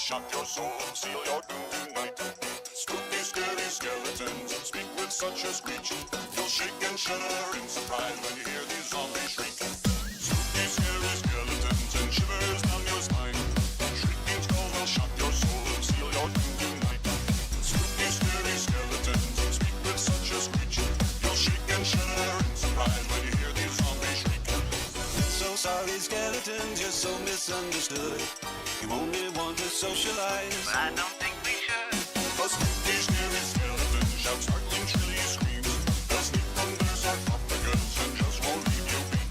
shock your soul, seal your doom tonight. Spooky, scary skeletons speak with such a screech. You'll shake and shudder in surprise when you hear these zombies shriek. Spooky, scary skeletons and shivers down your spine. Shrieking skulls will shock your soul, seal your doom tonight. Spooky, scary skeletons speak with such a screech. You'll shake and shudder in surprise when you hear these zombies shriek. So sorry, skeletons, you're so misunderstood. You only want to socialize, but I don't think we should. A spooky, scary skeleton shouts startling, shrilly screams. They'll sneak under sarcophagus and just won't leave you be.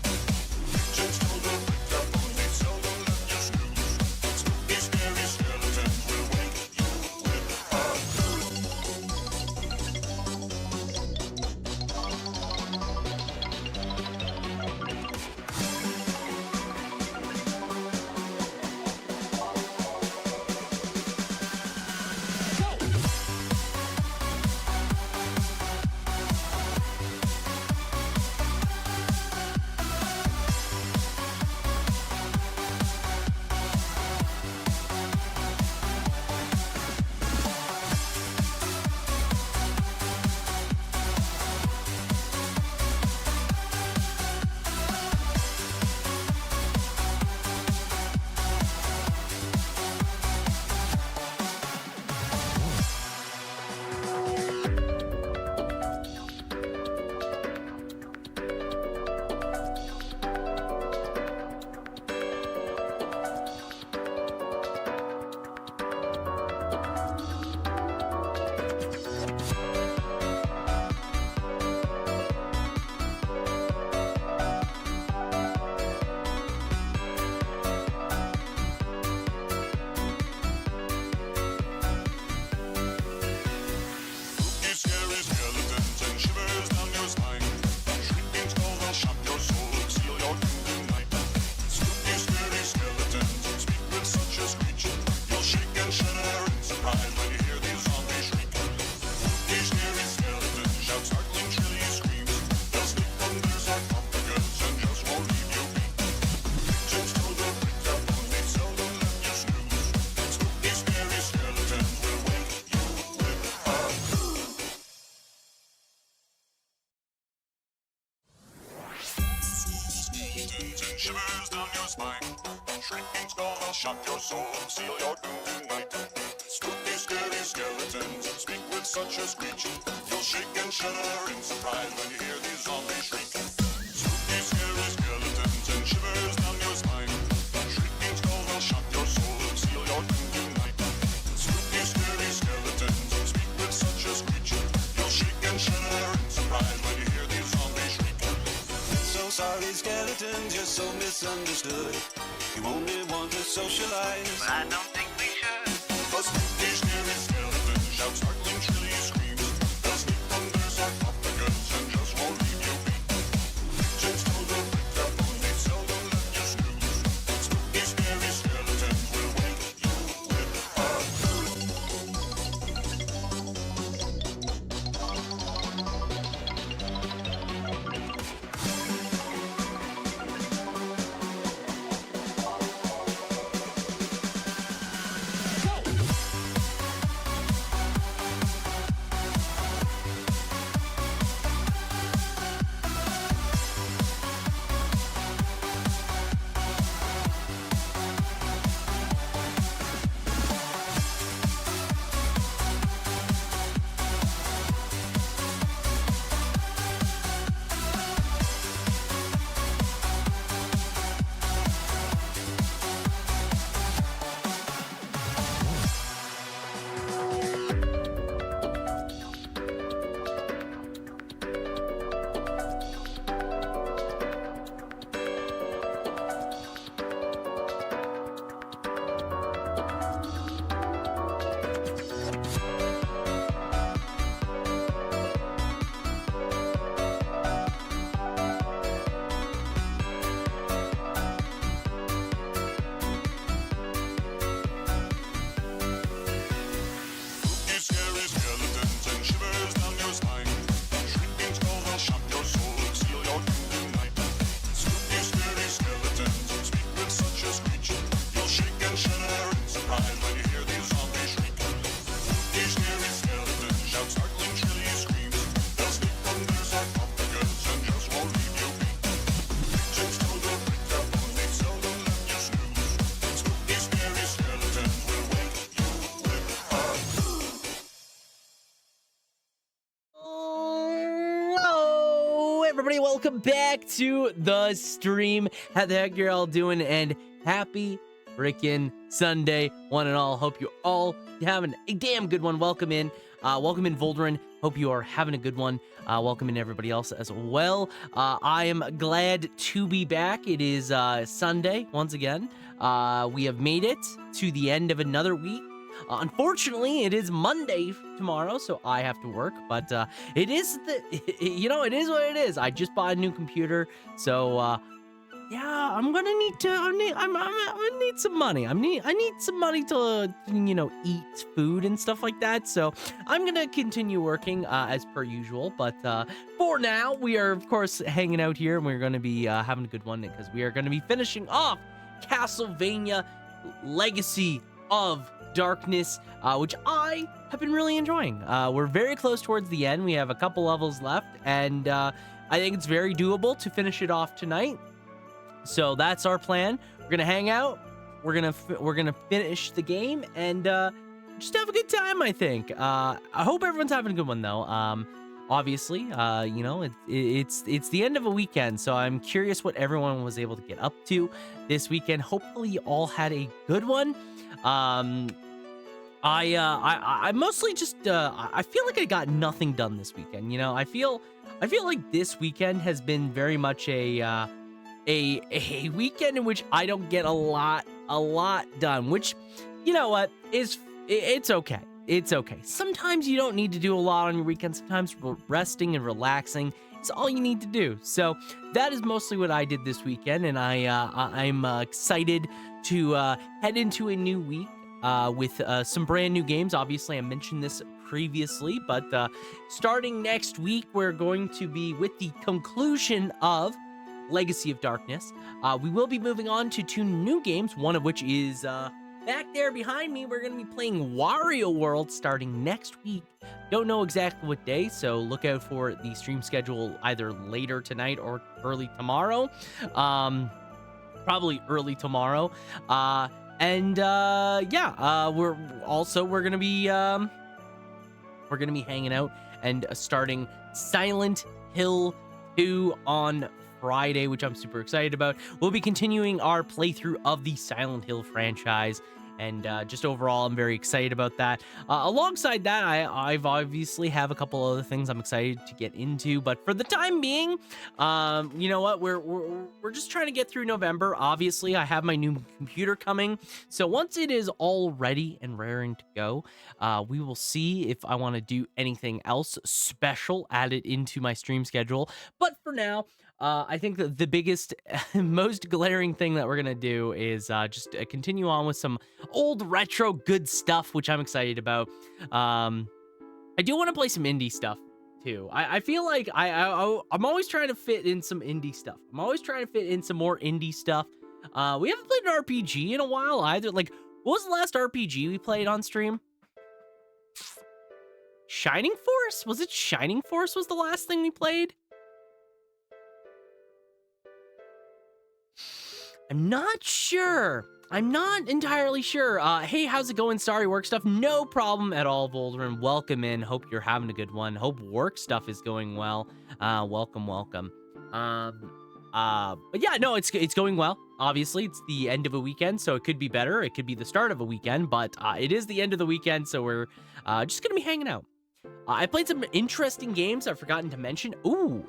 Legends told will break their bones, they seldom let you snooze. Spooky, scary skeletons will wake you with a shivers down your spine. Shrieking skull will shock your soul, seal your doom tonight. Spooky, scary skeletons speak with such a screech. You'll shake and shudder in surprise when you hear these zombies shriek. Spooky, scary skeletons and shivers down your spine. Shrieking skull will shock your soul, seal your doom tonight. Spooky, scary skeletons speak with such a screech. You'll shake and shudder in surprise when you hear these zombies shriek. so sorry, skeletons, you're so misunderstood. You only want to socialize, But I don't think we should. A spooky, scary skeleton shouts startling, shrilly screams. They'll sneak under sarcophagus and just won't leave you be. Legends told will break their bones, they seldom let you snooze. Spooky, scary skeletons will wake you with a everybody? Welcome back to the stream. How the heck you're all doing? And happy freaking Sunday, one and all. Hope you're all having a damn good one. Welcome in. Welcome in, Volderin. Hope you are having a good one. Welcome in, everybody else as well. I am glad to be back. It is Sunday once again. We have made it to the end of another week. Unfortunately, it is Monday tomorrow, so I have to work, but it is it is what it is. I just bought a new computer, so yeah, I'm gonna need to. I'm gonna need some money. I need some money to eat food and stuff like that. So I'm gonna continue working as per usual. But for now, we are of course hanging out here, and we're gonna be having a good one because we are gonna be finishing off Castlevania Legacy of Darkness, which I have been really enjoying. We're very close towards the end. We have a couple levels left, and I think it's very doable to finish it off tonight. So that's our plan. We're gonna hang out. We're gonna finish the game and just have a good time. I think. I hope everyone's having a good one though. Obviously, it's the end of a weekend, so I'm curious what everyone was able to get up to this weekend. Hopefully, you all had a good one. I mostly just I feel like I got nothing done this weekend. I feel like this weekend has been very much a weekend in which I don't get a lot done, which it's okay. It's okay. Sometimes you don't need to do a lot on your weekend. Sometimes resting and relaxing is all you need to do. So that is mostly what I did this weekend, and I'm excited to head into a new week with some brand new games. Obviously, I mentioned this previously, but starting next week, we're going to be with the conclusion of Legacy of Darkness. We will be moving on to 2 new games, one of which is back there behind me. We're going to be playing Wario World starting next week. Don't know exactly what day, so look out for the stream schedule either later tonight or early tomorrow. Probably early tomorrow. We're gonna be hanging out and starting Silent Hill 2 on Friday, which I'm super excited about. We'll be continuing our playthrough of the Silent Hill franchise, and just overall, I'm very excited about that. Alongside that, I've obviously have a couple other things I'm excited to get into, but for the time being, you know what? We're just trying to get through November. Obviously, I have my new computer coming, so once it is all ready and raring to go, we will see if I want to do anything else special added into my stream schedule. But for now, I think that the biggest, most glaring thing that we're going to do is just continue on with some old retro good stuff, which I'm excited about. I do want to play some indie stuff too. I feel like I'm always trying to fit in some indie stuff. I'm always trying to fit in some more indie stuff. We haven't played an RPG in a while either. Like, what was the last RPG we played on stream? Shining Force? Was it Shining Force was the last thing we played? I'm not sure. I'm not entirely sure. Hey, how's it going? Sorry, work stuff. No problem at all, Volderin. Welcome in. Hope you're having a good one. Hope work stuff is going well. Welcome. But yeah, no, it's going well. Obviously, it's the end of a weekend, so it could be better. It could be the start of a weekend, but it is the end of the weekend, so we're just gonna be hanging out. I played some interesting games I've forgotten to mention. Ooh.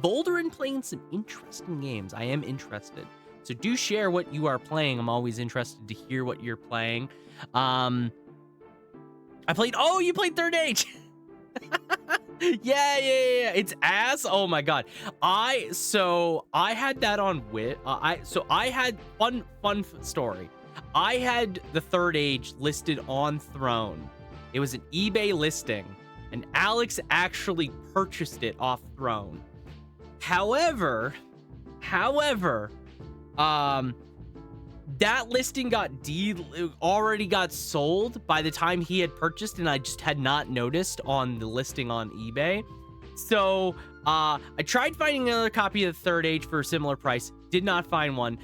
Volderin playing some interesting games. I am interested. So do share what you are playing. I'm always interested to hear what you're playing. You played Third Age. Yeah. It's ass. Oh my god. I had that on Wit. I had fun story. I had the Third Age listed on Throne. It was an eBay listing, and Alex actually purchased it off Throne. However, that listing already got sold by the time he had purchased, and I just had not noticed on the listing on eBay. So I tried finding another copy of the Third Age for a similar price, did not find one.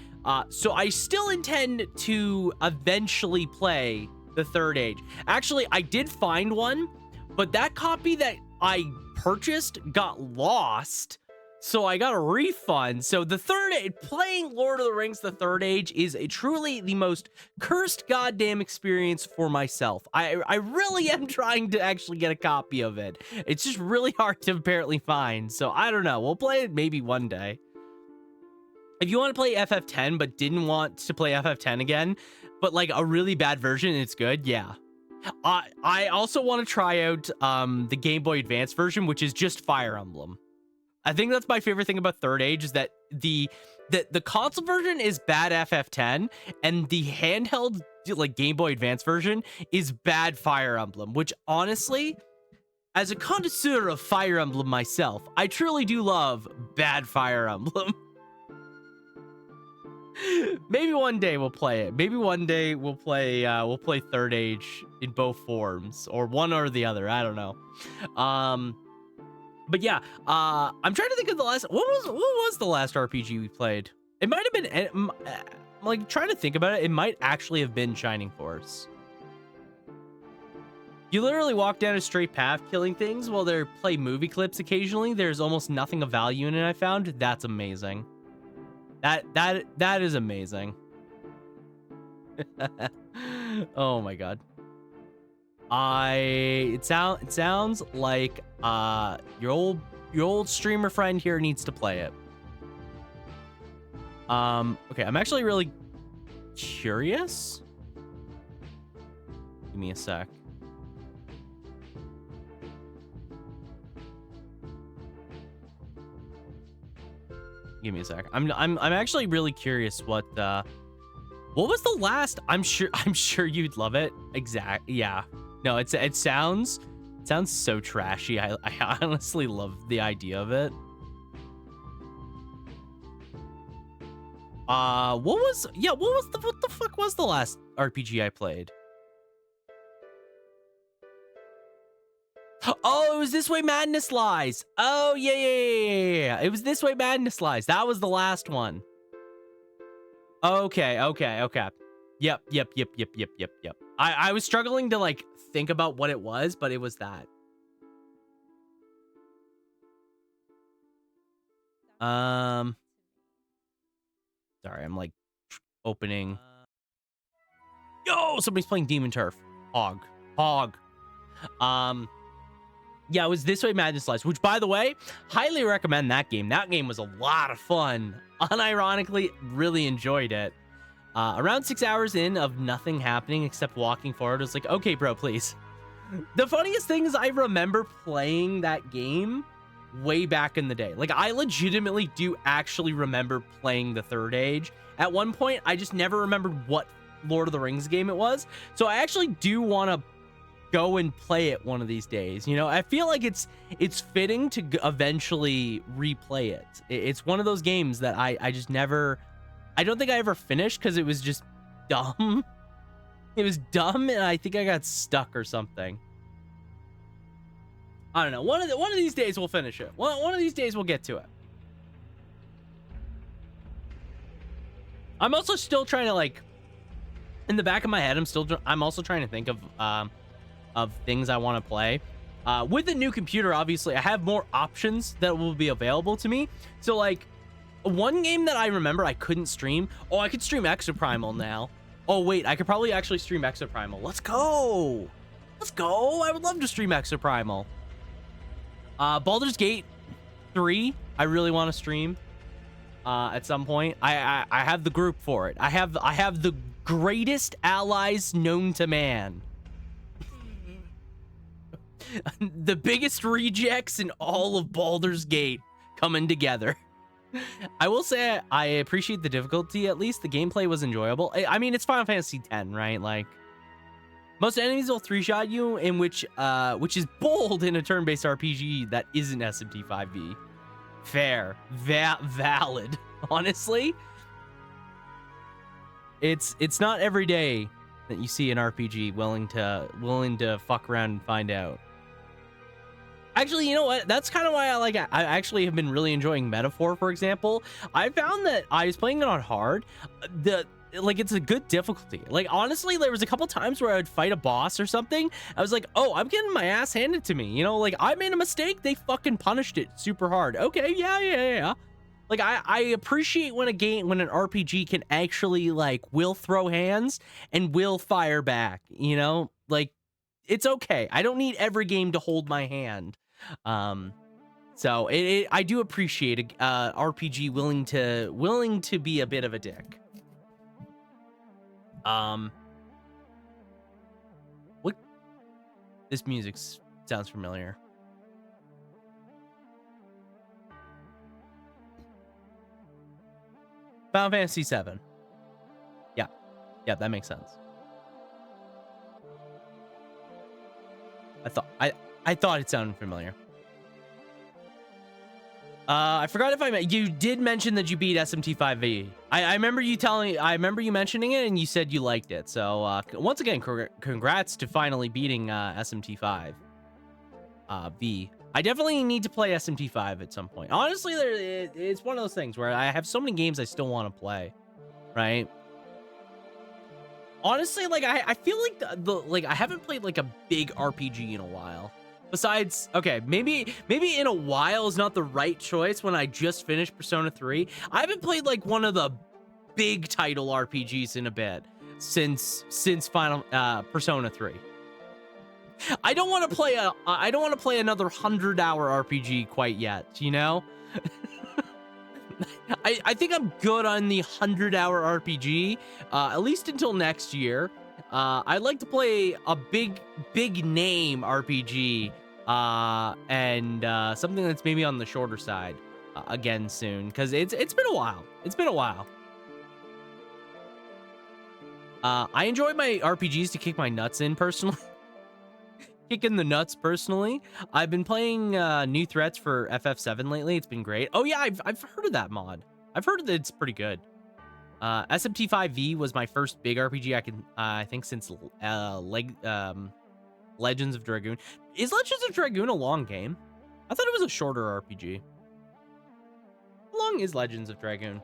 So I still intend to eventually play the Third Age. Actually, I did find one, but that copy that I purchased got lost So I got a refund. So the playing Lord of the Rings, the Third Age is truly the most cursed goddamn experience for myself. I really am trying to actually get a copy of it. It's just really hard to apparently find. So I don't know. We'll play it maybe one day. If you want to play FF10 but didn't want to play FF10 again, but like a really bad version, it's good. Yeah. I also want to try out the Game Boy Advance version, which is just Fire Emblem. I think that's my favorite thing about Third Age is that the console version is bad FF10 and the handheld like Game Boy Advance version is bad Fire Emblem, which honestly, as a connoisseur of Fire Emblem myself, I truly do love bad Fire Emblem. Maybe one day we'll play it. Maybe one day we'll play Third Age in both forms or one or the other. I don't know. But yeah, I'm trying to think of the last. What was the last RPG we played? It might have been. Like trying to think about it. It might actually have been Shining Force. You literally walk down a straight path, killing things while they play movie clips occasionally. There's almost nothing of value in it. I found that's amazing. That is amazing. Oh my god. It sounds like your old streamer friend here needs to play it. Okay, I'm actually really curious. Give me a sec. Give me a sec. I'm actually really curious what was the last. I'm sure you'd love it. Yeah. No, it sounds so trashy. I honestly love the idea of it. What the fuck was the last RPG I played? Oh, it was This Way Madness Lies. Oh, yeah. It was This Way Madness Lies. That was the last one. Okay. Yep. I was struggling to like think about what it was, but it was that. Sorry, I'm like opening. Yo, somebody's playing Demon Turf. Hog. Yeah, it was This Way Madness Lies, which, by the way, highly recommend that game. That game was a lot of fun. Unironically, really enjoyed it. Around 6 hours in of nothing happening except walking forward, I was like, okay, bro, please. The funniest thing is I remember playing that game way back in the day. Like, I legitimately do actually remember playing the Third Age. At one point, I just never remembered what Lord of the Rings game it was. So I actually do want to go and play it one of these days. You know, I feel like it's fitting to eventually replay it. It's one of those games that I just never, I don't think I ever finished because it was just dumb. It was dumb and I think I got stuck or something. I don't know. One of these days we'll finish it. One of these days we'll get to it. I'm also still trying to, like, in the back of my head, I'm also trying to think of things I want to play. With the new computer, obviously, I have more options that will be available to me. So, like, one game that I remember I couldn't stream. Oh, I could stream Exoprimal now. Oh, wait, I could probably actually stream Exoprimal. Let's go. I would love to stream Exoprimal. Baldur's Gate 3, I really want to stream at some point. I have the group for it. I have the greatest allies known to man. The biggest rejects in all of Baldur's Gate coming together. I will say I appreciate the difficulty. At least the gameplay was enjoyable. I mean, it's Final Fantasy X, right? Like, most enemies will three-shot you, in which is bold in a turn-based RPG that isn't SMT5V. Fair, valid. Honestly, it's not every day that you see an RPG willing to fuck around and find out. Actually, you know what? That's kind of why I actually have been really enjoying Metaphor, for example. I found that I was playing it on hard. like it's a good difficulty. Like honestly, there was a couple times where I would fight a boss or something. I was like, oh, I'm getting my ass handed to me. You know, like I made a mistake. They fucking punished it super hard. Okay, yeah. Like I appreciate when an RPG can actually like will throw hands and will fire back. You know, like it's okay. I don't need every game to hold my hand. So I do appreciate a RPG willing to be a bit of a dick. What? This music sounds familiar. Final Fantasy VII. Yeah, that makes sense. I thought it sounded familiar. I forgot if you did mention that you beat SMT5V. I remember you mentioning it and you said you liked it. So once again, congrats to finally beating SMT5 V. I definitely need to play SMT5 at some point. Honestly, it's one of those things where I have so many games I still want to play, right? Honestly, like I feel like I haven't played like a big RPG in a while. Besides, okay, maybe in a while is not the right choice when I just finished Persona 3. I haven't played like one of the big title RPGs in a bit since final Persona 3. I don't want to play another 100-hour RPG quite yet, you know? I think I'm good on the 100-hour RPG, at least until next year. I'd like to play a big name RPG, and something that's maybe on the shorter side again soon, because it's been a while. It's been a while. I enjoy my RPGs to kick my nuts in personally. Kicking the nuts personally. I've been playing New Threats for FF7 lately. It's been great. Oh yeah, I've heard of that mod. I've heard that it's pretty good. SMT5V was my first big RPG I think since Legends of Dragoon. Is Legends of Dragoon a long game? I thought it was a shorter RPG. How long is Legends of Dragoon?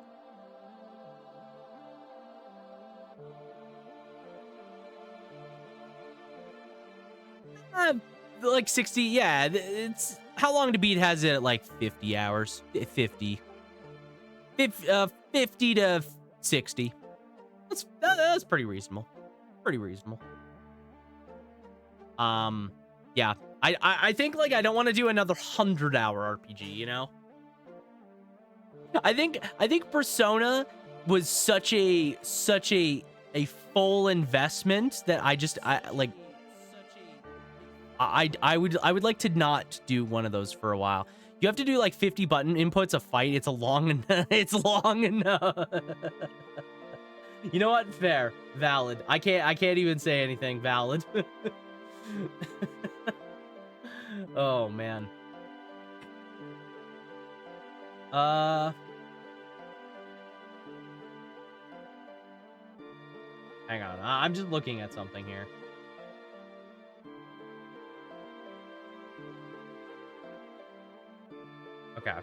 Like 60, yeah. It's how long to beat has it at like 50 hours? 50 to 60. That's pretty reasonable. Pretty reasonable. Yeah. I think like I don't want to do another 100-hour RPG, you know? I think Persona was such a full investment that I would like to not do one of those for a while. You have to do like 50 button inputs a fight. It's long enough. You know what? Fair, valid. I can't even say anything. Valid. Oh man. Hang on. I'm just looking at something here. Okay.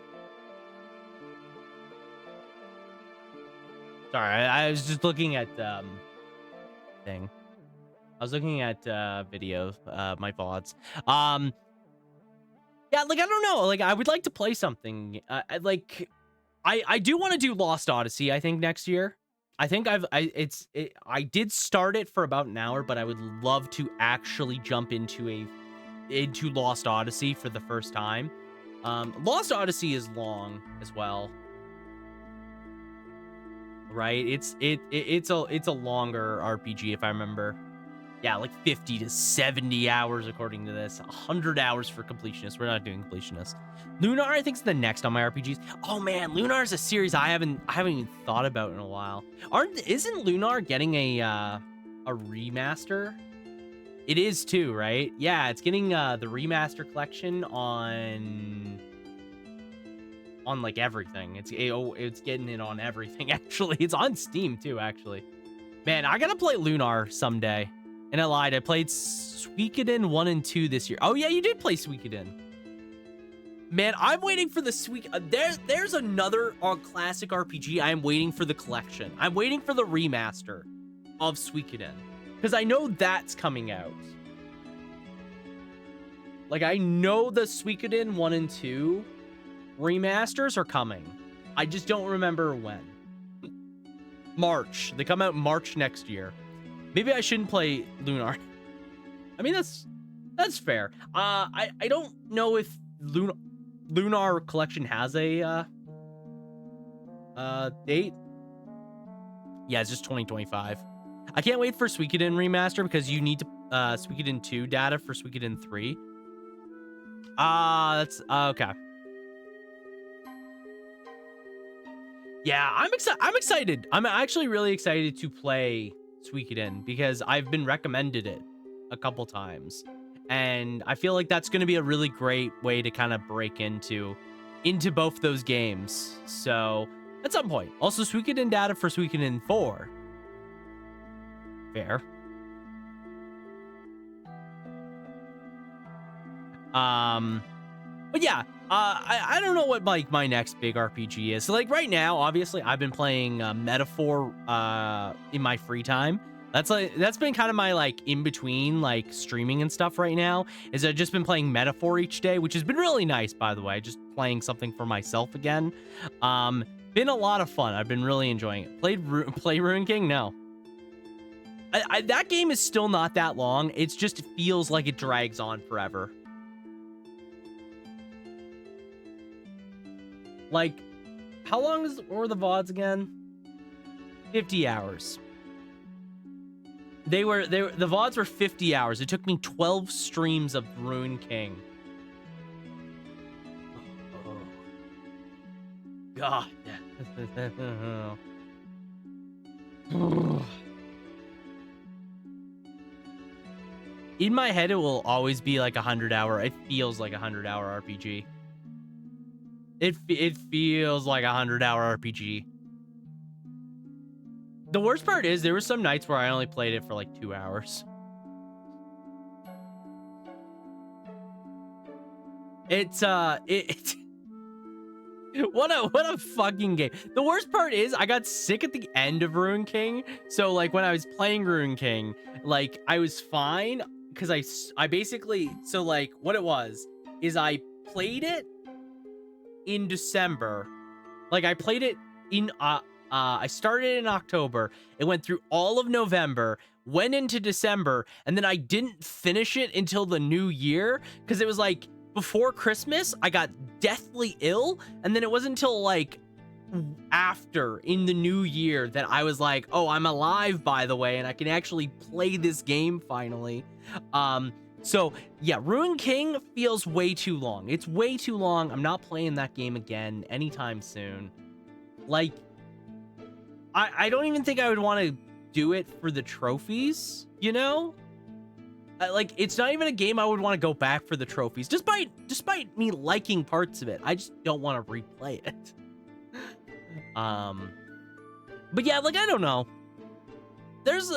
Sorry, I was just looking at thing. I was looking at videos, my VODs. Yeah, like I don't know, like I would like to play something. I do want to do Lost Odyssey, I think next year. I think I did start it for about an hour, but I would love to actually jump into Lost Odyssey for the first time. Lost Odyssey is long as well, right? It's a longer RPG if I remember. Yeah, like 50 to 70 hours according to this. 100 hours for completionists. We're not doing completionists. Lunar I think is the next on my RPGs. Oh man, Lunar is a series I haven't even thought about in a while. Isn't Lunar getting a remaster? It is too, right? Yeah, it's getting the remaster collection on like everything. It's getting it on everything actually. It's on Steam too actually. Man, I gotta play Lunar someday. And I lied. I played Suikoden 1 and 2 this year. Oh yeah, you did play Suikoden. Man, I'm waiting for the sweet. There's another classic RPG. I am waiting for the collection. I'm waiting for the remaster of Suikoden because I know that's coming out. Like, I know the Suikoden 1 and 2 remasters are coming. I just don't remember when. March. They come out March next year. Maybe I shouldn't play Lunar. I mean, that's fair. I don't know if Lunar Collection has a date. Yeah, it's just 2025. I can't wait for Suikoden remaster because you need to Suikoden 2 data for Suikoden 3. That's okay. Yeah, I'm excited. I'm actually really excited to play Suikoden because I've been recommended it a couple times. And I feel like that's going to be a really great way to kind of break into both those games. So, at some point. Also, Suikoden data for Suikoden 4. Fair. But yeah, I don't know what like my next big RPG is. So like right now, obviously, I've been playing Metaphor in my free time. That's been kind of my like in between like streaming and stuff right now. Is I've just been playing Metaphor each day, which has been really nice, by the way. Just playing something for myself again. Been a lot of fun. I've been really enjoying it. Play Ruin King? No. That game is still not that long. It's just it feels like it drags on forever. Like, how long were the VODs again? 50 hours. The VODs were 50 hours. It took me 12 streams of Ruin King. Oh. God. In my head, it will always be like 100-hour. It feels like 100-hour RPG. It feels like 100-hour RPG. The worst part is there were some nights where I only played it for like 2 hours. It's what a fucking game. The worst part is I got sick at the end of Ruin King. So like when I was playing Ruin King, like I was fine because I basically, so like what it was is I played it in December. Like I played it in I started in October. It went through all of November, went into December, and then I didn't finish it until the new year because it was like before Christmas, I got deathly ill, and then it wasn't until like after in the new year that I was like, oh, I'm alive, by the way, and I can actually play this game finally. So yeah, Ruin King feels way too long. It's way too long. I'm not playing that game again anytime soon. Like, I don't even think I would want to do it for the trophies, you know? Like, it's not even a game I would want to go back for the trophies, despite me liking parts of it. I just don't want to replay it. But yeah, like, I don't know. There's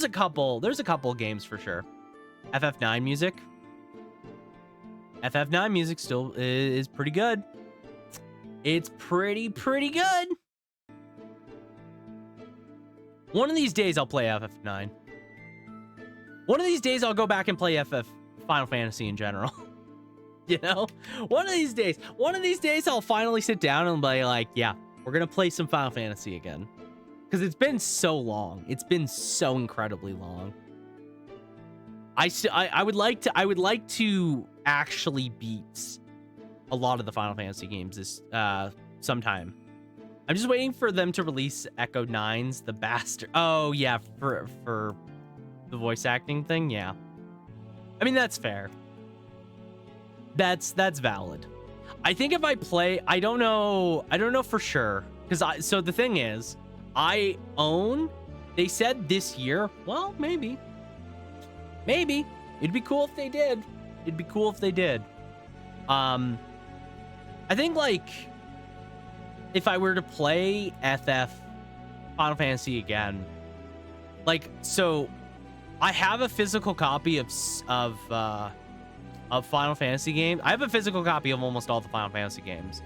a couple games for sure. FF9 music. FF9 music still is pretty good. It's pretty good. One of these days I'll play FF9. One of these days I'll go back and play Final Fantasy in general. You know? One of these days I'll finally sit down and be like, yeah, we're going to play some Final Fantasy again. Because it's been so long. It's been so incredibly long. I would like to actually beat a lot of the Final Fantasy games this sometime. I'm just waiting for them to release Echo 9's The Bastard. Oh yeah, for the voice acting thing, yeah. I mean, that's fair. That's valid. I think if I play, I don't know for sure, because so the thing is, they said this year. Well, maybe it'd be cool if they did. I think like if I were to play FF Final Fantasy again, like, so I have a physical copy of of Final Fantasy games. I have a physical copy of almost all the Final Fantasy games.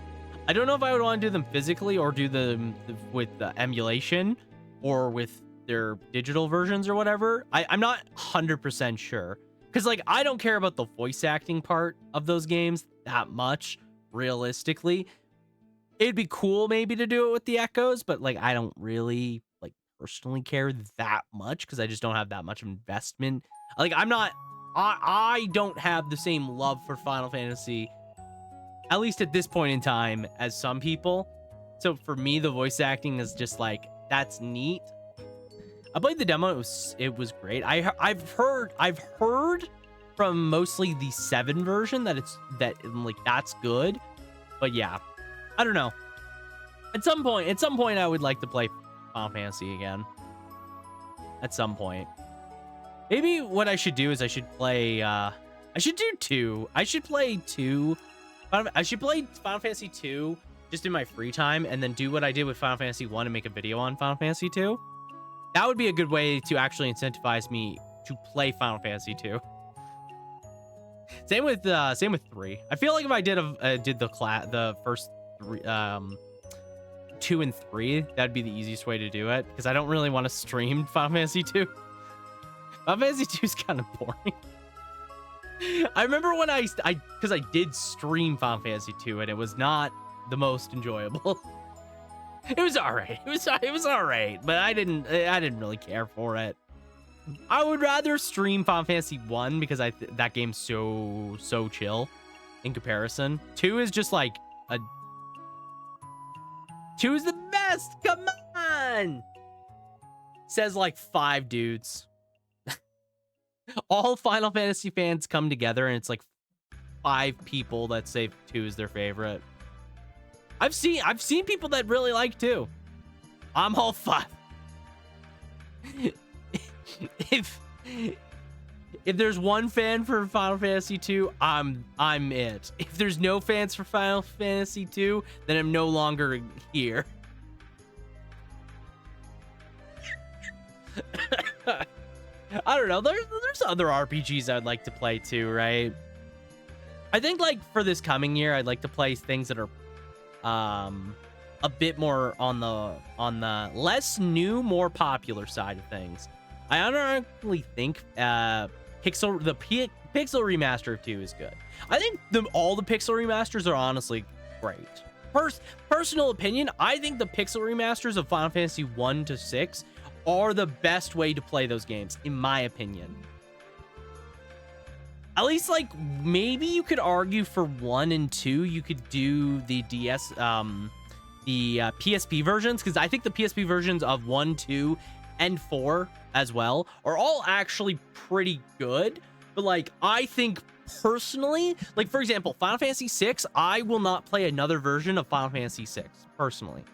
I don't know if I would want to do them physically or do them with the emulation or with their digital versions or whatever. I'm not 100% sure. Because, like, I don't care about the voice acting part of those games that much, realistically. It'd be cool maybe to do it with the echoes, but, like, I don't really, like, personally care that much because I just don't have that much investment. Like, I don't have the same love for Final Fantasy, at least at this point in time, as some people. So for me, the voice acting is just like, that's neat. I played the demo. It was great. I've heard from mostly the 7 version that that's good. But yeah, I don't know. At some point, I would like to play Final Fantasy again. At some point, maybe what I should do is I should play. I should do 2. I should play 2. I should play Final Fantasy 2 just in my free time, and then do what I did with Final Fantasy 1 and make a video on Final Fantasy 2. That would be a good way to actually incentivize me to play Final Fantasy 2. Same with 3. I feel like if I did the first 3, 2 and 3, that'd be the easiest way to do it, because I don't really want to stream Final Fantasy 2. Final Fantasy 2 is kind of boring. I remember when because I did stream Final Fantasy 2 and it was not the most enjoyable. It was all right. It was all right, but I didn't really care for it. I would rather stream Final Fantasy 1 because that game's so chill in comparison. 2 is just like 2 is the best. Come on. Says like 5 dudes. All Final Fantasy fans come together and it's like 5 people that say 2 is their favorite. I've seen people that really like 2. I'm all 5. If there's one fan for Final Fantasy 2, I'm it. If there's no fans for Final Fantasy 2, then I'm no longer here. I don't know. There's other RPGs I'd like to play too, right? I think like for this coming year, I'd like to play things that are a bit more on the less new, more popular side of things. I unironically think the Pixel remaster of 2 is good. I think all the Pixel remasters are honestly great. Personal opinion, I think the Pixel remasters of Final Fantasy 1 to 6 are the best way to play those games, in my opinion. At least, like, maybe you could argue for 1 and 2, you could do the PSP versions, because I think the PSP versions of 1, 2, and 4 as well are all actually pretty good. But, like, I think personally, like, for example, Final Fantasy 6, I will not play another version of Final Fantasy 6, personally.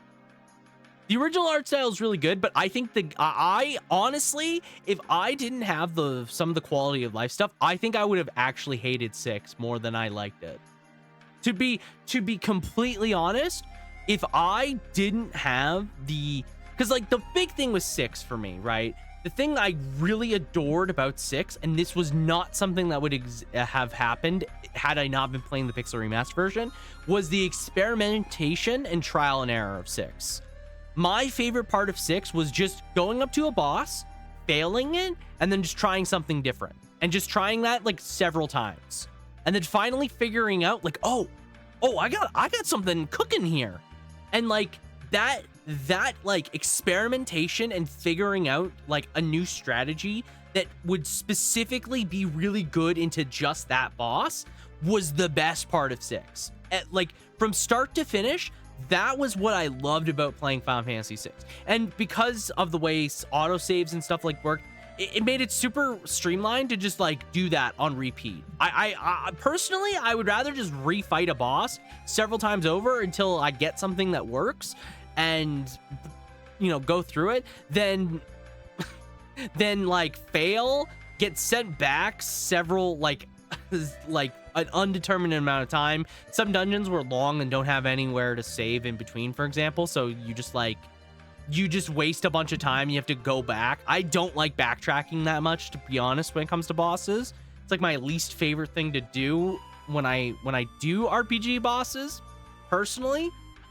The original art style is really good, but I think I honestly, if I didn't have some of the quality of life stuff, I think I would have actually hated 6 more than I liked it. To be completely honest, if I didn't have because like the big thing was 6 for me, right? The thing I really adored about 6, and this was not something that would have happened had I not been playing the Pixel Remastered version, was the experimentation and trial and error of 6. My favorite part of 6 was just going up to a boss, failing it, and then just trying something different. And just trying that like several times. And then finally figuring out like, oh, I got something cooking here. And like that like experimentation and figuring out like a new strategy that would specifically be really good into just that boss was the best part of 6. Like from start to finish, that was what I loved about playing Final Fantasy 6. And because of the way autosaves and stuff like worked, it made it super streamlined to just like do that on repeat. I personally, I would rather just refight a boss several times over until I get something that works and, you know, go through it, than like fail, get sent back several like an undetermined amount of time. Some dungeons were long and don't have anywhere to save in between, for example, so you just waste a bunch of time. You have to go back. I don't like backtracking that much, to be honest, when it comes to bosses, It's like my least favorite thing to do when I do RPG bosses, personally.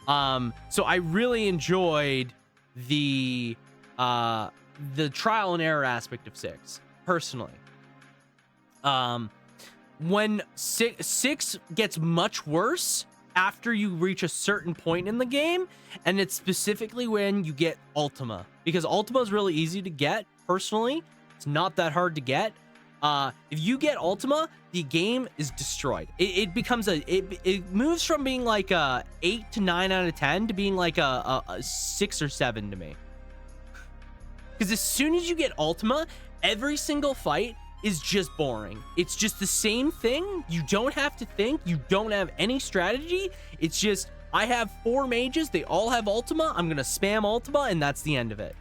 So I really enjoyed the trial and error aspect of 6, personally. When six gets much worse after you reach a certain point in the game, and it's specifically when you get Ultima, because Ultima is really easy to get. Personally, it's not that hard to get. If you get Ultima, the game is destroyed. It becomes it moves from being like a 8 to 9 out of 10 to being like a 6 or 7 to me. Because as soon as you get Ultima, every single fight is just boring. It's just the same thing. You don't have to think. You don't have any strategy. It's just, I have 4 mages. They all have Ultima. I'm going to spam Ultima, and that's the end of it.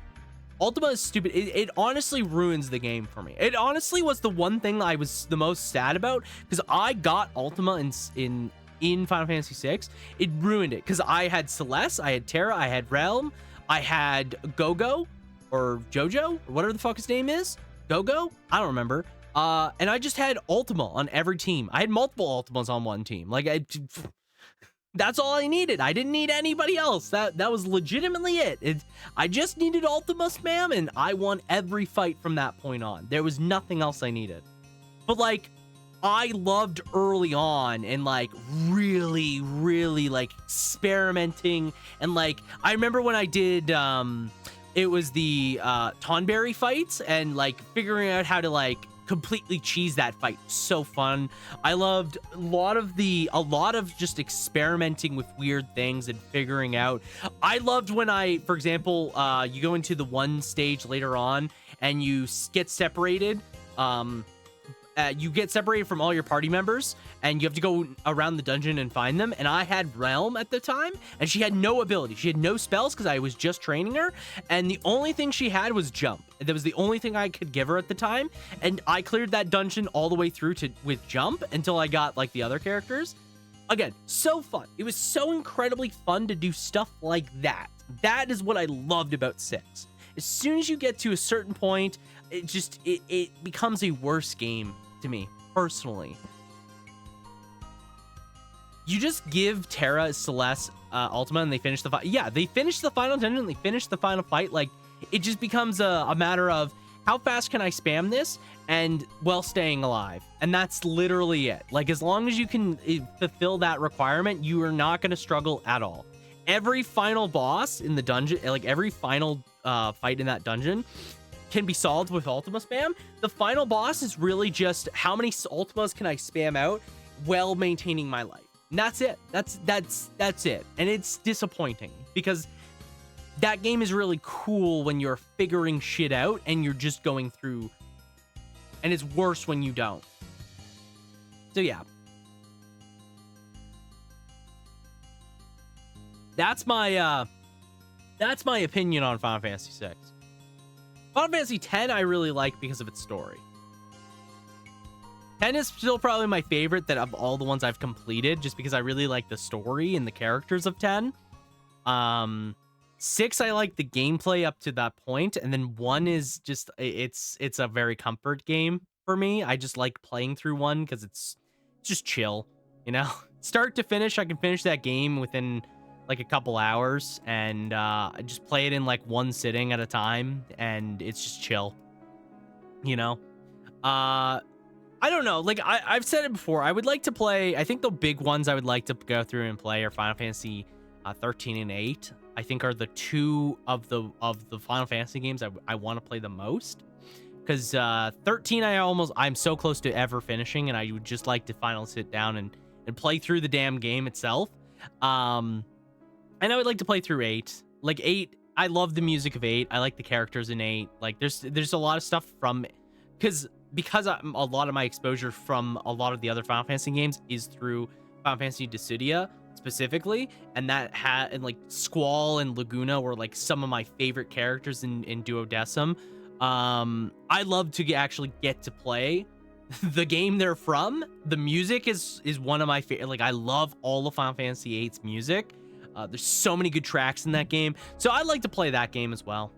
Ultima is stupid. It honestly ruins the game for me. It honestly was the one thing I was the most sad about, because I got Ultima in Final Fantasy VI. It ruined it, because I had Celeste, I had Terra, I had Realm, I had Gogo, or Jojo, or whatever the fuck his name is. Gogo? I don't remember. And I just had Ultima on every team. I had multiple Ultimas on one team. Like, that's all I needed. I didn't need anybody else. That was legitimately it. I just needed Ultima spam, and I won every fight from that point on. There was nothing else I needed. But, like, I loved early on and, like, really, really, like, experimenting. And, like, I remember when I did, it was the Tonberry fights, and like figuring out how to like completely cheese that fight. So fun. I loved a lot of just experimenting with weird things and figuring out. I loved when for example, you go into the one stage later on and you get separated. You get separated from all your party members, and you have to go around the dungeon and find them. And I had Realm at the time, and she had no ability. She had no spells because I was just training her, and the only thing she had was jump. That was the only thing I could give her at the time, and I cleared that dungeon all the way through with jump until I got like the other characters. Again, so fun. It was so incredibly fun to do stuff like that. That is what I loved about 6. As soon as you get to a certain point, it becomes a worse game to me, personally. You just give Terra, Celeste, Ultima, and they finish the fight. Yeah, they finish the final dungeon, they finish the final fight. Like, it just becomes a matter of how fast can I spam this and while staying alive. And that's literally it. Like, as long as you can fulfill that requirement, you are not going to struggle at all. Every final boss in the dungeon, like every final fight in that dungeon, can be solved with Ultima spam. The final boss is really just how many Ultimas can I spam out while maintaining my life. And that's it. That's it. And it's disappointing because that game is really cool when you're figuring shit out and you're just going through, and it's worse when you don't. So yeah. That's my opinion on Final Fantasy VI. Final Fantasy X I really like because of its story. 10 is still probably my favorite that of all the ones I've completed, just because I really like the story and the characters of 10. 6 I like the gameplay up to that point, and then 1 is just it's a very comfort game for me. I just like playing through 1 because it's just chill, you know. Start to finish, I can finish that game within like a couple hours, and I just play it in like one sitting at a time, and it's just chill, you know. I don't know, like I've said it before, I would like to play, I think the big ones I would like to go through and play are Final Fantasy 13 and 8. I think are the two of the Final Fantasy games I want to play the most, because 13 I'm so close to ever finishing, and I would just like to finally sit down and play through the damn game itself. And I would like to play through 8. Like 8, I love the music of 8. I like the characters in 8. Like there's a lot of stuff from, because a lot of my exposure from a lot of the other Final Fantasy games is through Final Fantasy Dissidia specifically, and and like Squall and Laguna were like some of my favorite characters in Duodecim. I love to actually get to play the game they're from. The music is one of my favorite. Like, I love all of Final Fantasy VIII's music. There's so many good tracks in that game, so I'd like to play that game as well.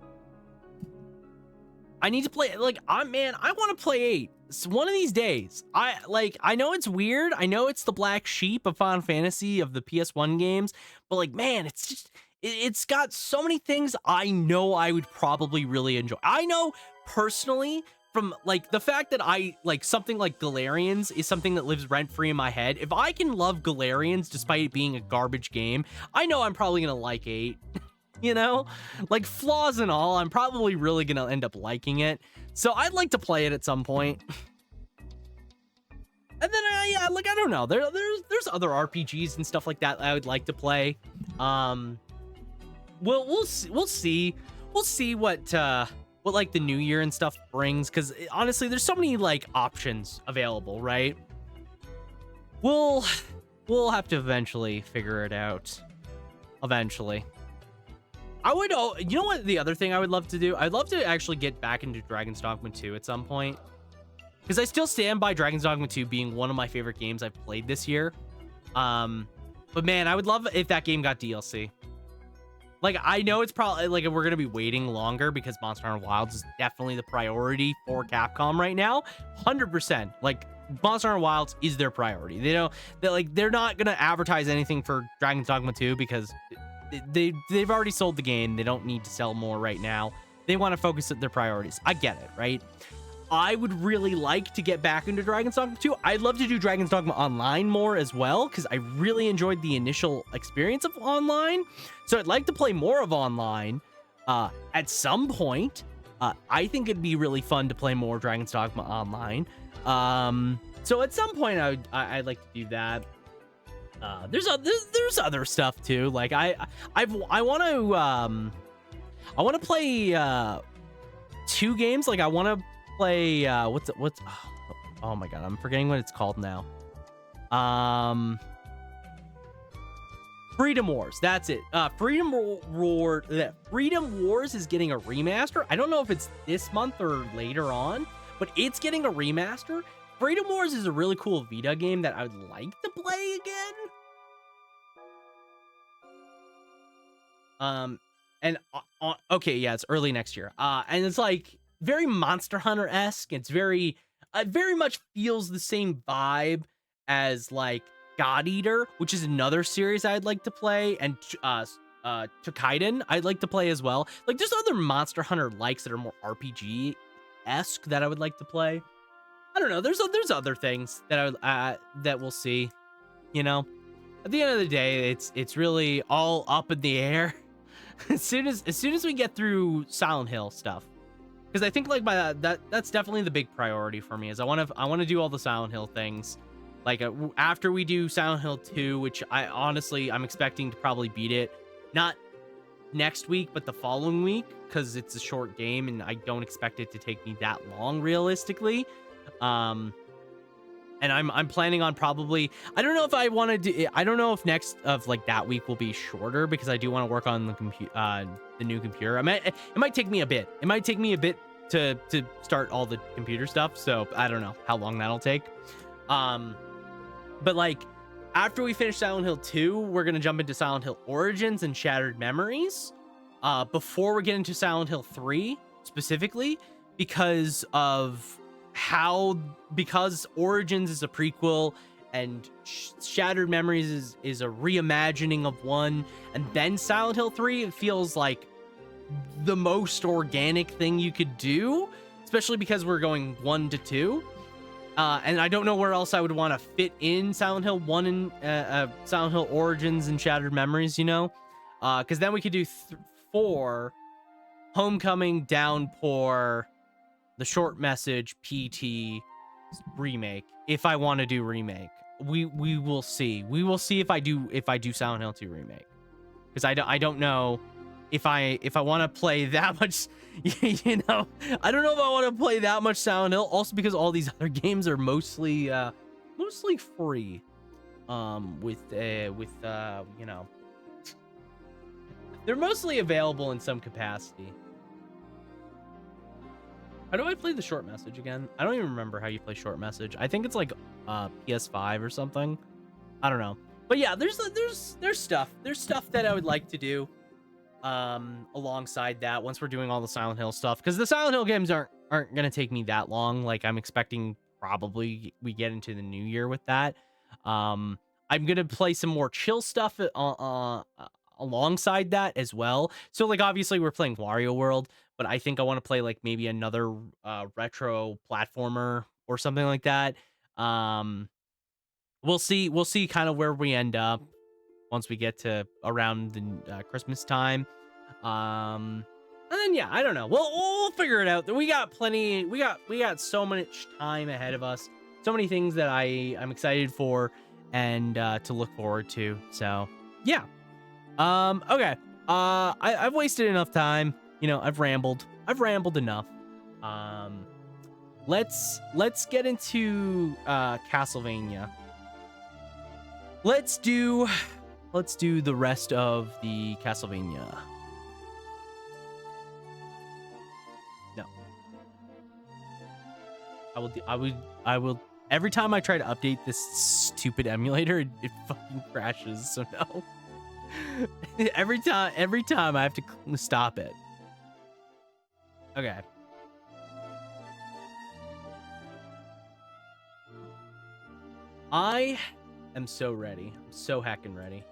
I need to play, like, I want to play 8. One of these days. I know it's weird. I know it's the black sheep of Final Fantasy of the PS1 games, but like, man, it's just, it's got so many things I know I would probably really enjoy. I know personally from like the fact that I like something like Galarians is something that lives rent free in my head. If I can love Galarians despite it being a garbage game, I know I'm probably going to like 8. You know, like flaws and all, I'm probably really gonna end up liking it. So I'd like to play it at some point. And then yeah, like I don't know, there's other RPGs and stuff like that I would like to play. We'll see what like the new year and stuff brings, because honestly, there's so many like options available, right? We'll have to eventually figure it out. Eventually. I would, you know what, the other thing I would love to do? I'd love to actually get back into Dragon's Dogma 2 at some point. Because I still stand by Dragon's Dogma 2 being one of my favorite games I've played this year. But man, I would love if that game got DLC. Like, I know it's probably, like, we're going to be waiting longer because Monster Hunter Wilds is definitely the priority for Capcom right now. 100%. Like, Monster Hunter Wilds is their priority. They're not going to advertise anything for Dragon's Dogma 2 because they've already sold the game. They don't need to sell more right now. They want to focus at their priorities. I get it, right? I would really like to get back into Dragon's Dogma 2. I'd love to do Dragon's Dogma Online more as well, because I really enjoyed the initial experience of Online. So I'd like to play more of Online at some point. I think it'd be really fun to play more Dragon's Dogma Online. So at some point, I'd like to do that. There's other stuff too. Like I want to play 2 games. Like I want to play oh my god, I'm forgetting what it's called now. Freedom Wars. That's it. Freedom Wars is getting a remaster. I don't know if it's this month or later on, but it's getting a remaster. Freedom Wars is a really cool Vita game that I would like to play again. Okay, yeah, it's early next year. And it's like very Monster Hunter-esque. It's very much feels the same vibe as like God Eater, which is another series I'd like to play, and Tokaiden I'd like to play as well. Like there's other Monster Hunter likes that are more RPG-esque that I would like to play. I don't know. There's other things that that we'll see. You know, at the end of the day, it's really all up in the air. as soon as we get through Silent Hill stuff, because I think like that's definitely the big priority for me. Is I want to do all the Silent Hill things. Like after we do Silent Hill 2, which I'm expecting to probably beat it, not next week, but the following week, because it's a short game and I don't expect it to take me that long realistically. And I'm planning on probably, I don't know if I want to do, I don't know if next of like that week will be shorter, because I do want to work on the new computer. It might take me a bit. It might take me a bit to start all the computer stuff. So I don't know how long that'll take. But like after we finish Silent Hill 2, we're going to jump into Silent Hill Origins and Shattered Memories. Before we get into Silent Hill 3 specifically, because Origins is a prequel and Shattered Memories is a reimagining of 1, and then Silent Hill 3, it feels like the most organic thing you could do, especially because we're going 1 to 2. And I don't know where else I would want to fit in Silent Hill 1 and Silent Hill Origins and Shattered Memories, you know? Because then we could do 4, Homecoming, Downpour, The Short Message, PT, remake. If I want to do remake, we will see. We will see if I do Silent Hill 2 remake, because I don't know if I want to play that much. You know, I don't know if I want to play that much Silent Hill. Also, because all these other games are mostly free. With you know, they're mostly available in some capacity. How do I play the Short Message again? I don't even remember how you play Short Message. I think it's like PS5 or something. I don't know. But yeah, there's stuff. There's stuff that I would like to do. alongside that, once we're doing all the Silent Hill stuff, because the Silent Hill games aren't gonna take me that long. Like, I'm expecting probably we get into the new year with that. I'm gonna play some more chill stuff alongside that as well. So, like, obviously we're playing Wario World, but I think I want to play like maybe another retro platformer or something like that. Um, we'll see kind of where we end up once we get to around the Christmas time. And then yeah, I don't know. We'll figure it out. We got plenty. We got so much time ahead of us. So many things that I'm excited for and to look forward to. So yeah. Okay. I've wasted enough time. You know, I've rambled. I've rambled enough. Let's get into Castlevania. Let's do the rest of the Castlevania. No. I will every time I try to update this stupid emulator, it fucking crashes, so no. every time I have to stop it. Okay. I am so ready. I'm so heckin' ready.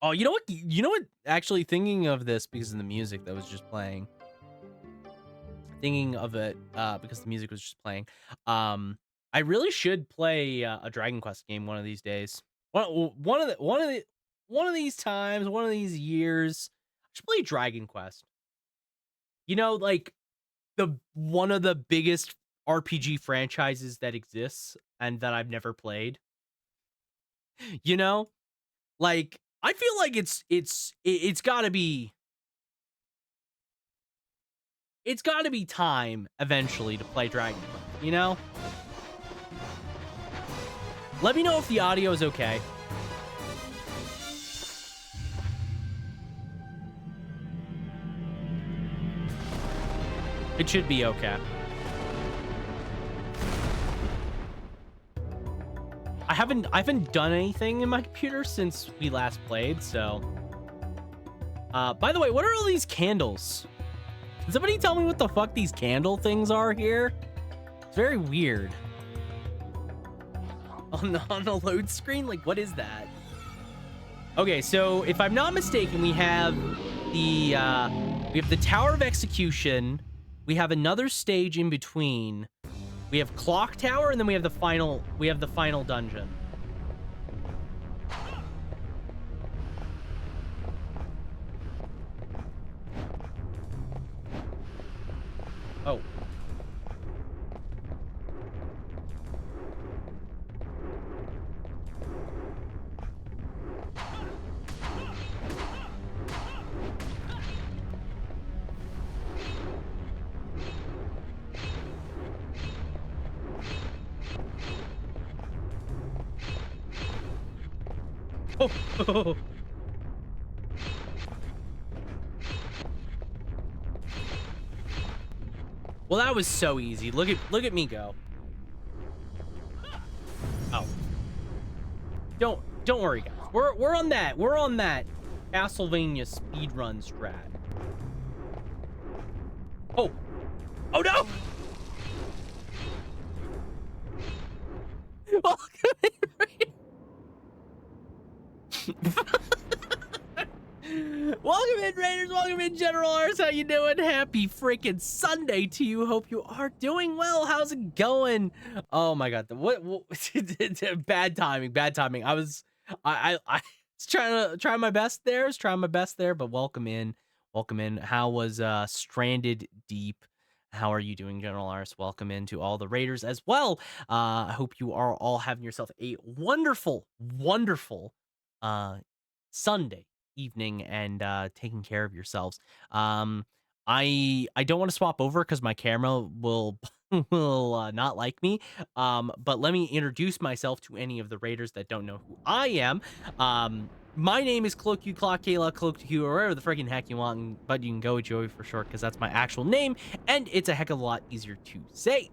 Oh, you know what? You know what? Actually, thinking of this because of the music that was just playing. Thinking of it because the music was just playing. I really should play a Dragon Quest game one of these days. One of these times, one of these years, I should play Dragon Quest. You know, like one of the biggest RPG franchises that exists and that I've never played. You know, like I feel like it's got to be time eventually to play Dragon Quest, you know? Let me know if the audio is okay. It should be okay. I haven't done anything in my computer since we last played, so. By the way, what are all these candles? Can somebody tell me what the fuck these candle things are here? It's very weird. On the load screen? Like, what is that? Okay, so if I'm not mistaken, we have the Tower of Execution. We have another stage in between. We have Clock Tower, and then we have the final dungeon. Oh. Oh. Well, that was so easy. Look at me go. Oh. Don't worry, guys. We're on that. We're on that Castlevania speedrun strat. Oh. Oh no. Welcome in, Raiders. Welcome in, General Rs. How you doing? Happy freaking Sunday to you. Hope you are doing well. How's it going? Oh my God. What bad timing. Bad timing. I was trying my best there. But welcome in. Welcome in. How was Stranded Deep? How are you doing, General Rs? Welcome in to all the Raiders as well. I hope you are all having yourself a wonderful, wonderful Sunday evening and taking care of yourselves. I don't want to swap over because my camera will will not like me. But let me introduce myself to any of the Raiders that don't know who I am. My name is Kloqdq, Kloqdq, or wherever the freaking heck you want, but you can go with Joey for short because that's my actual name, and it's a heck of a lot easier to say.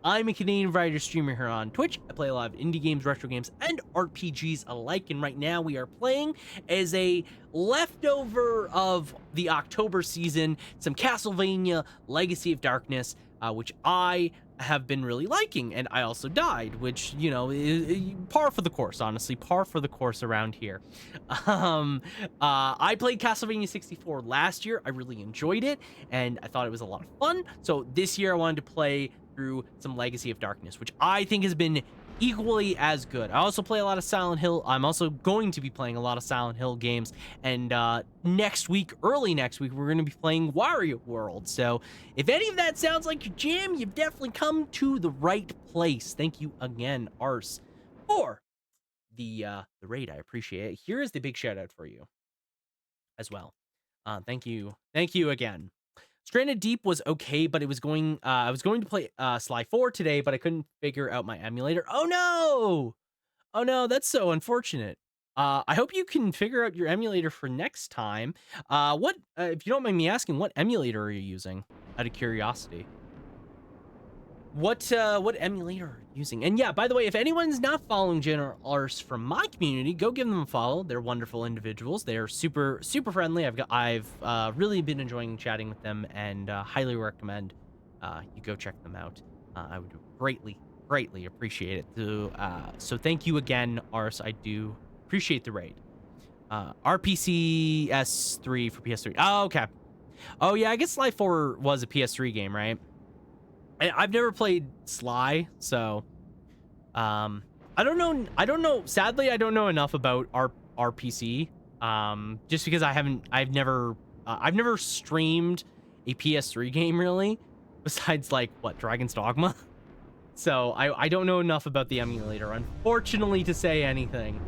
I'm a Canadian variety streamer here on Twitch. I play a lot of indie games, retro games, and RPGs alike. And right now we are playing as a leftover of the October season, some Castlevania Legacy of Darkness, which I have been really liking. And I also died, which, you know, is par for the course, honestly, par for the course around here. I played Castlevania 64 last year. I really enjoyed it, and I thought it was a lot of fun. So this year I wanted to play through some Legacy of Darkness, which I think has been equally as good. I also play a lot of Silent Hill. I'm also going to be playing a lot of Silent Hill games, and next week, early next week, we're going to be playing Wario World. So if any of that sounds like your jam, you've definitely come to the right place. Thank you again, Ars, for the raid. I appreciate it. Here is the big shout out for you as well. Thank you again. Stranded Deep was okay, but it was going. I was going to play Sly 4 today, but I couldn't figure out my emulator. Oh no! Oh no, that's so unfortunate. I hope you can figure out your emulator for next time. What, if you don't mind me asking, what emulator are you using? Out of curiosity. What emulator are you using? And yeah, by the way, if anyone's not following General Ars from my community, go give them a follow. They're wonderful individuals. They're super friendly. I've really been enjoying chatting with them, and highly recommend you go check them out. I would greatly appreciate it. So thank you again, Ars. I do appreciate the raid. RPC S3 for PS3. Oh, okay. Oh yeah, I guess Sly 4 was a PS3 game, right? I've never played Sly, so I don't know. Sadly, I don't know enough about RPC. Just because I've never streamed a PS3 game really, besides like what, Dragon's Dogma. So I don't know enough about the emulator, unfortunately, to say anything.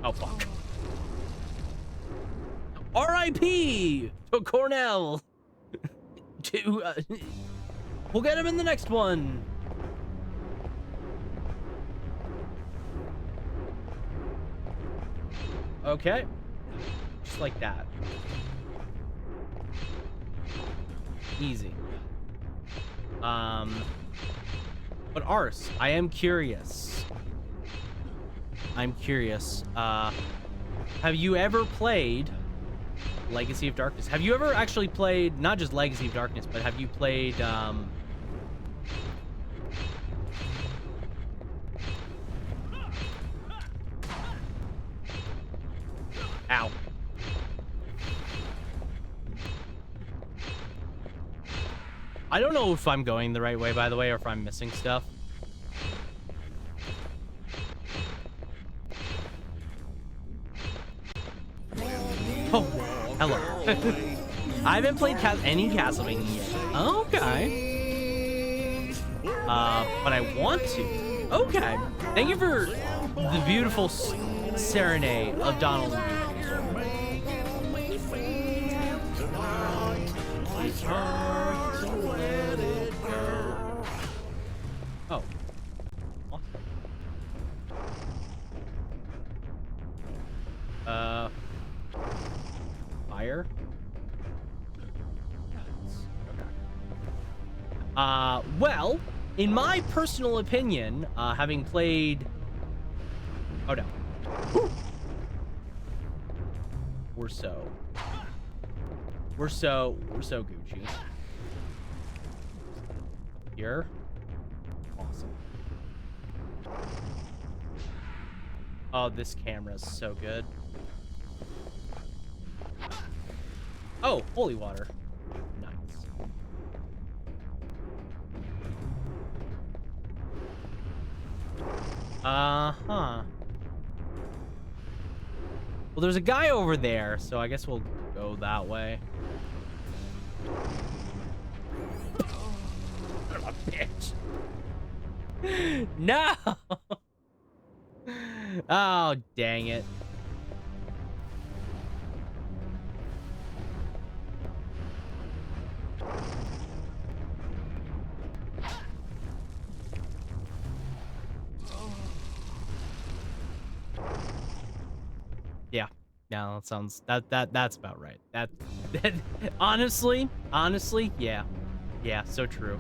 Oh fuck. R.I.P. to Cornell. We'll get him in the next one. Okay, just like that. Easy. But Ars, I am curious. Have you ever played Legacy of Darkness? Have you ever actually played, not just Legacy of Darkness, but have you played ow. I don't know if I'm going the right way, by the way, or if I'm missing stuff. Oh, hello. I haven't played any Castlevania yet. Okay. But I want to. Okay. Thank you for the beautiful serenade of Donald and Goofy. Oh. Fire? Okay. Well, in my personal opinion, having played... Oh, no. We're so Gucci. Here. Awesome. Oh, this camera's so good. Oh, holy water. Nice. Uh-huh. Well, there's a guy over there, so I guess we'll go that way. Son of a bitch. No! Oh, dang it. Yeah. Yeah, that sounds that's about right. That honestly, yeah. Yeah, so true.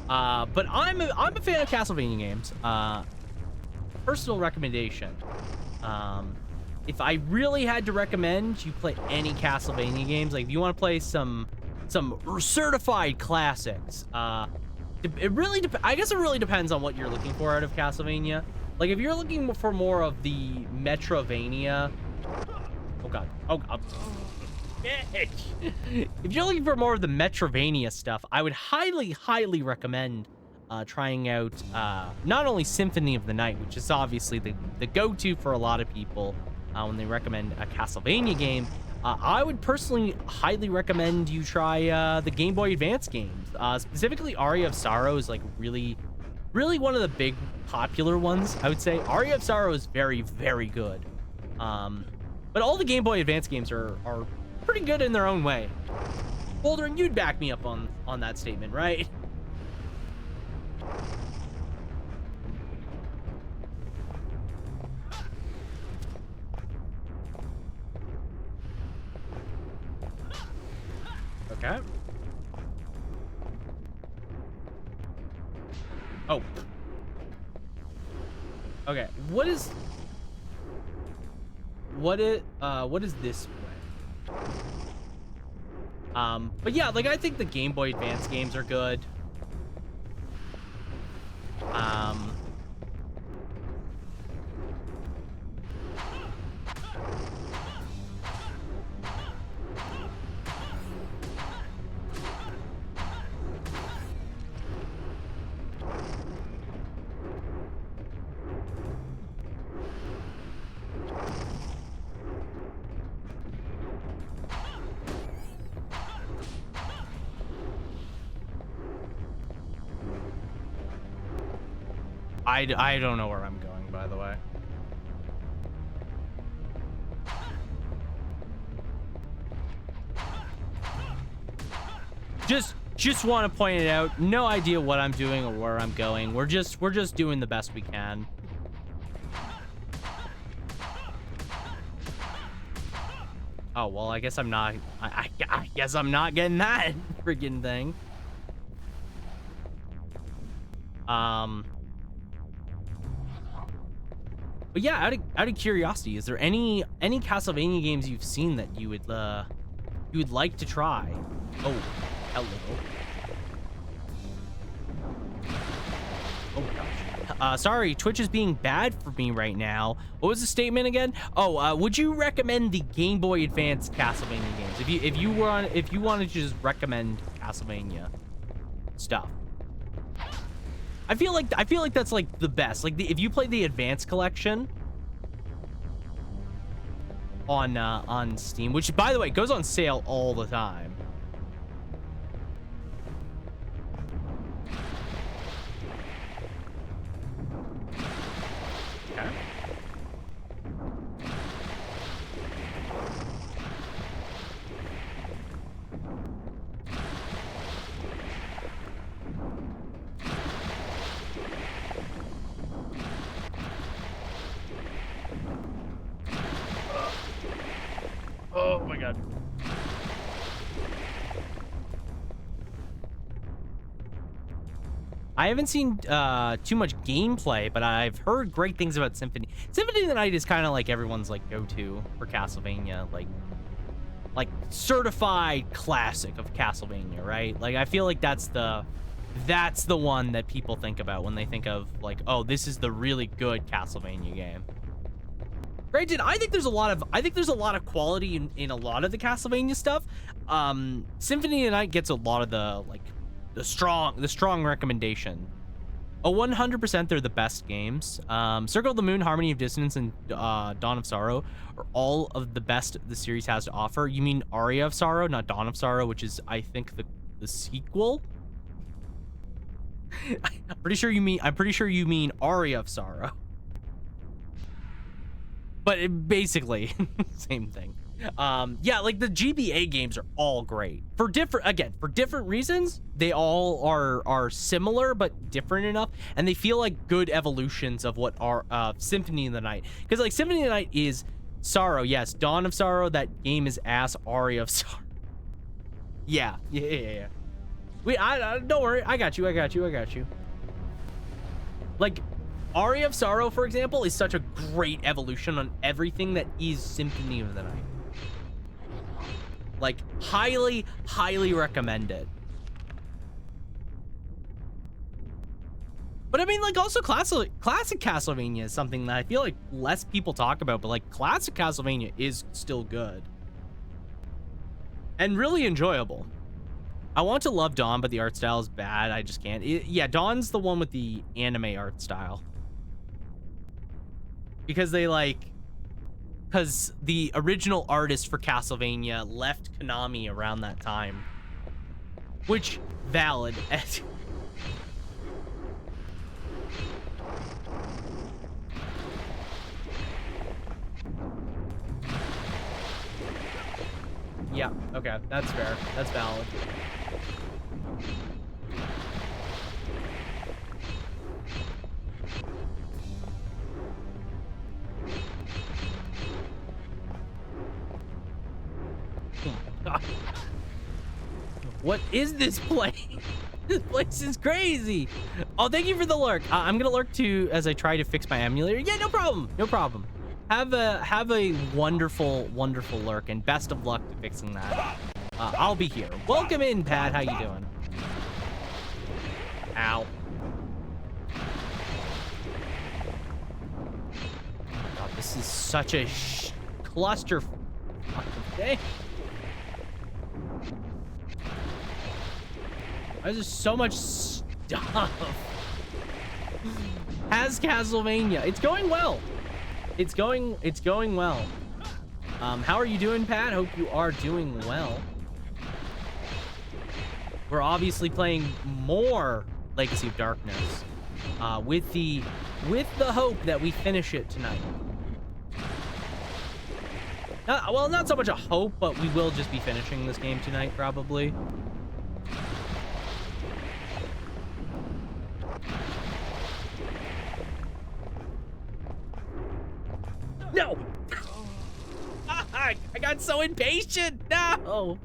But I'm a fan of Castlevania games. Personal recommendation. If I really had to recommend you play any Castlevania games, like if you want to play some certified classics, I guess it really depends on what you're looking for out of Castlevania. Like if you're looking for more of the Metrovania, oh god, if you're looking for more of the Metrovania stuff, I would highly recommend trying out not only Symphony of the Night, which is obviously the go-to for a lot of people when they recommend a Castlevania game. I would personally highly recommend you try the Game Boy Advance games. Specifically, Aria of Sorrow is like really one of the big popular ones, I would say. Aria of Sorrow is very good. But all the Game Boy Advance games are pretty good in their own way. Boulder, and you'd back me up on that statement, right? Okay. Oh. Okay. What is this way? But yeah, like I think the Game Boy Advance games are good. I don't know where I'm going, by the way. Just want to point it out. No idea what I'm doing or where I'm going. We're just doing the best we can. Oh, well, I guess I'm not. I guess I'm not getting that freaking thing. But yeah, out of curiosity, is there any Castlevania games you've seen that you would like to try? Oh, hello. Oh my gosh. Sorry, Twitch is being bad for me right now. What was the statement again? Oh, would you recommend the Game Boy Advance Castlevania games? If you wanted to just recommend Castlevania stuff. I feel like that's like the best. Like if you play the Advance collection on Steam, which by the way goes on sale all the time. Okay. Oh my god. I haven't seen too much gameplay, but I've heard great things about Symphony. Symphony of the Night is kind of like everyone's like go-to for Castlevania, like certified classic of Castlevania, right? Like I feel like that's the one that people think about when they think of like, oh, this is the really good Castlevania game. Granted, I think there's a lot of quality in a lot of the Castlevania stuff. Symphony of the Night gets a lot of the strong recommendation. 100% they're the best games. Circle of the Moon, Harmony of Dissonance, and Dawn of Sorrow are all of the best the series has to offer. You mean Aria of Sorrow, not Dawn of Sorrow, which is I think the sequel. I'm pretty sure you mean Aria of Sorrow. But basically, same thing. Yeah, like the GBA games are all great for different reasons. They all are similar but different enough, and they feel like good evolutions of what are Symphony of the Night. Because like Symphony of the Night is Sorrow, yes. Dawn of Sorrow, that game is ass. Aria of Sorrow. Yeah. Wait, I don't worry. I got you. Like, Aria of Sorrow, for example, is such a great evolution on everything that is Symphony of the Night. Like, highly recommend it. But I mean, like, also classic Castlevania is something that I feel like less people talk about, but like classic Castlevania is still good. And really enjoyable. I want to love Dawn, but the art style is bad. I just can't. Yeah, Dawn's the one with the anime art style. Because the original artist for Castlevania left Konami around that time. Which, valid. Yeah, okay, that's fair. That's valid. God. What is this place? This place is crazy. Oh, thank you for the lurk. I'm gonna lurk too as I try to fix my emulator. Yeah, no problem. Have a wonderful lurk, and best of luck to fixing that. I'll be here. Welcome in, Pat. How you doing? Ow. God, this is such a cluster. Okay. There's just so much stuff. Has Castlevania. It's going well. It's going well. How are you doing, Pat? Hope you are doing well. We're obviously playing more Legacy of Darkness, with the hope that we finish it tonight. Well, not so much a hope, but we will just be finishing this game tonight, probably. No! I got so impatient! No!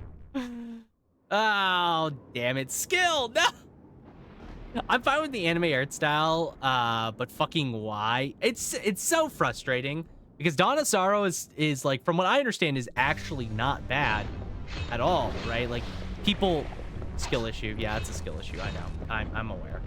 Oh, damn it. Skill! No! I'm fine with the anime art style, but fucking why? It's so frustrating, because Dawn of Sorrow is like, from what I understand, is actually not bad at all, right? Like, people... Skill issue. Yeah, it's a skill issue. I know. I'm aware.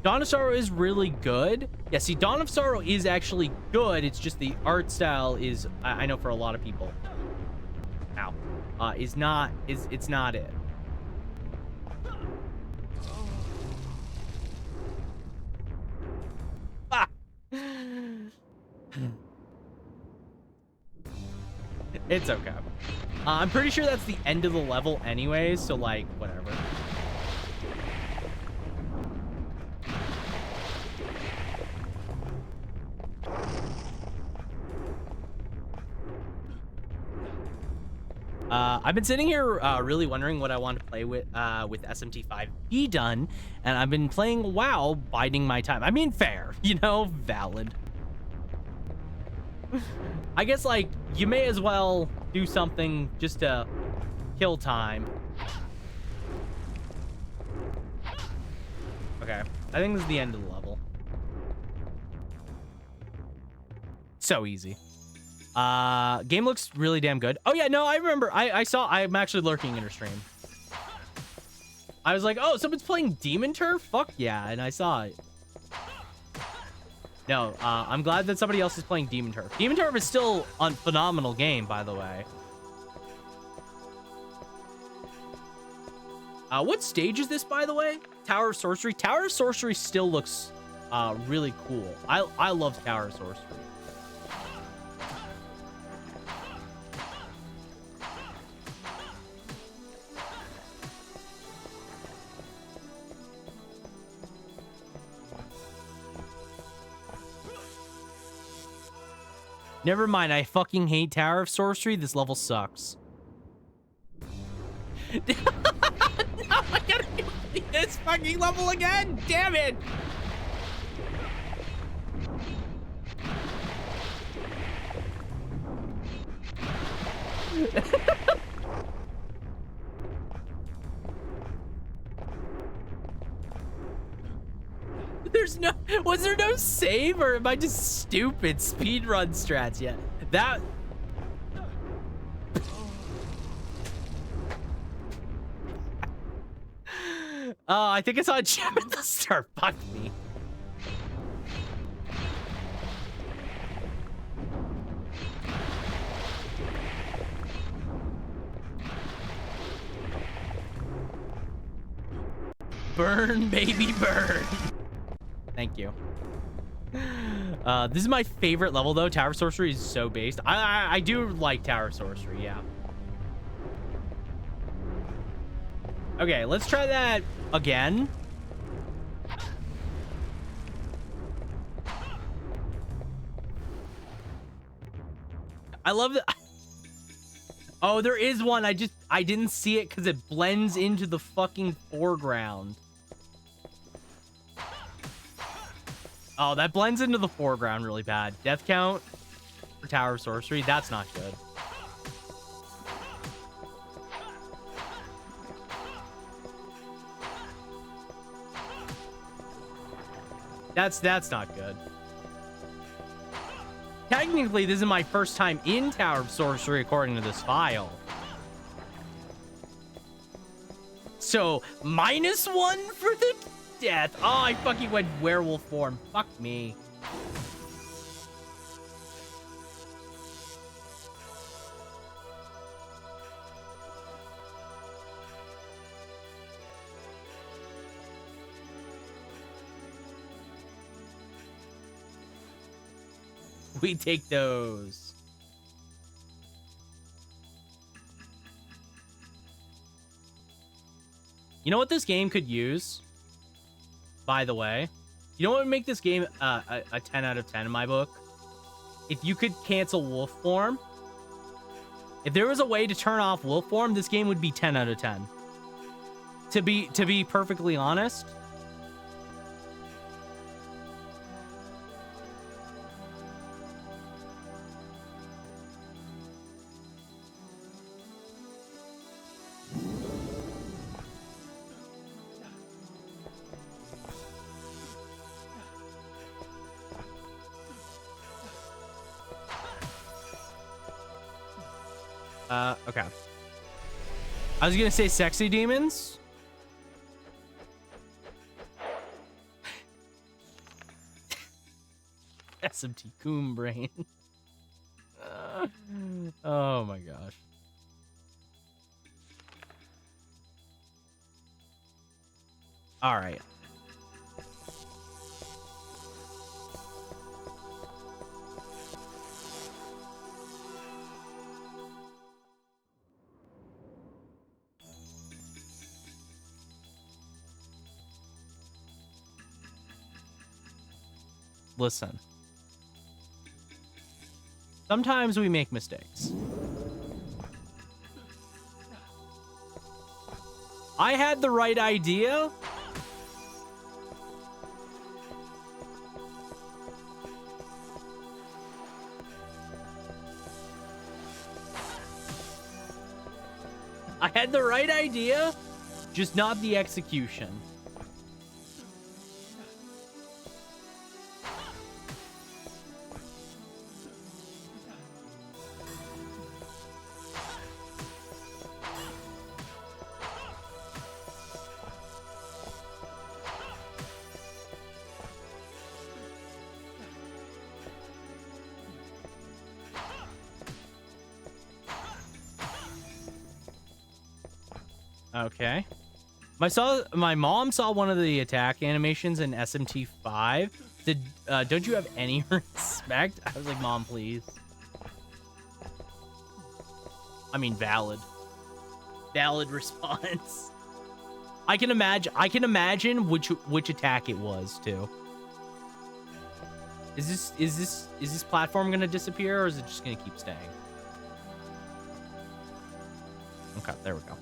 Dawn of Sorrow is really good. Yeah, see, Dawn of Sorrow is actually good. It's just the art style is, I know for a lot of people, it's not it. Ah. It's okay. I'm pretty sure that's the end of the level anyways, so like, whatever. I've been sitting here really wondering what I want to play with SMT5B done, and I've been playing WoW, biding my time. I mean, fair, you know, valid. I guess, like, you may as well do something just to kill time. Okay, I think this is the end of the level. So easy. Game looks really damn good. Oh yeah, no, I remember. I'm actually lurking in her stream. I was like, oh, someone's playing Demon Turf? Fuck yeah, and I saw it. No, I'm glad that somebody else is playing Demon Turf. Demon Turf is still a phenomenal game, by the way. What stage is this, by the way? Tower of Sorcery. Tower of Sorcery still looks really cool. I love Tower of Sorcery. Never mind, I fucking hate Tower of Sorcery. This level sucks. No, I gotta complete this fucking level again. Damn it. Was there no save, or am I just stupid speedrun strats yet? That... Oh, I think I saw a gem at the start. Fuck me. Burn, baby, burn. Thank you. This is my favorite level, though. Tower of Sorcery is so based. I do like Tower of Sorcery, yeah. Okay, let's try that again. I love that. Oh, there is one. I didn't see it because it blends into the fucking foreground. Oh, that blends into the foreground really bad. Death count for Tower of Sorcery. That's not good. That's not good. Technically, this is my first time in Tower of Sorcery according to this file. So, -1 for the death. Oh, I fucking went werewolf form. Fuck me. We take those. You know what this game could use? By the way, you know what would make this game a 10 out of 10 in my book? If you could cancel wolf form. If there was a way to turn off wolf form, this game would be 10 out of 10. To be perfectly honest. Okay. I was gonna say sexy demons. SMT Coom brain. Oh my gosh. All right. Listen. Sometimes we make mistakes. I had the right idea. I had the right idea, just not the execution. Okay. My mom saw one of the attack animations in SMT5. Don't you have any respect? I was like, Mom, please. I mean, valid response. I can imagine which attack it was too. Is this platform gonna disappear, or is it just gonna keep staying? Okay, there we go.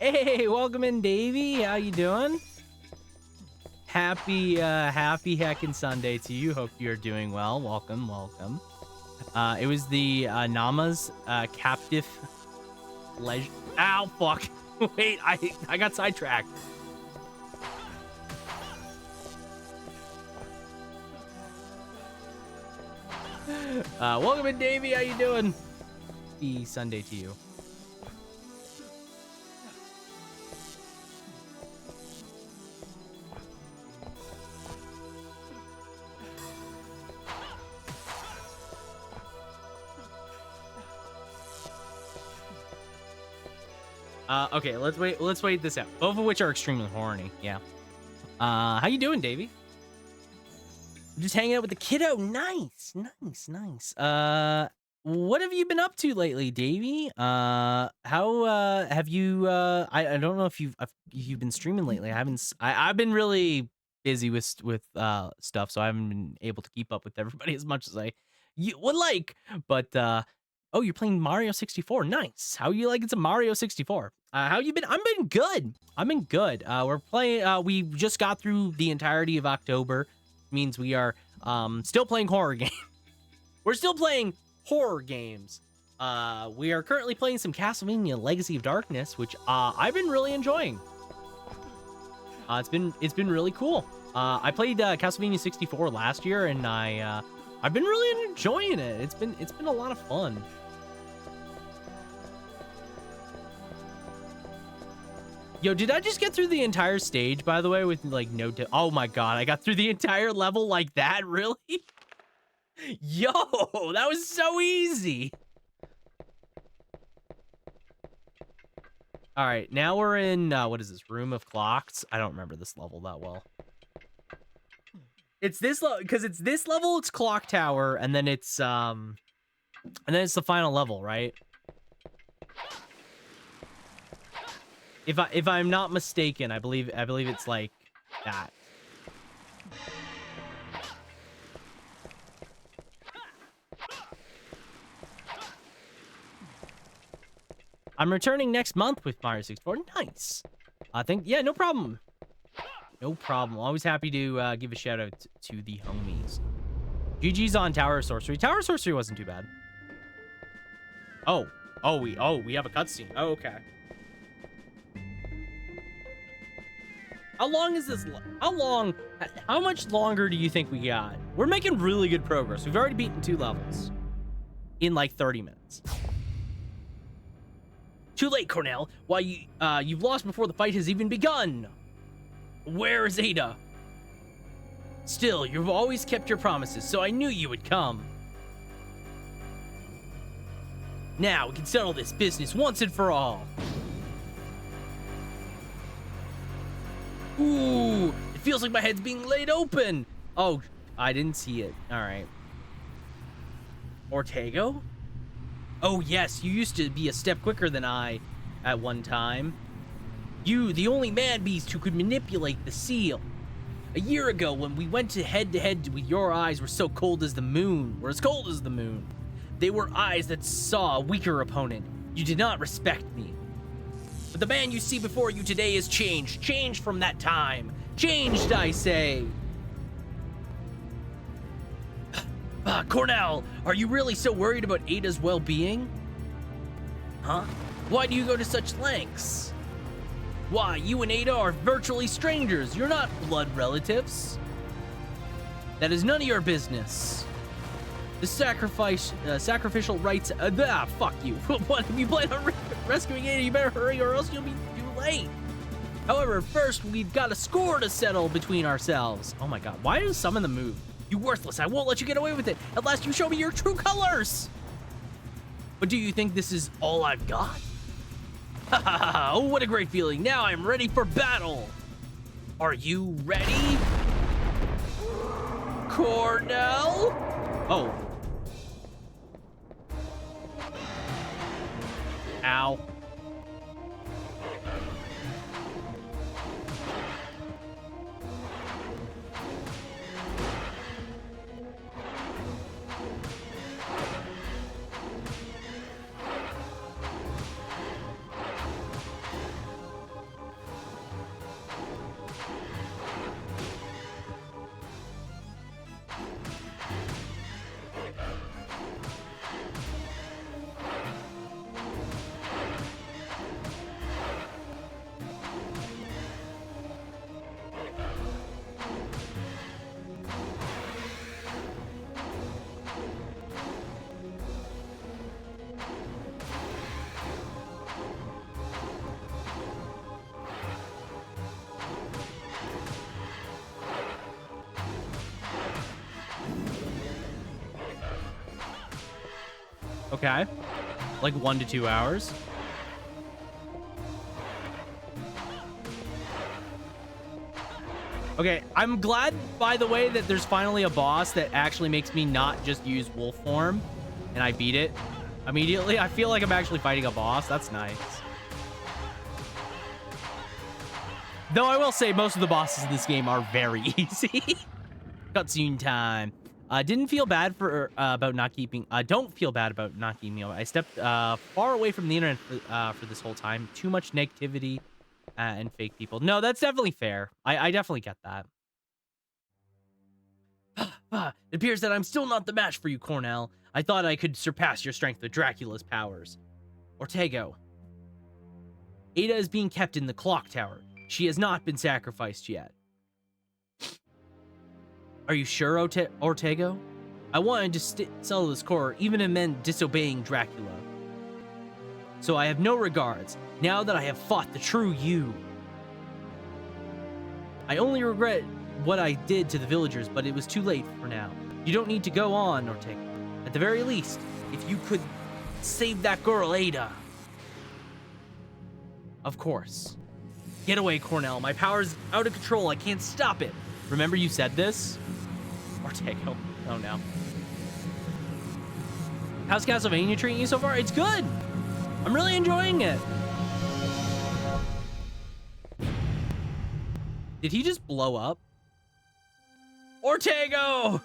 Hey, welcome in, Davey. How you doing? Happy heckin' Sunday to you. Hope you're doing well. Welcome. It was the Nama's captive legend. Ow, fuck. Wait, I got sidetracked. Welcome in, Davey. How you doing? Happy Sunday to you. Okay, let's wait this out. Both of which are extremely horny. Yeah. How you doing, Davey? Just hanging out with the kiddo. Nice. What have you been up to lately, Davey? How have you? I don't know if you've been streaming lately. I've been really busy with stuff, so I haven't been able to keep up with everybody as much as I would like. But oh, you're playing Mario 64. Nice. How you like? It's a Mario 64. How you been? I've been good. We're playing. We just got through the entirety of October. Means we are still playing horror games. We're still playing horror games. We are currently playing some Castlevania Legacy of Darkness, which I've been really enjoying. It's been really cool. I played Castlevania 64 last year, and I've been really enjoying it. It's been a lot of fun. Yo, did I just get through the entire stage, by the way, with like no... Oh my god, I got through the entire level like that? Really? Yo, that was so easy. All right, now we're in, what is this? Room of Kloqdq? I don't remember this level that well. It's this level, because it's this level, it's Clock Tower, and then it's the final level, right? If I'm not mistaken, I believe it's like that. I'm returning next month with Mario 64. Nice. Yeah, no problem. No problem. Always happy to give a shout out to the homies. GG's on Tower of Sorcery. Tower of Sorcery wasn't too bad. We have a cutscene. Oh, okay. How long is this? How much longer do you think we got? We're making really good progress. We've already beaten 2 levels in like 30 minutes. Too late, Cornell. Why you've lost before the fight has even begun. Where is Ada? Still, you've always kept your promises, so I knew you would come. Now we can settle this business once and for all. Ooh, it feels like my head's being laid open. Oh, I didn't see it. All right. Ortego? Oh, yes, you used to be a step quicker than I at one time. You, the only man-beast who could manipulate the seal. A year ago, when we went head-to-head with your eyes were so cold as the moon. Were as cold as the moon. They were eyes that saw a weaker opponent. You did not respect me. But the man you see before you today has changed. Changed from that time. Changed, I say. Cornell, are you really so worried about Ada's well-being? Huh? Why do you go to such lengths? Why, you and Ada are virtually strangers. You're not blood relatives. That is none of your business. The sacrificial rites, fuck you. What, if you plan on rescuing Ada, you better hurry or else you'll be too late. However, first, we've got a score to settle between ourselves. Oh my god, why does some of them move? You worthless, I won't let you get away with it. At last you show me your true colors. But do you think this is all I've got? Ha ha ha, oh, what a great feeling. Now I'm ready for battle. Are you ready? Cornell? Oh. Ow. Okay. Like 1 to 2 hours. Okay, I'm glad, by the way, that there's finally a boss that actually makes me not just use wolf form, and I beat it immediately. I feel like I'm actually fighting a boss. That's nice. Though I will say most of the bosses in this game are very easy. Cutscene time. Didn't feel bad for about not keeping. Don't feel bad about not keeping me away. I stepped far away from the internet for this whole time. Too much negativity and fake people. No, that's definitely fair. I definitely get that. It appears that I'm still not the match for you, Cornell. I thought I could surpass your strength with Dracula's powers. Ortego. Ada is being kept in the clock tower. She has not been sacrificed yet. Are you sure, Ortego? I wanted to sell this core, even if it meant disobeying Dracula. So I have no regards, now that I have fought the true you. I only regret what I did to the villagers, but it was too late for now. You don't need to go on, Ortega. At the very least, if you could save that girl, Ada. Of course. Get away, Cornell. My power's out of control. I can't stop it. Remember you said this? Ortego. Oh, no. How's Castlevania treating you so far? It's good. I'm really enjoying it. Did he just blow up? Ortego!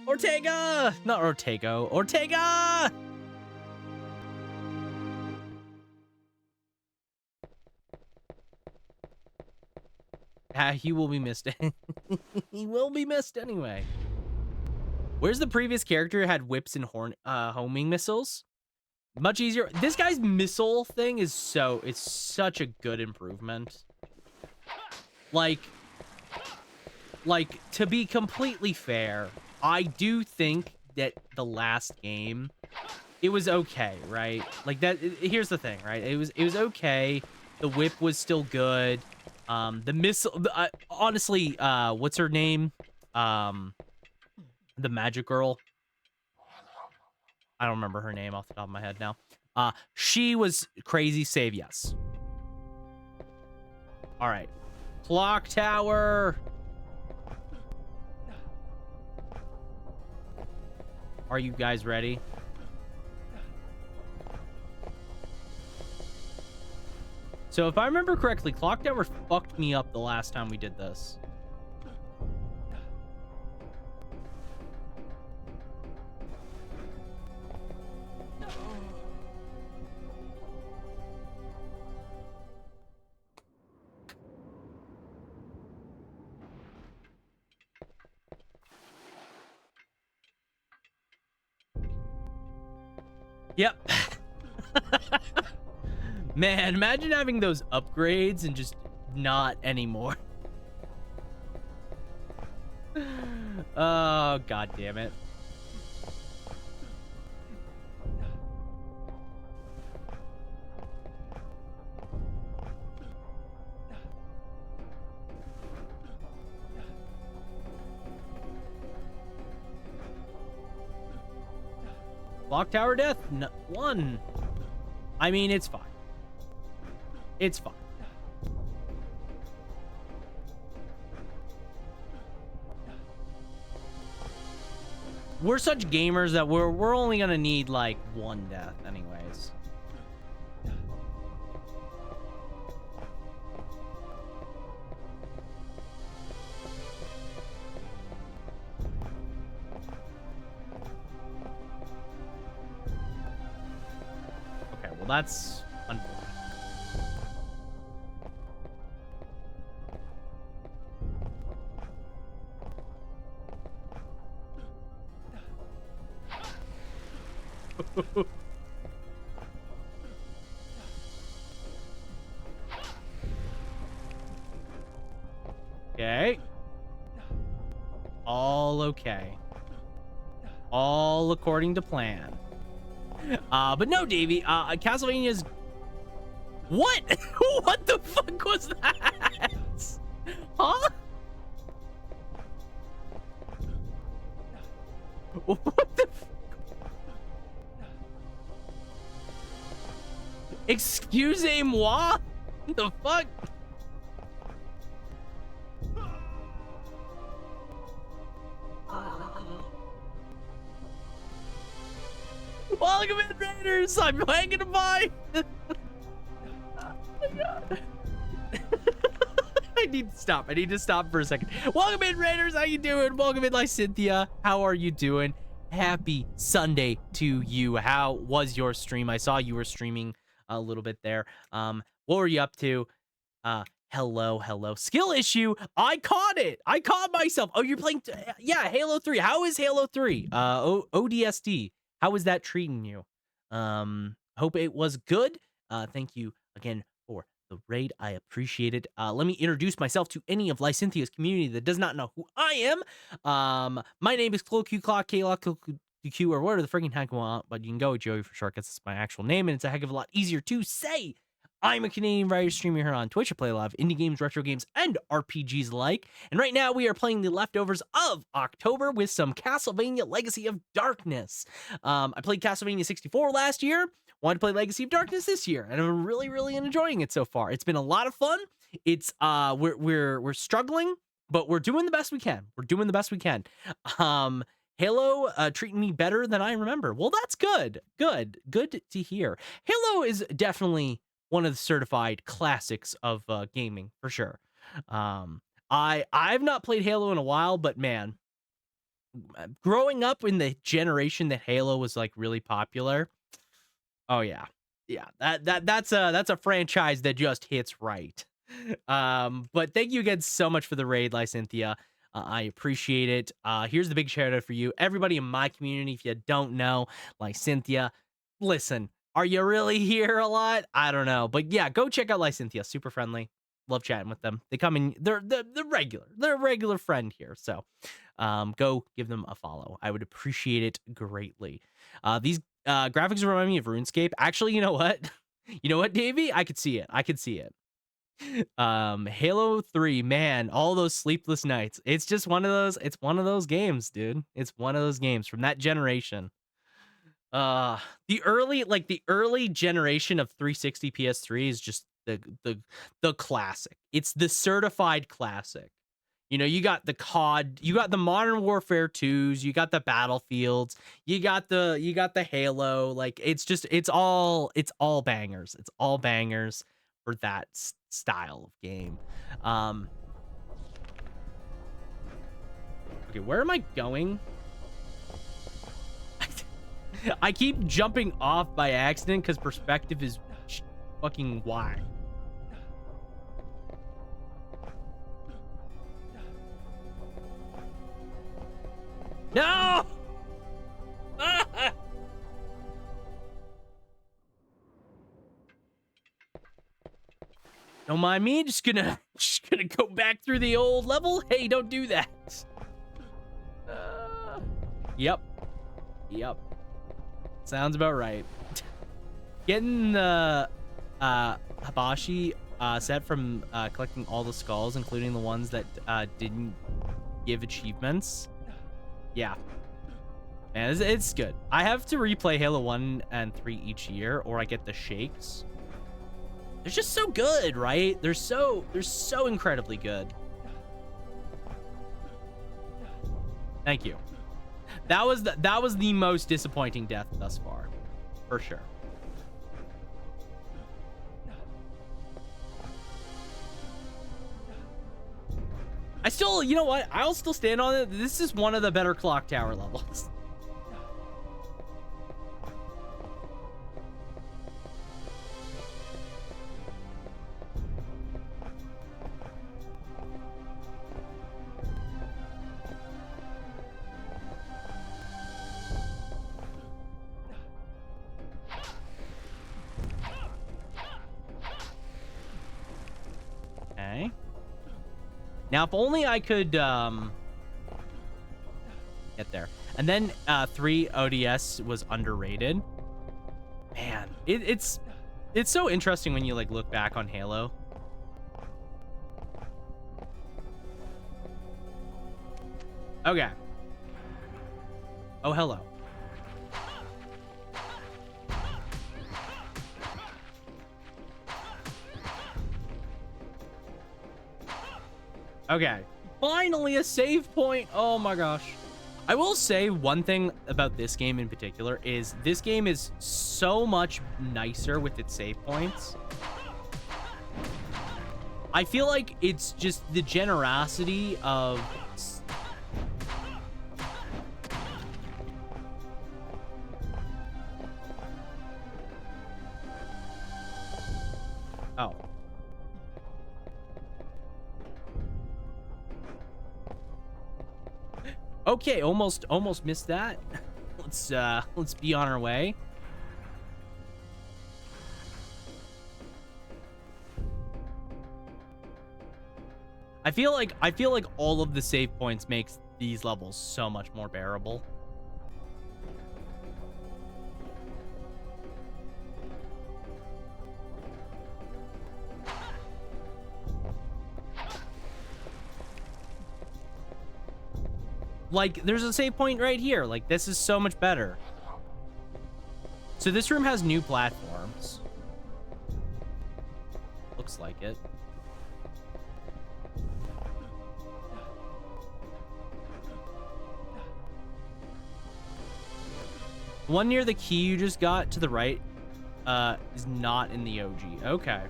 Ortega! Not Ortego. Ortega! He will be missed. He will be missed anyway. Where's the previous character who had whips and homing missiles? Much easier. This guy's missile thing is it's such a good improvement. Like, to be completely fair, I do think that the last game, it was okay, right? Like that. Here's the thing, right? It was okay. The whip was still good. The missile, honestly, what's her name? The magic girl. I don't remember her name off the top of my head now. She was crazy save, yes. All right. Clock tower. Are you guys ready? So if I remember correctly, Clock Tower fucked me up the last time we did this. Yep. Man, imagine having those upgrades and just not anymore. Oh, god damn it. Clock tower death? No, 1. I mean, it's fine. It's fine. We're such gamers that we're only gonna need like 1 death anyways. Okay, well that's unfortunate. Okay. All okay. All according to plan. But no, Davey, Castlevania's... What? What the fuck was that? Huh? What the... Excusez-moi? What the fuck? Welcome in, Raiders! I'm hanging by! Oh my god. I need to stop. I need to stop for a second. Welcome in, Raiders! How you doing? Welcome in, Cynthia. How are you doing? Happy Sunday to you. How was your stream? I saw you were streaming a little bit there. What were you up to? Hello. Skill issue. I caught it. I caught myself. Oh, you're playing... yeah, Halo 3. How is Halo 3? ODST. How is that treating you? Hope it was good. Thank you again for the raid. I appreciate it. Let me introduce myself to any of Lycynthia's community that does not know who I am. My name is Kloqdq, Kloqdq, or whatever the freaking heck you want, but you can go with Joey for short because it's my actual name, and it's a heck of a lot easier to say. I'm a Canadian variety streamer here on Twitch. I play a lot of indie games, retro games, and RPGs alike. And right now we are playing the leftovers of October with some Castlevania Legacy of Darkness. I played Castlevania 64 last year. Wanted to play Legacy of Darkness this year, and I'm really enjoying it so far. It's been a lot of fun. It's we're struggling, but we're doing the best we can. We're doing the best we can. Halo treating me better than I remember. Well, that's good. Good to hear. Halo is definitely one of the certified classics of gaming for sure. I've not played Halo in a while, but man, growing up in the generation that Halo was like really popular, oh yeah, that's a franchise that just hits right. But thank you again so much for the raid, Lycynthia. I appreciate it. Here's the big shout out for you, everybody in my community. If you don't know, Lycynthia, listen. Are you really here a lot? I don't know. But yeah, go check out Lycynthia. Super friendly. Love chatting with them. They come in, they're regular. They're a regular friend here. So go give them a follow. I would appreciate it greatly. These graphics remind me of RuneScape. Actually, you know what? You know what, Davey? I could see it. Halo 3, man, all those sleepless nights. It's just one of those games, dude. It's one of those games from that generation. The early generation of 360 PS3 is just the classic. It's the certified classic. You know, you got the COD, you got the Modern Warfare 2s, you got the Battlefields, you got the Halo. Like it's all bangers. It's all bangers for that style of game. Okay, where am I going? I keep jumping off by accident because perspective is fucking whack. No! Ah! Don't mind me, just gonna go back through the old level. Hey, don't do that. Yep. Sounds about right. Getting the Hibashi set from collecting all the skulls, including the ones that didn't give achievements. Yeah. Man, it's good. I have to replay Halo 1 and 3 each year, or I get the shakes. They're just so good, right? They're so incredibly good. Thank you. That was the most disappointing death thus far, for sure. I still, you know what? I'll still stand on it. This is one of the better clock tower levels. Okay. Now, if only I could get there. And then 3 ODS was underrated. Man, it's so interesting when you like look back on Halo. Okay. Oh, hello. Okay, finally a save point. Oh my gosh. I will say one thing about this game in particular is this game is so much nicer with its save points. I feel like it's just the generosity of... Oh. Okay, almost missed that. Let's be on our way. I feel like all of the save points makes these levels so much more bearable. Like, there's a save point right here. Like, this is so much better. So this room has new platforms. Looks like it. One near the key you just got to the right is not in the OG. Okay.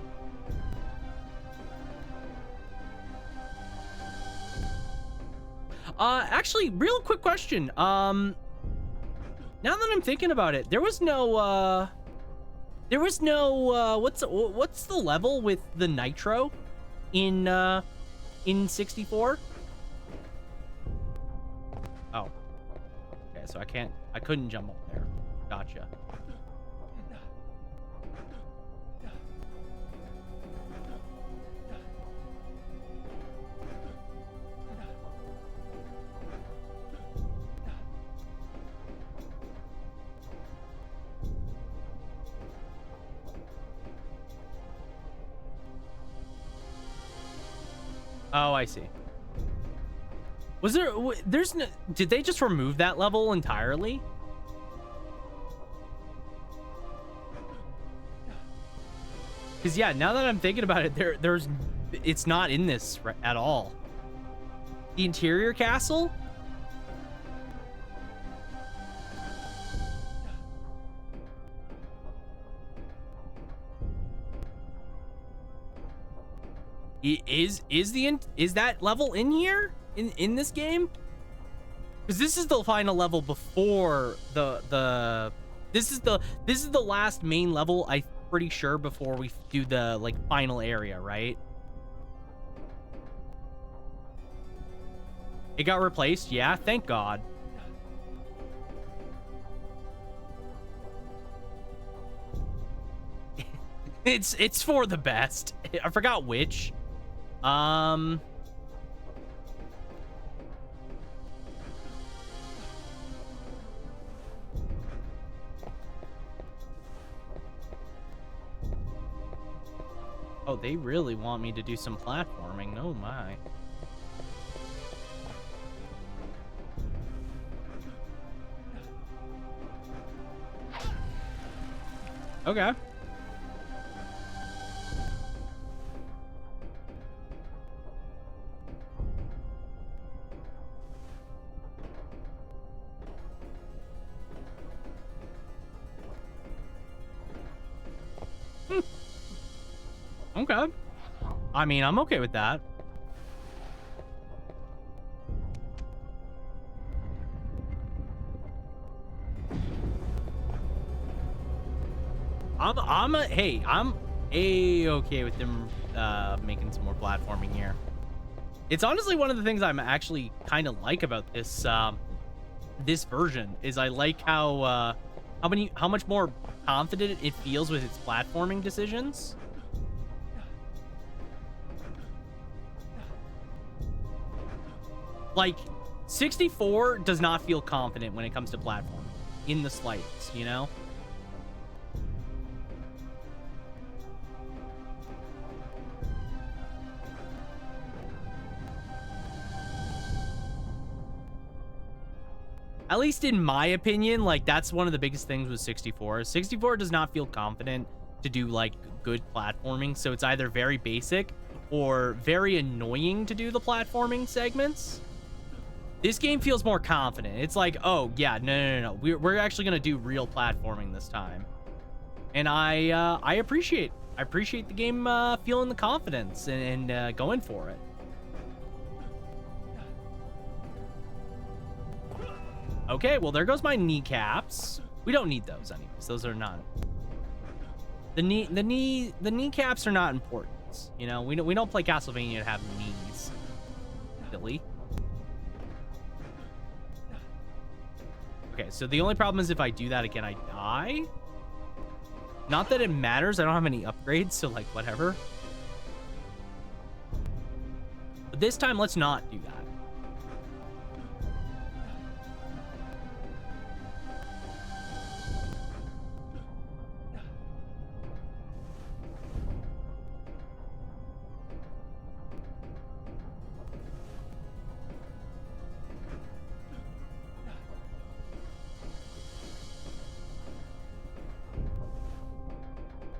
Actually, real quick question. Now that I'm thinking about it, there was no what's the level with the nitro in 64? Oh. Okay, so I couldn't jump up there. Gotcha. Oh, I see. Was there... There's no... Did they just remove that level entirely? Because, yeah, now that I'm thinking about it, there's... It's not in this at all. The interior castle? Is that level in here in this game? Because this is the final level before this is the last main level, I'm pretty sure, before we do the like final area, right? It got replaced, yeah, thank God. It's for the best. I forgot which. Oh, they really want me to do some platforming. Oh my. Okay. Okay. I mean, I'm okay with that. I'm okay with them making some more platforming here. It's honestly one of the things I'm actually kind of like about this version is I like how much more confident it feels with its platforming decisions. Like 64 does not feel confident when it comes to platforming in the slightest, you know? At least in my opinion, like that's one of the biggest things with 64. 64 does not feel confident to do like good platforming, so it's either very basic or very annoying to do the platforming segments. This game feels more confident. It's like, oh yeah, no. We're actually gonna do real platforming this time, and I appreciate the game feeling the confidence and going for it. Okay, well there goes my kneecaps. We don't need those anyways. Those are not the kneecaps are not important. You know, we don't play Castlevania to have knees. Silly. Okay, so the only problem is if I do that again, I die. Not that it matters. I don't have any upgrades, so like whatever. But this time, let's not do that.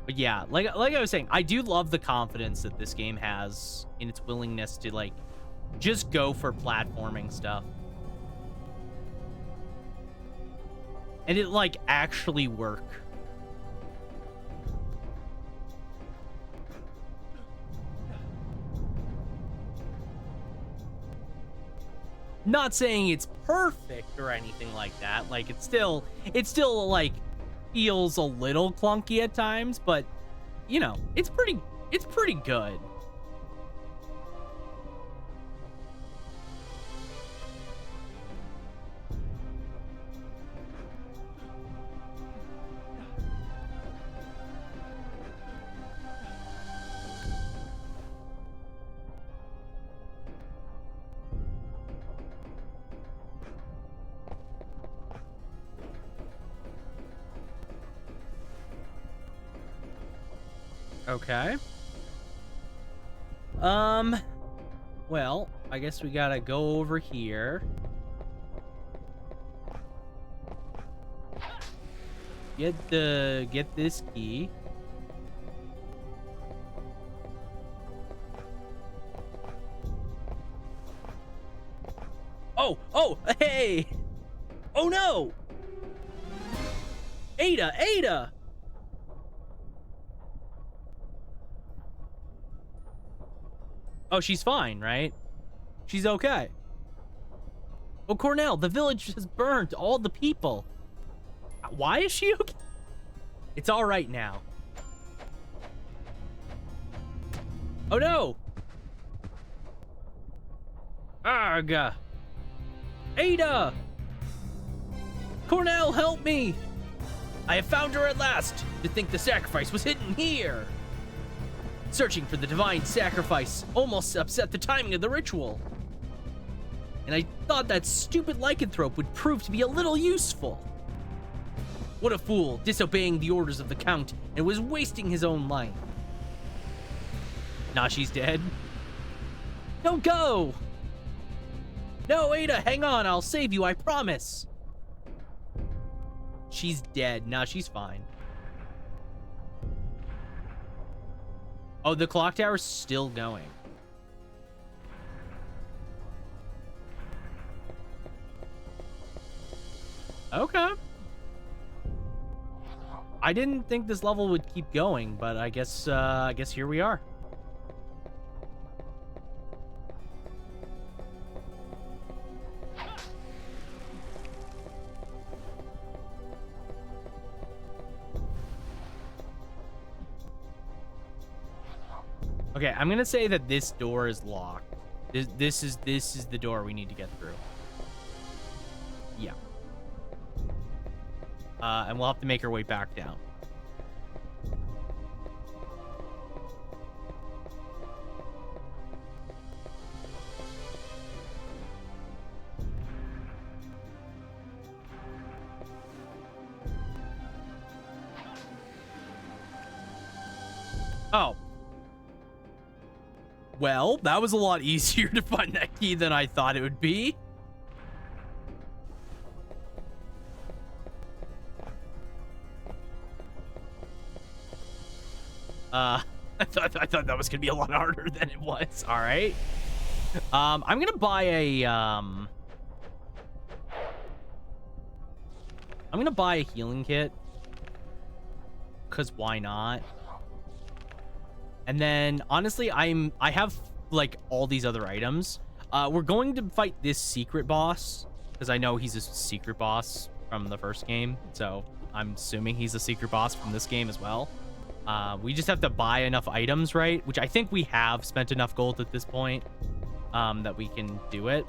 But yeah, like I was saying, I do love the confidence that this game has in its willingness to like just go for platforming stuff. And it like actually work. Not saying it's perfect or anything like that. Like it's still like feels a little clunky at times, but you know, it's pretty good. Okay. Well, I guess we gotta go over here. Get this key. Oh, hey! Oh no! Ada! Oh, she's fine, right? She's okay. Oh, Cornell, the village has burned all the people. Why is she okay? It's all right now. Oh, no. Arg. Ada! Cornell, help me! I have found her at last. To think the sacrifice was hidden here. Searching for the divine sacrifice almost upset the timing of the ritual. And I thought that stupid lycanthrope would prove to be a little useful. What a fool, disobeying the orders of the Count and was wasting his own life. Now she's dead. Don't go! No, Ada, hang on, I'll save you, I promise. She's dead. Nah, she's fine. Oh, the clock tower's still going. Okay. I didn't think this level would keep going, but I guess here we are. Okay, I'm gonna say that this door is locked. This is the door we need to get through. Yeah. And we'll have to make our way back down. Oh. Well, that was a lot easier to find that key than I thought it would be. I thought that was gonna be a lot harder than it was. All right. I'm gonna buy a healing kit. Cause why not? And then honestly, I have like all these other items. We're going to fight this secret boss because I know he's a secret boss from the first game. So I'm assuming he's a secret boss from this game as well. We just have to buy enough items, right? Which I think we have spent enough gold at this point that we can do it.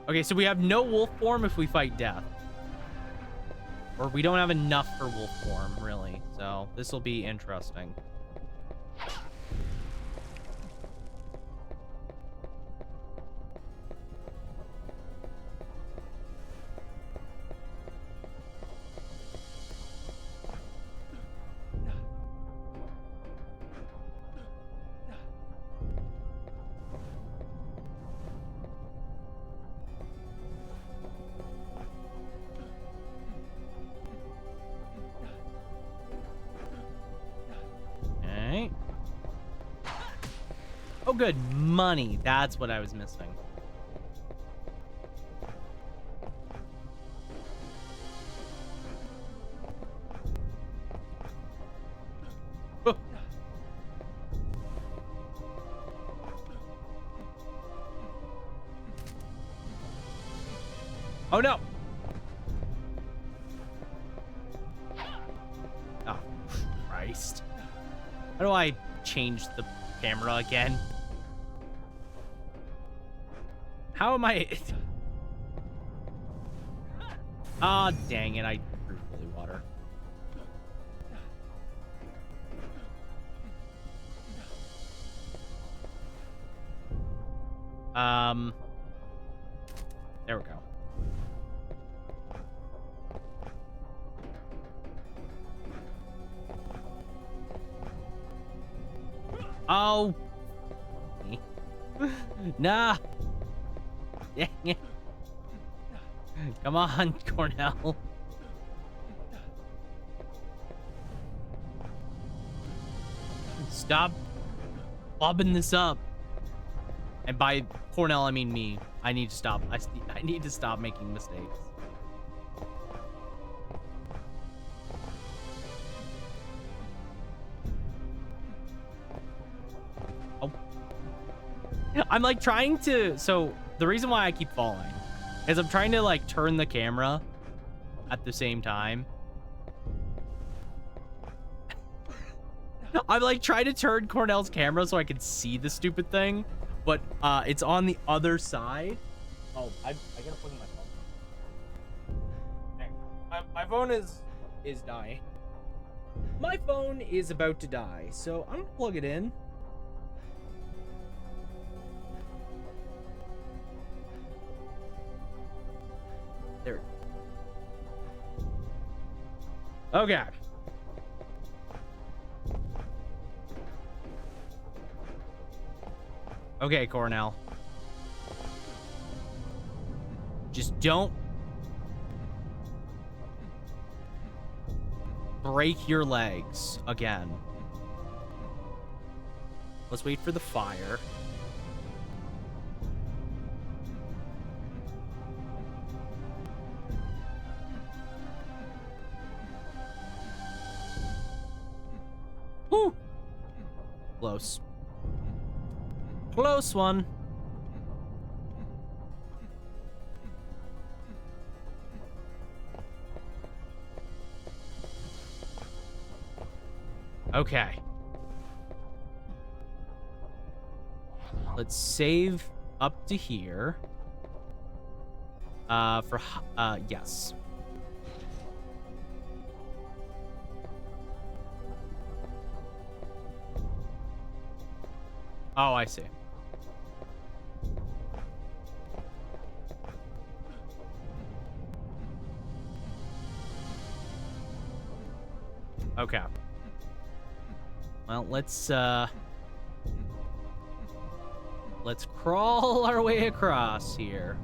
Okay, so we have no wolf form if we fight death. Or we don't have enough for wolf form, really. So this will be interesting. Oh, good. Money. That's what I was missing. Oh, no. Oh, Christ. How do I change the camera again? How am I? Ah, dang it. I threw holy water. There we go. Oh. Nah. Dang it. Come on, Cornell. Stop bobbing this up. And by Cornell, I mean me. I need to stop. I need to stop making mistakes. Oh. I'm like trying to, so the reason why I keep falling is I'm trying to like turn the camera at the same time. I'm like trying to turn Cornell's camera so I can see the stupid thing, but it's on the other side. Oh, I gotta plug in my phone. My phone is dying. My phone is about to die, so I'm gonna plug it in. There. Okay. Okay, Cornell. Just don't break your legs again. Let's wait for the fire. Woo! Close. Close one. Okay. Let's save up to here. Yes. Oh, I see. Okay. Well, let's crawl our way across here.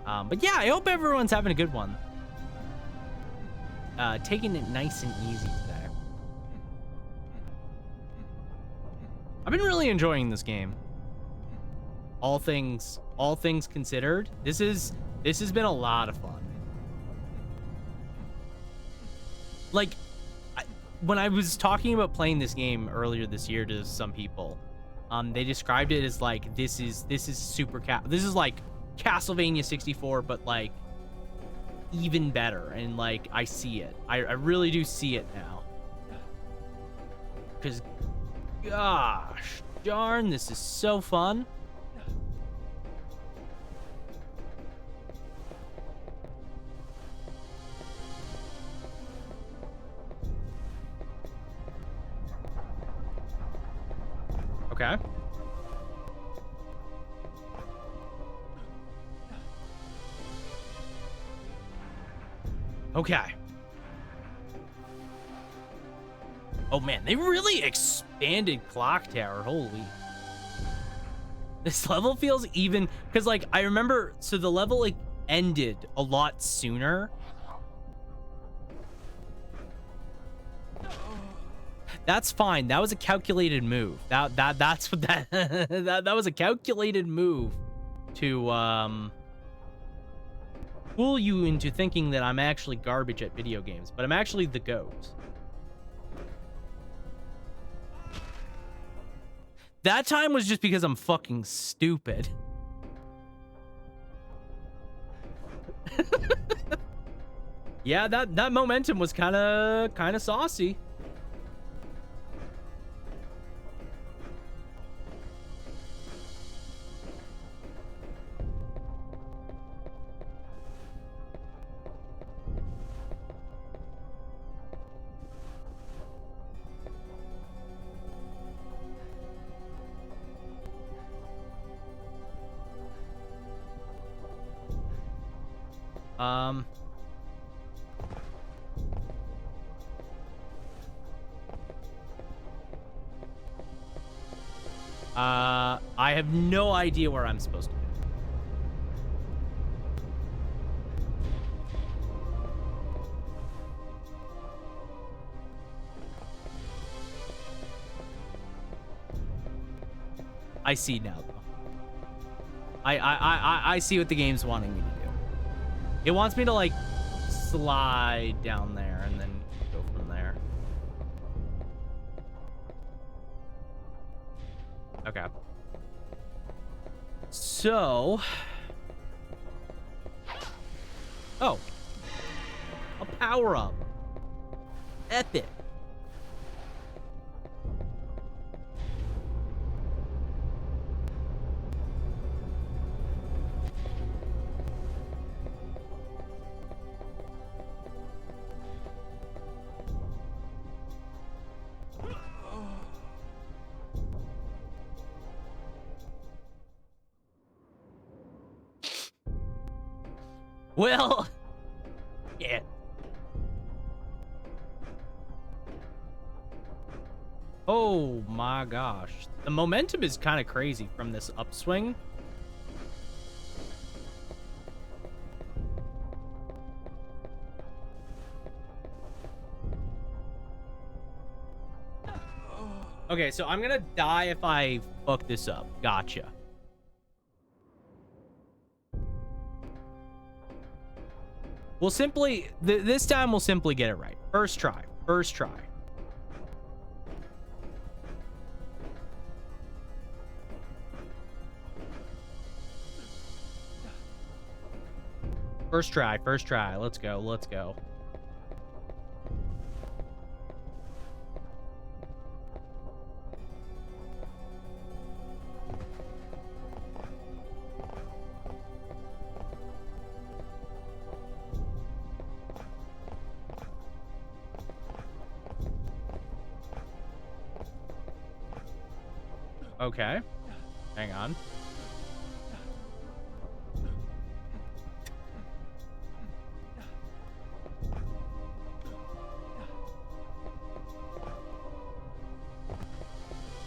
But yeah, I hope everyone's having a good one. Taking it nice and easy today. I've been really enjoying this game. All things considered, this has been a lot of fun. Like, when I was talking about playing this game earlier this year to some people, they described it as like this is like Castlevania 64, but like even better, and like I see it. I really do see it now. Cause gosh darn, this is so fun. Okay. Okay. Oh man, they really expanded Kloqdq. Holy. This level feels even, because like I remember, so the level like ended a lot sooner. That's fine. That was a calculated move. That's what that was a calculated move to fool you into thinking that I'm actually garbage at video games, but I'm actually the GOAT. That time was just because I'm fucking stupid. Yeah, that momentum was kind of saucy. I have no idea where I'm supposed to be. I see now, though. I see what the game's wanting me to do. It wants me to, like, slide down there and then go from there. Okay. So... Oh. A power-up. Epic. Well, yeah. Oh my gosh. The momentum is kind of crazy from this upswing. Okay, so I'm gonna die if I fuck this up. Gotcha. We'll simply, this time we'll simply get it right. First try. First try. First try. First try. Let's go. Let's go. Okay. Hang on.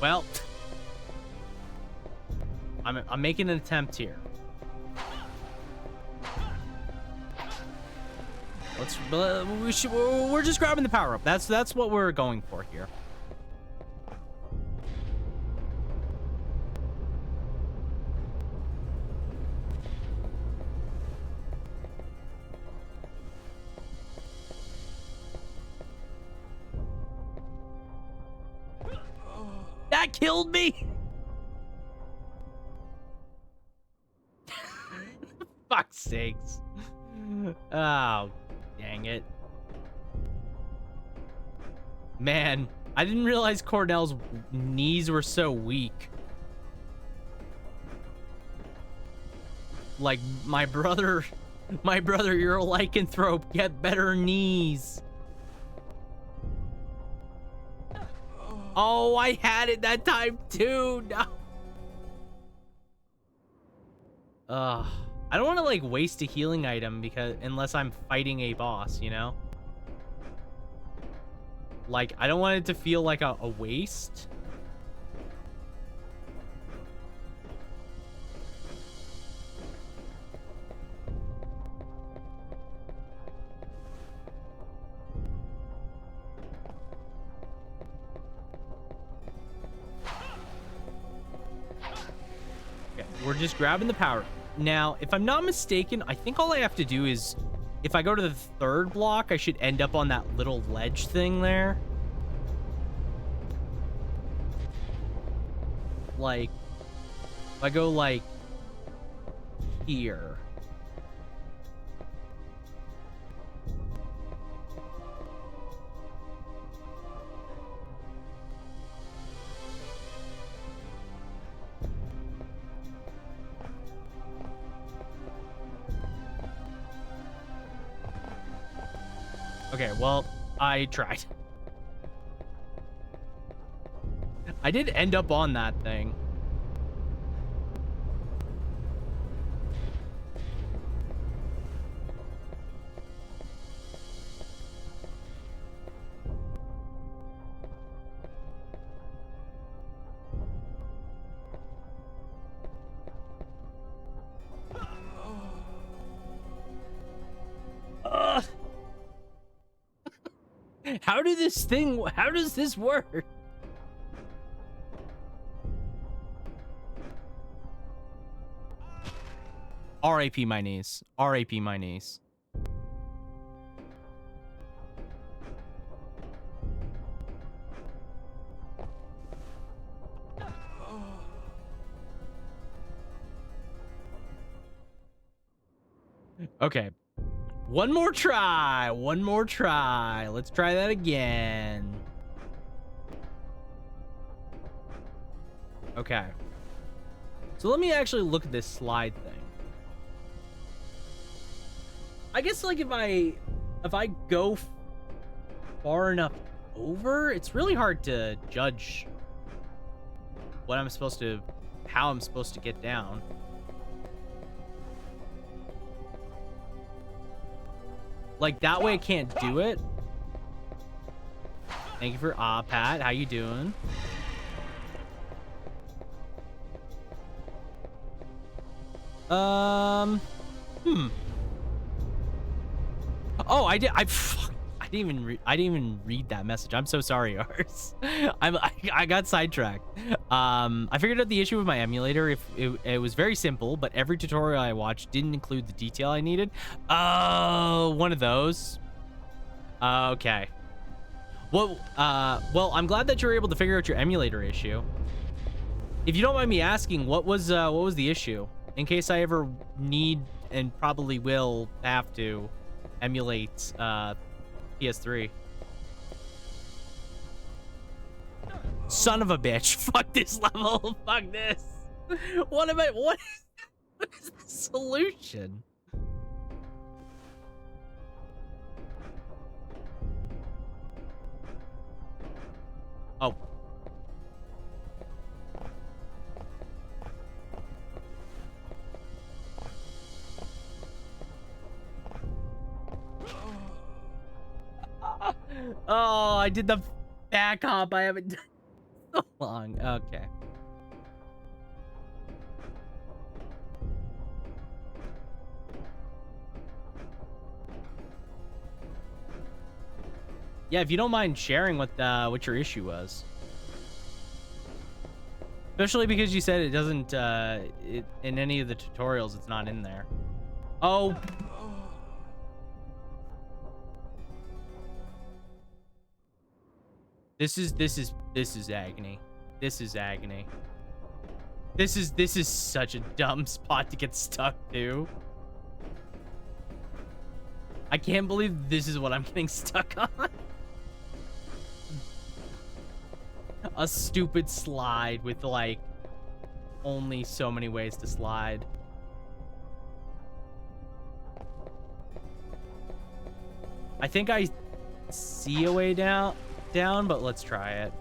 Well, I'm making an attempt here. We're just grabbing the power up. That's what we're going for here. That killed me. Fuck's sakes. Oh, dang it. Man, I didn't realize Cornell's knees were so weak. Like, my brother, you're a lycanthrope. Get better knees. Oh, I had it that time too. No. I don't want to like waste a healing item because unless I'm fighting a boss, you know? Like, I don't want it to feel like a waste. We're just grabbing the power. Now, if I'm not mistaken, I think all I have to do is, if I go to the third block, I should end up on that little ledge thing there. Like, if I go, like, here. Okay, well, I tried. I did end up on that thing. How does this work? RAP my knees. RAP my knees. Okay. One more try. One more try. Let's try that again. Okay. So let me actually look at this slide thing. I guess like if I go far enough over, it's really hard to judge what I'm supposed to, how I'm supposed to get down. Like, that way I can't do it. Thank you for Pat. How you doing? Oh, I I didn't even read that message. I'm so sorry, Ars. I got sidetracked. I figured out the issue with my emulator. If it was very simple, but every tutorial I watched didn't include the detail I needed. Oh, one of those. Okay. Well, I'm glad that you're able to figure out your emulator issue. If you don't mind me asking, what was the issue? In case I ever need and probably will have to emulate PS3. Son of a bitch. Fuck this level. Fuck this. What is the solution? Oh. Oh, I did the back hop. I haven't done so long. Okay. Yeah, if you don't mind sharing what your issue was. Especially because you said it doesn't in any of the tutorials, it's not in there. Oh. This is agony. This is agony. This is such a dumb spot to get stuck to. I can't believe this is what I'm getting stuck on. A stupid slide with like only so many ways to slide. I think I see a way down, but let's try it.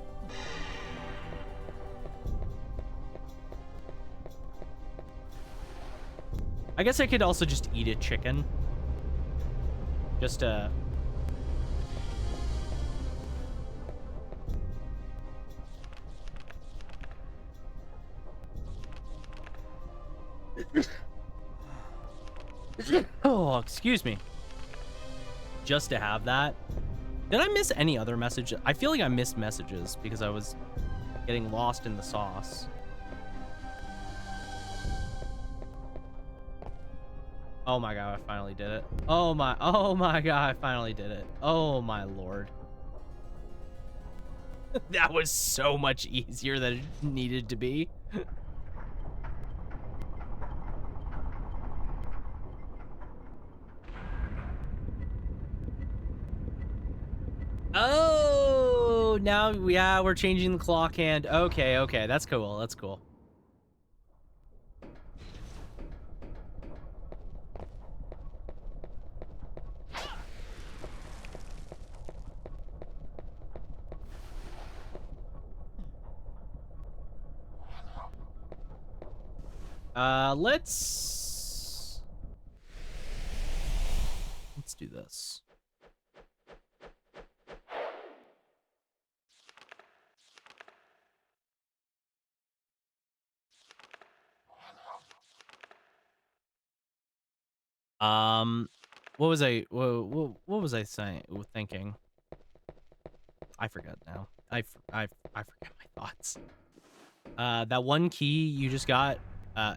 I guess I could also just eat a chicken. Just oh, excuse me. Just to have that. Did I miss any other message? I feel like I missed messages because I was getting lost in the sauce. Oh my god, I finally did it. Oh my god, I finally did it. Oh my lord. That was so much easier than it needed to be. Oh, now, yeah, we're changing the clock hand. Okay, that's cool, that's cool. Let's do this. What was I saying? Thinking? I forgot now. I forget my thoughts. That one key you just got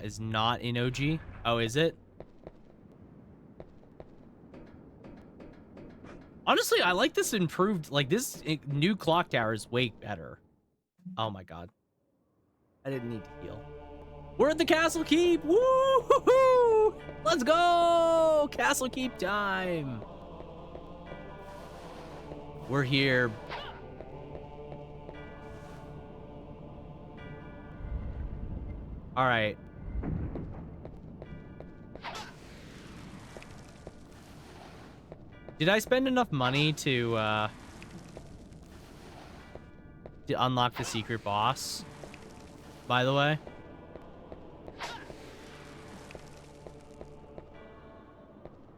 is not in OG. Oh, is it? Honestly, I like this improved. Like this new clock tower is way better. Oh my god. I didn't need to heal. We're at the castle keep. Woo! Let's go! Castle keep time. We're here. All right. Did I spend enough money to unlock the secret boss? By the way.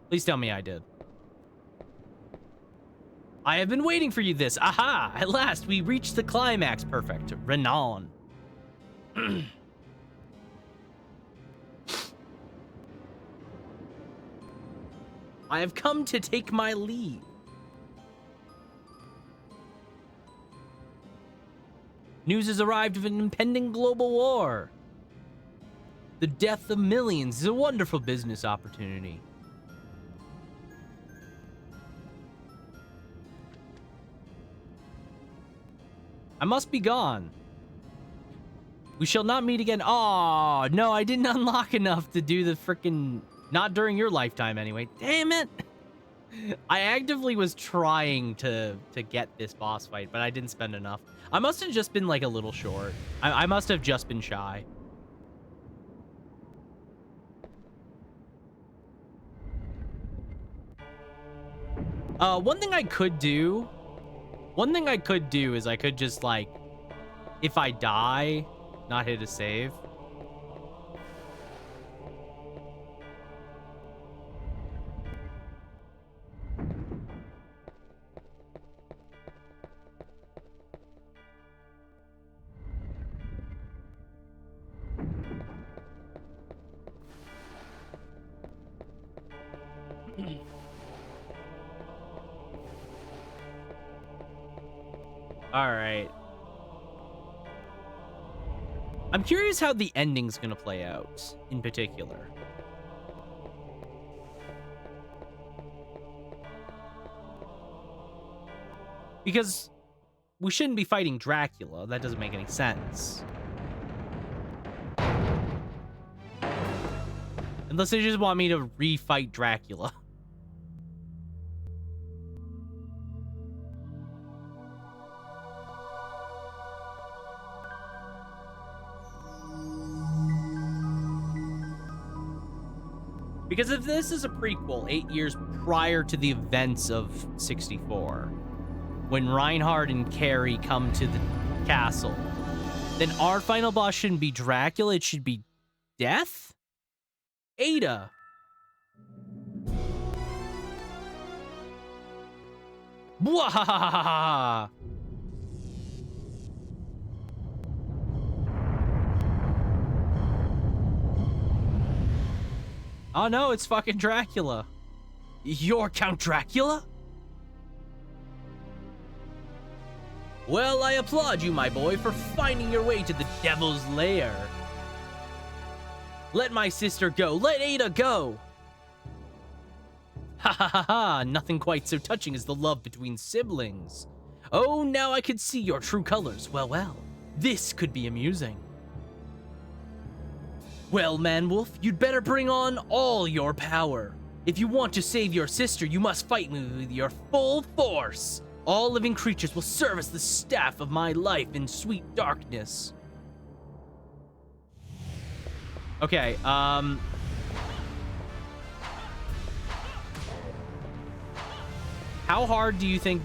Please tell me I did. I have been waiting for you this. Aha! At last, we reached the climax. Perfect. Renown. I have come to take my leave. News has arrived of an impending global war. The death of millions is a wonderful business opportunity. I must be gone. We shall not meet again. Oh, no, I didn't unlock enough to do the frickin'... Not during your lifetime, anyway. Damn it! I actively was trying to get this boss fight, but I didn't spend enough. I must have just been, like, a little short. I must have just been shy. One thing I could do is I could just, like, if I die, not hit a save. All right. I'm curious how the ending's gonna play out, in particular. Because we shouldn't be fighting Dracula. That doesn't make any sense. Unless they just want me to refight Dracula. Because if this is a prequel, 8 years prior to the events of 64, when Reinhard and Carrie come to the castle, then our final boss shouldn't be Dracula, it should be Death? Ada. Bwahahaha! Oh no, it's fucking Dracula. You're Count Dracula? Well, I applaud you, my boy, for finding your way to the devil's lair. Let my sister go. Let Ada go. Ha ha ha ha. Nothing quite so touching as the love between siblings. Oh, now I can see your true colors. Well, well. This could be amusing. Well, Man-Wolf, you'd better bring on all your power. If you want to save your sister, you must fight me with your full force. All living creatures will serve as the staff of my life in sweet darkness. Okay, how hard do you think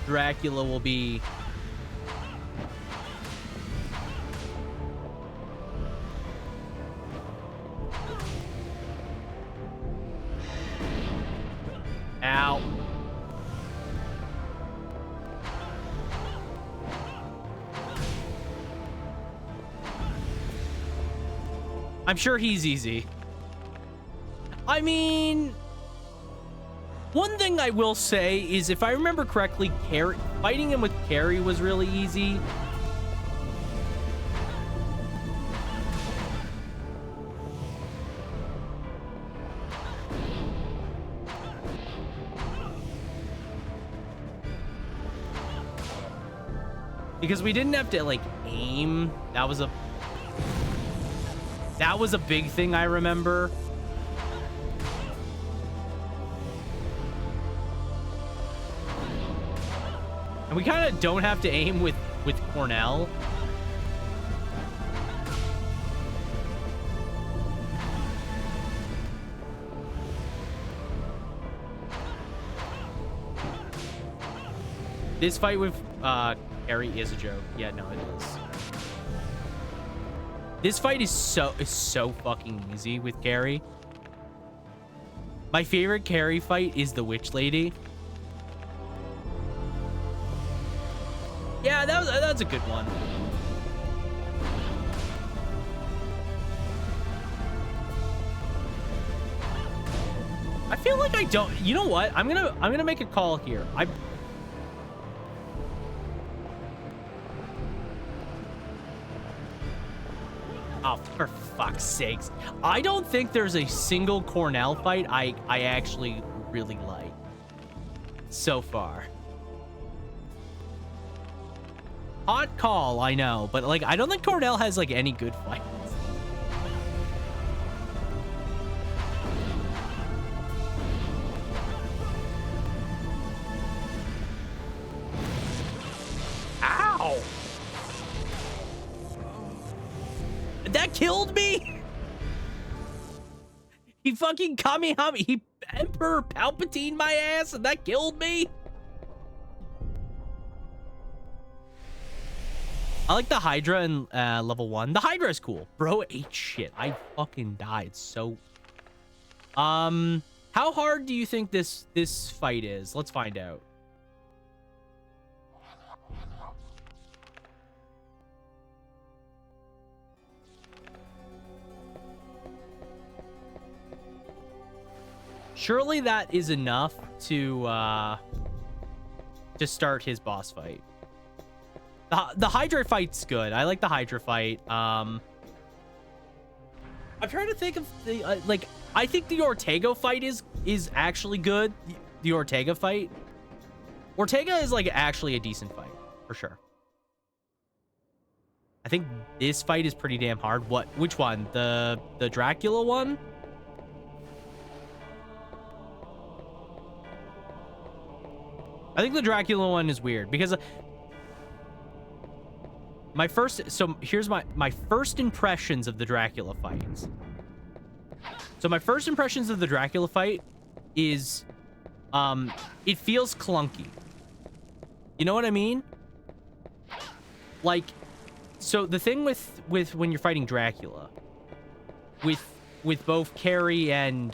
Dracula will be? Ow. I'm sure he's easy. I mean, one thing I will say is, if I remember correctly, fighting him with Carrie was really easy. Because we didn't have to, like, aim. That was a big thing I remember. And we kind of don't have to aim with Cornell. This fight with Carrie is a joke. Yeah, no, it is. This fight is so fucking easy with Carrie. My favorite Carrie fight is the Witch Lady. Yeah, that's a good one. I feel like I don't. You know what? I'm gonna make a call here. Oh, for fuck's sakes. I don't think there's a single Cornell fight I actually really like so far. Hot call, I know, but like I don't think Cornell has like any good fights. Ow! That killed me. He fucking Kamehameha. He Emperor Palpatine my ass, and that killed me. I like the Hydra in level 1. The Hydra is cool. Bro ate shit. I fucking died. So, how hard do you think this fight is? Let's find out. Surely that is enough to start his boss fight. The Hydra fight's good. I like the Hydra fight. I'm trying to think of the like. I think the Ortega fight is actually good. The Ortega fight. Ortega is like actually a decent fight for sure. I think this fight is pretty damn hard. Which one? The Dracula one? I think the Dracula one is weird because here's my first impressions of the Dracula fights. So my first impressions of the Dracula fight is it feels clunky. You know what I mean? Like, so the thing with when you're fighting Dracula with both Carrie and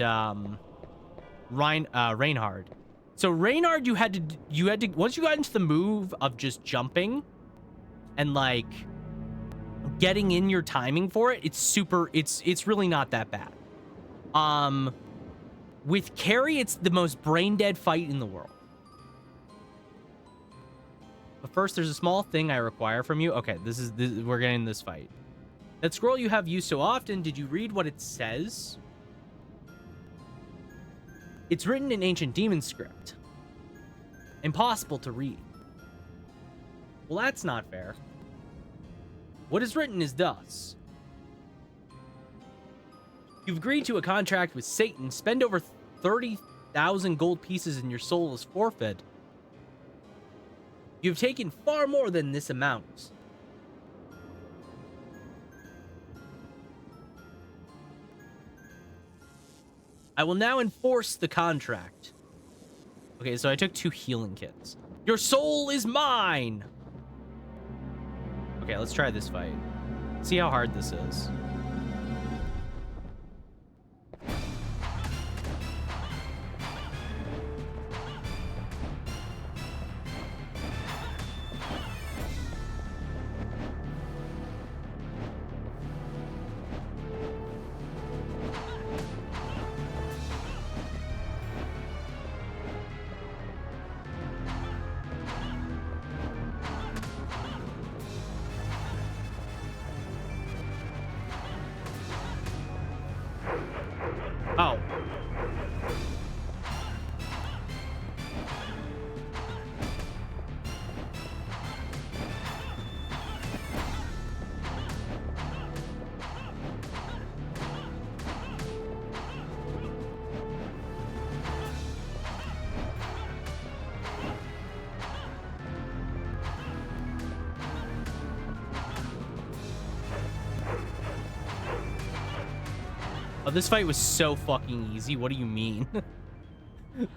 Reinhard. So Reinhard, you had to once you got into the move of just jumping and like getting in your timing for it, it's really not that bad. With Carrie, it's the most brain dead fight in the world. But first, there's a small thing I require from you. Okay, we're getting this fight. That scroll you have used so often, did you read what it says? It's written in ancient demon script. Impossible to read. Well, that's not fair. What is written is thus. You've agreed to a contract with Satan. Spend over 30,000 gold pieces and your soul is forfeit. You've taken far more than this amount. I will now enforce the contract. Okay, so I took 2 healing kits. Your soul is mine! Okay, let's try this fight. See how hard this is. Oh. Oh, this fight was so fucking easy. What do you mean?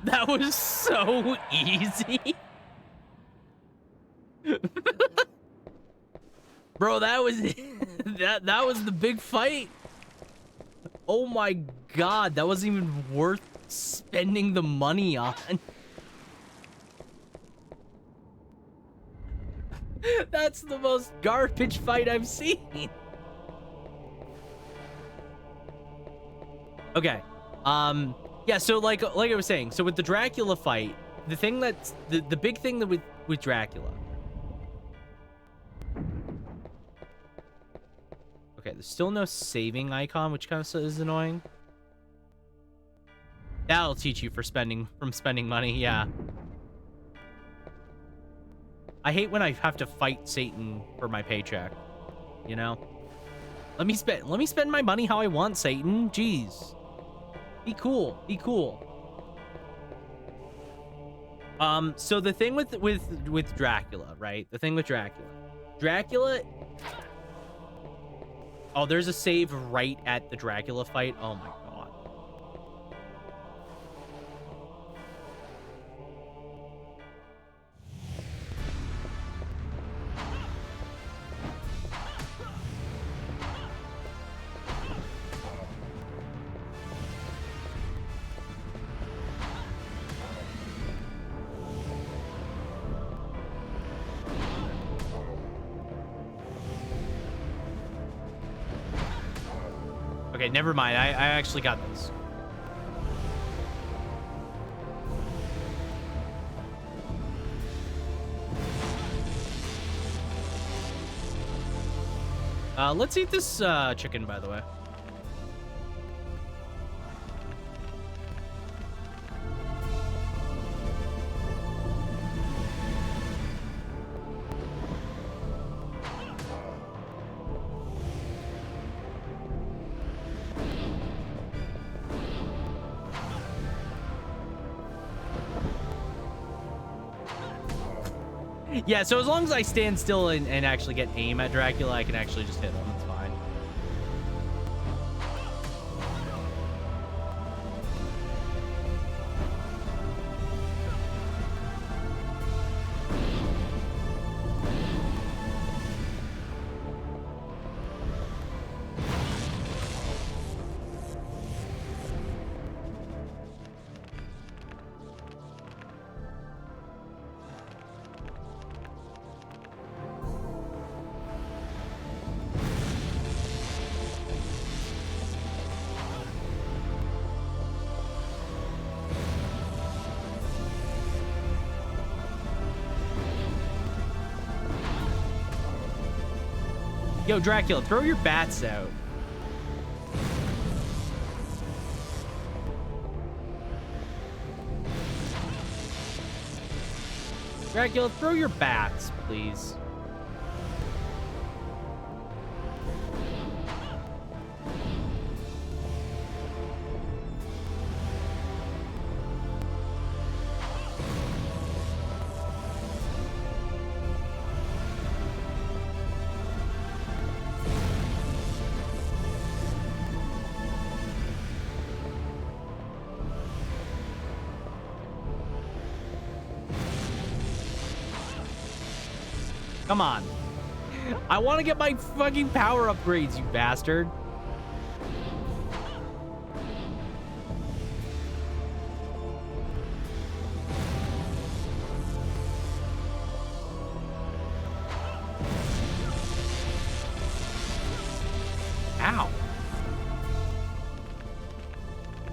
That was so easy. Bro, that was that was the big fight. Oh my god, that wasn't even worth spending the money on. That's the most garbage fight I've seen. Okay. Yeah, so like I was saying, so with the Dracula fight, the thing that's the big thing that with Dracula. Okay, there's still no saving icon, which kind of is annoying. That'll teach you from spending money, yeah. I hate when I have to fight Satan for my paycheck, you know? Let me spend my money how I want, Satan. Jeez. Be cool. Be cool. So the thing with Dracula, right? The thing with Dracula. Oh, there's a save right at the Dracula fight. Oh my god. Okay, never mind. I actually got this. Let's eat this chicken, by the way. Yeah, so as long as I stand still and actually get aim at Dracula, I can actually just hit him. It's fine. Yo, Dracula, throw your bats out. Dracula, throw your bats, please. Come on. I want to get my fucking power upgrades, you bastard. Ow.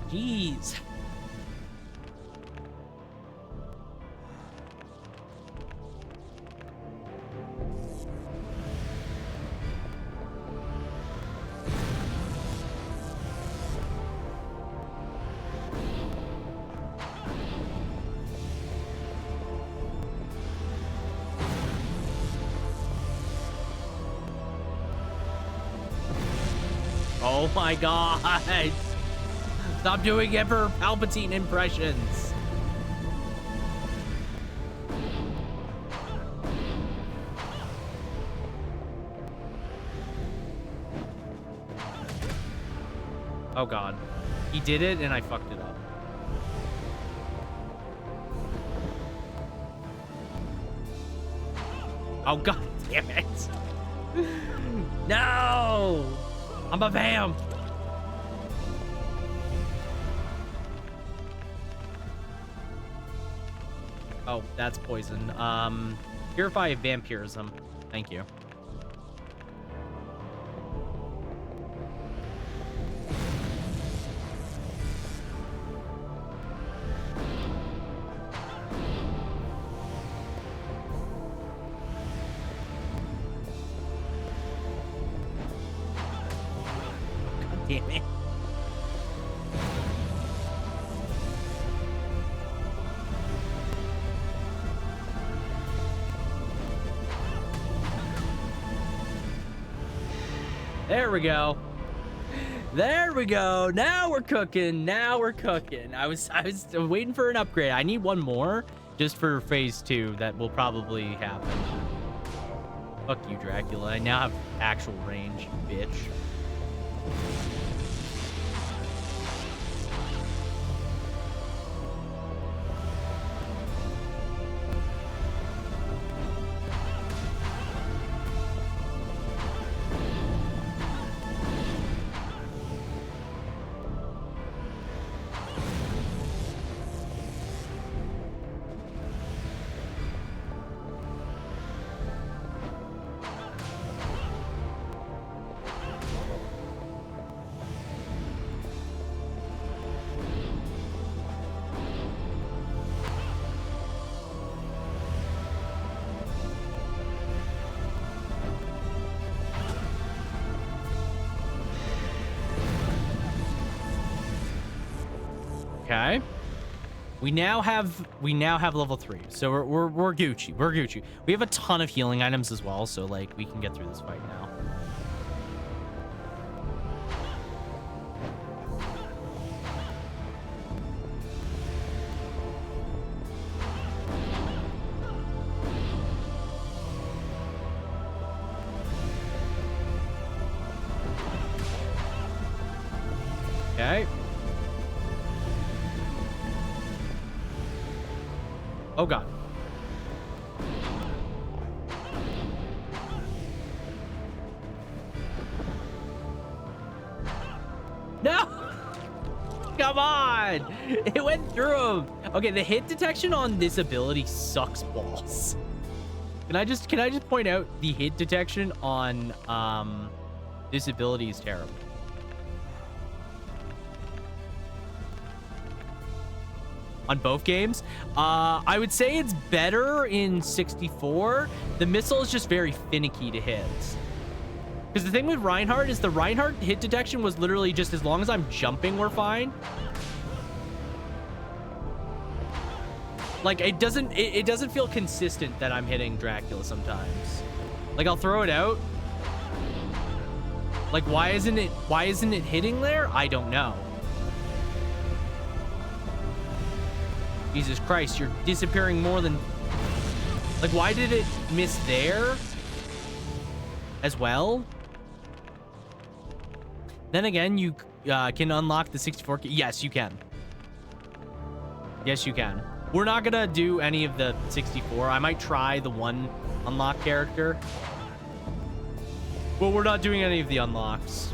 Jeez. Oh my god! Stop doing Emperor Palpatine impressions! Oh god. He did it and I fucked it up. Oh god damn it! No! I'm a vamp! Oh, that's poison. Purify vampirism. Thank you. damn it. There we go. There we go. Now we're cooking. Now we're cooking. I was waiting for an upgrade. I need one more just for phase 2 that will probably happen. Fuck you, Dracula. I now have actual range, bitch. Okay. We now have level 3. So we're Gucci. We're Gucci. We have a ton of healing items as well, so like we can get through this fight now. Okay. Oh god. No! Come on! It went through him. Okay, the hit detection on this ability sucks balls. Can I just point out the hit detection on this ability is terrible. On both games, I would say it's better in 64. The missile is just very finicky to hit. Because the thing with Reinhardt is the Reinhardt hit detection was literally just as long as I'm jumping, we're fine. Like it doesn't feel consistent that I'm hitting Dracula sometimes. Like I'll throw it out. Like why isn't it hitting there? I don't know. Jesus Christ, you're disappearing more than... Like, why did it miss there as well? Then again, you can unlock the 64... Yes, you can. Yes, you can. We're not gonna do any of the 64. I might try the one unlock character. But we're not doing any of the unlocks.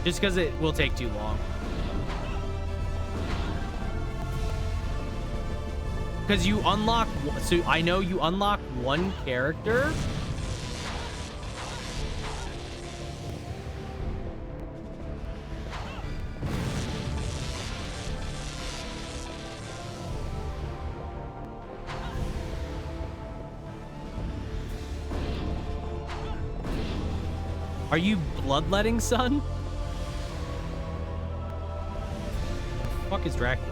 Just because it will take too long. Because you unlock... So I know you unlock one character. Are you bloodletting, son? Fuck is Dracula?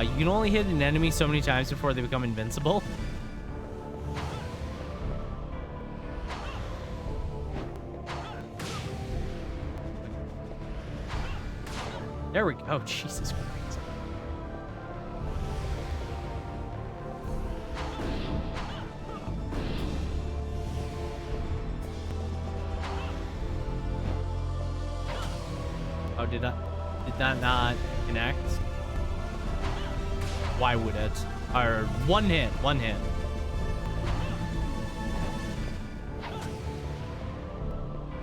You can only hit an enemy so many times before they become invincible. There we go. Oh, Jesus Christ. Oh, did that not connect? Why would it? Or one hit.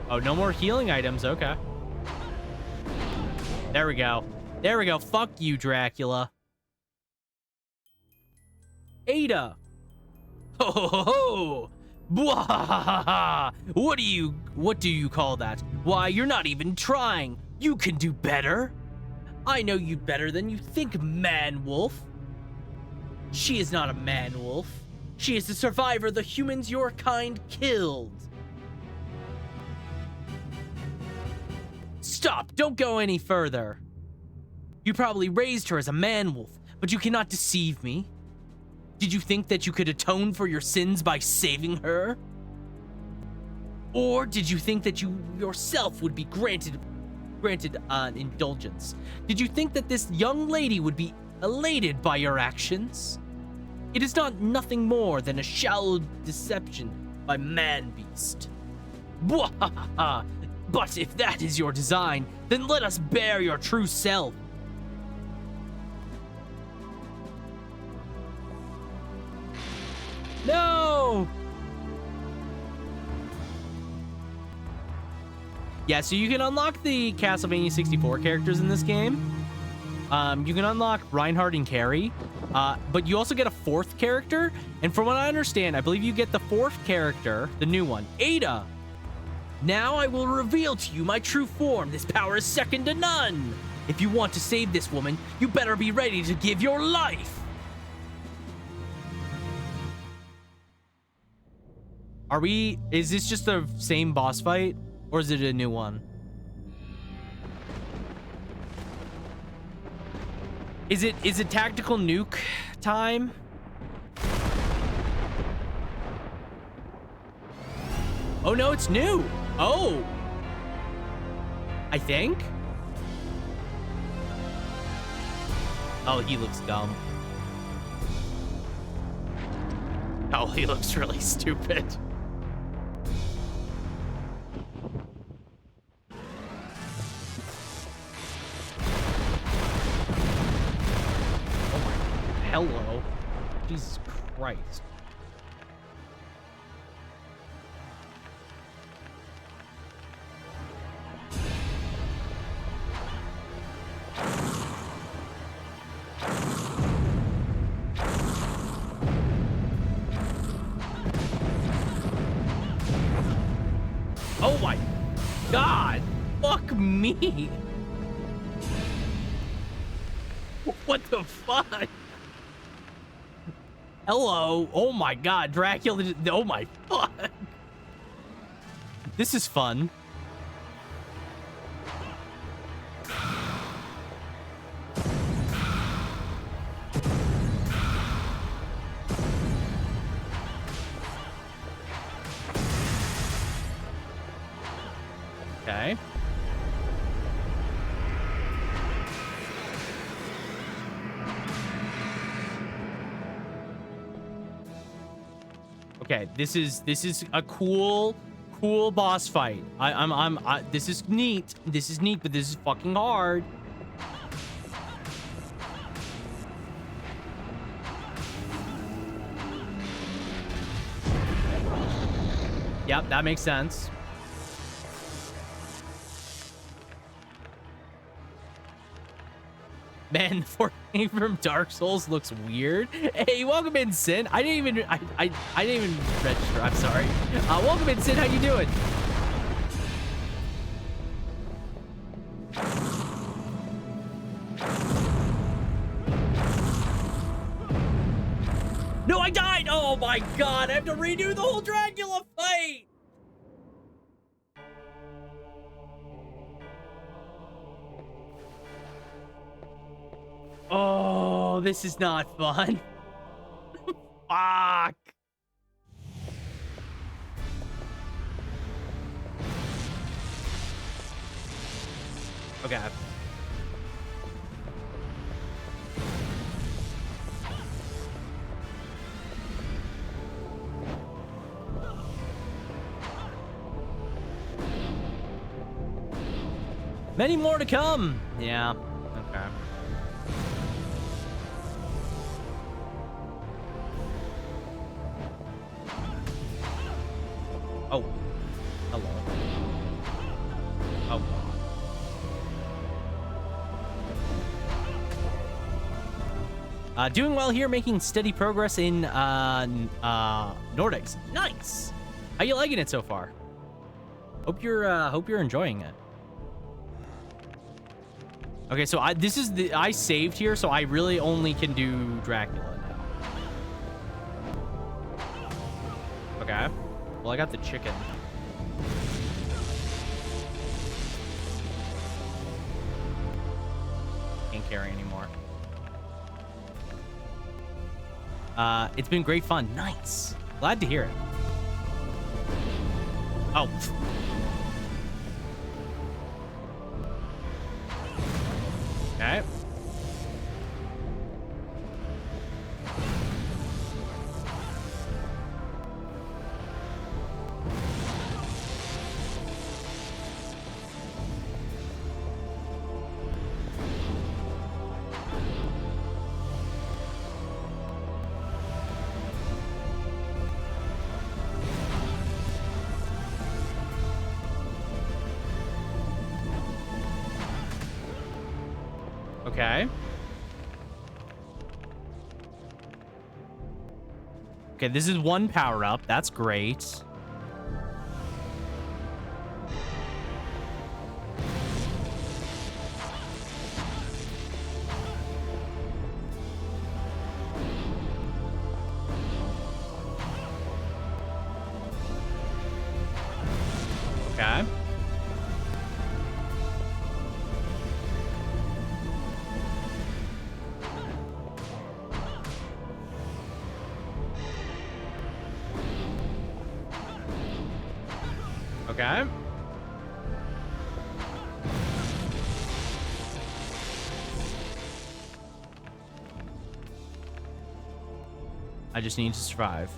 Oh, no more healing items. Okay. There we go. There we go. Fuck you, Dracula. Ada. Ho ho ho ho. Bwahahaha. What do you call that? Why, you're not even trying. You can do better. I know you better than you think, man wolf. She is not a man wolf. She is the survivor the humans your kind killed. Stop! Don't go any further. You probably raised her as a man-wolf, but you cannot deceive me. Did you think that you could atone for your sins by saving her? Or did you think that you yourself would be granted an indulgence? Did you think that this young lady would be elated by your actions? It is nothing more than a shallow deception by man-beast. Bwahaha! But if that is your design, then let us bear your true self. No! Yeah, so you can unlock the Castlevania 64 characters in this game. You can unlock Reinhardt and Carrie, but you also get a fourth character. And from what I understand, I believe you get the fourth character, the new one, Ada. Now I will reveal to you my true form. This power is second to none. If you want to save this woman, you better be ready to give your life. Is this just the same boss fight, or is it a new one? Is it tactical nuke time? Oh no, it's new. Oh. I think. Oh, he looks dumb. Oh, he looks really stupid. Hello. Jesus Christ. Oh my God. Fuck me. What the fuck? Hello. Oh my God. Dracula. Oh my fuck. This is fun. Okay. Okay, this is a cool boss fight. This is neat. This is neat, but this is fucking hard. Yep, that makes sense. Man, the Fortnite from Dark Souls looks weird. Hey, welcome in, Sin. I didn't even register. I'm sorry. Welcome in, Sin. How you doing? No, I died. Oh my God, I have to redo the whole Dracula fight. Oh, this is not fun. Fuck. Okay. Many more to come. Yeah. Okay. Oh, hello. Oh, God. Doing well here, making steady progress in Nordics. Nice. How you liking it so far? Hope you're enjoying it. Okay, so I saved here, so I really only can do Dracula now. Okay. Well, I got the chicken. Can't carry anymore. It's been great fun. Nice. Glad to hear it. Oh. Okay. Okay. Okay, this is one power up. That's great. Okay. Okay. I just need to survive.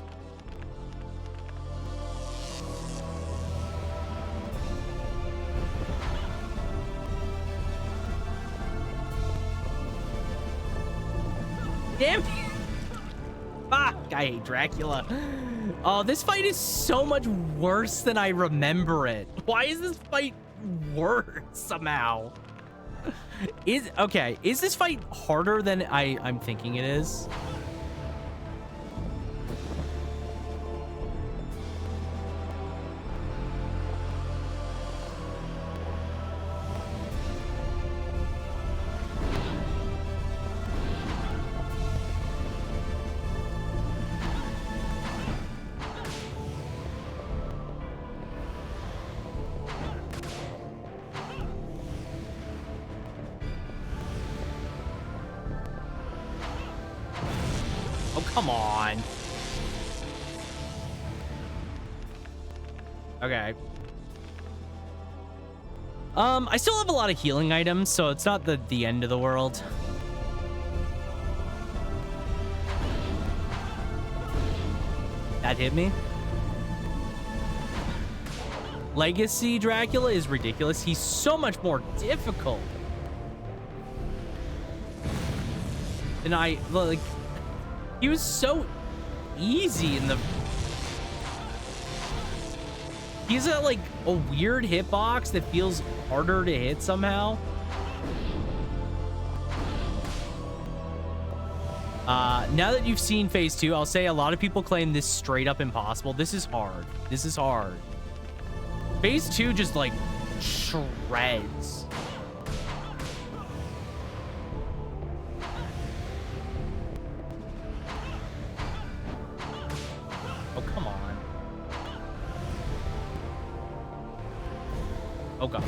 Damn it. Fuck, I hate Dracula. Oh, this fight is so much worse than I remember it. Why is this fight worse somehow? Is this fight harder than I'm thinking it is? Oh, come on. Okay. I still have a lot of healing items, so it's not the end of the world. That hit me. Legacy Dracula is ridiculous. He's so much more difficult than he was so easy in the... He's got like a weird hitbox that feels harder to hit somehow. Now that you've seen phase 2, I'll say a lot of people claim this straight up impossible. This is hard. This is hard. Phase 2 just like shreds. Oh, come on. Oh, God.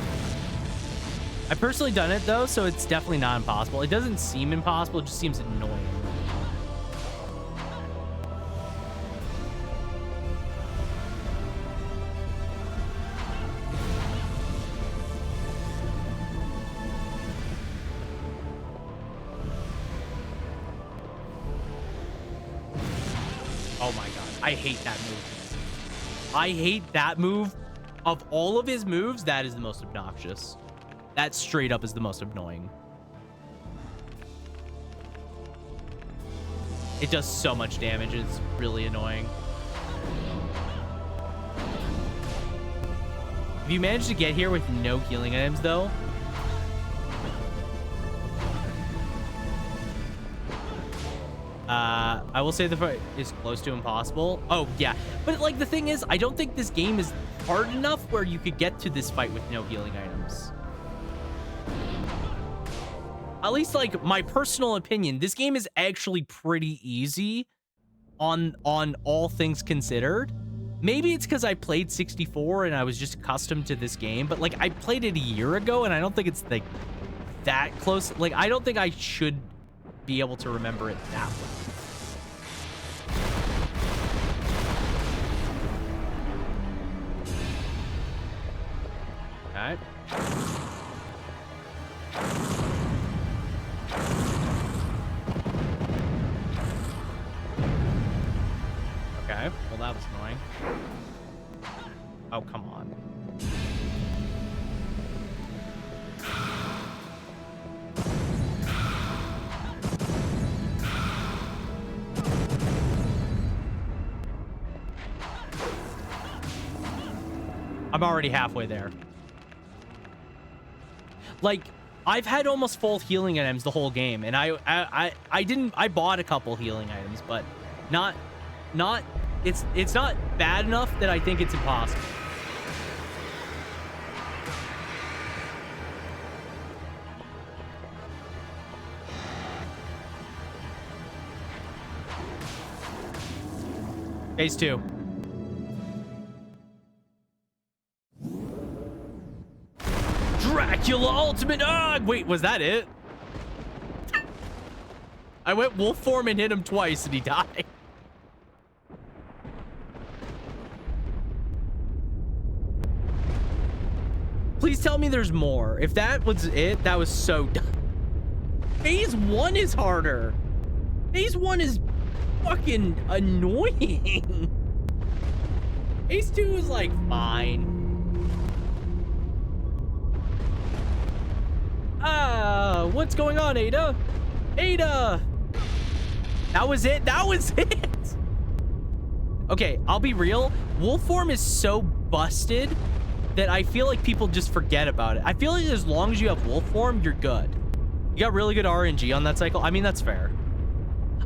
I've personally done it, though, so it's definitely not impossible. It doesn't seem impossible. It just seems annoying. Oh, my God. I hate that move. I hate that move. Of all of his moves, that is the most obnoxious. That straight up is the most annoying. It does so much damage. It's really annoying. If you manage to get here with no healing items, though, I will say the fight is close to impossible. Oh, yeah. But, like, the thing is, I don't think this game is hard enough where you could get to this fight with no healing items. At least, like, my personal opinion, this game is actually pretty easy on all things considered. maybe it's because I played 64 and I was just accustomed to this game, but like I played it a year ago and I don't think it's like that close. Like I don't think I should be able to remember it that well. Okay. Okay, well that was annoying. Oh, come on. I'm already halfway there. Like, I've had almost full healing items the whole game, and I bought a couple healing items, but it's not bad enough that I think it's impossible. Phase 2. Dracula Ultimate. Ah, wait, was that it? I went wolf form and hit him twice and he died. Please tell me there's more. If that was it, that was so dumb. Phase 1 is harder. Phase 1 is fucking annoying. Phase 2 is like fine. What's going on, Ada? Ada! That was it? That was it? Okay, I'll be real. Wolf form is so busted that I feel like people just forget about it. I feel like as long as you have wolf form, you're good. You got really good RNG on that cycle. I mean, that's fair.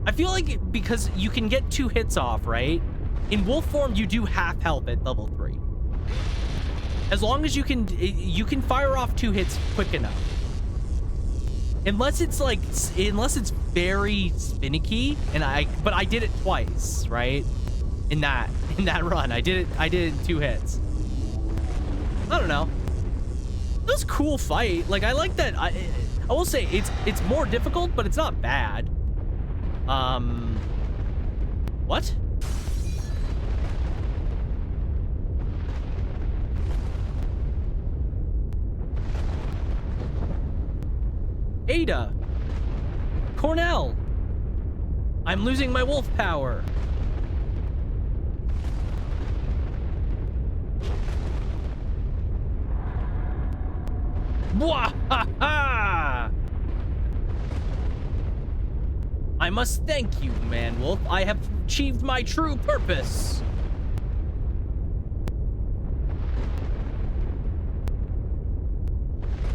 I feel like because you can get 2 hits off, right? In wolf form, you do half health at level 3. As long as you can fire off 2 hits quick enough. Unless it's very finicky, but I did it twice, right? In that run, I did it in 2 hits. I don't know. It was a cool fight. Like I like that. I will say it's more difficult, but it's not bad. What? Ada. Cornell. I'm losing my wolf power. Mwahaha! I must thank you, man wolf. I have achieved my true purpose.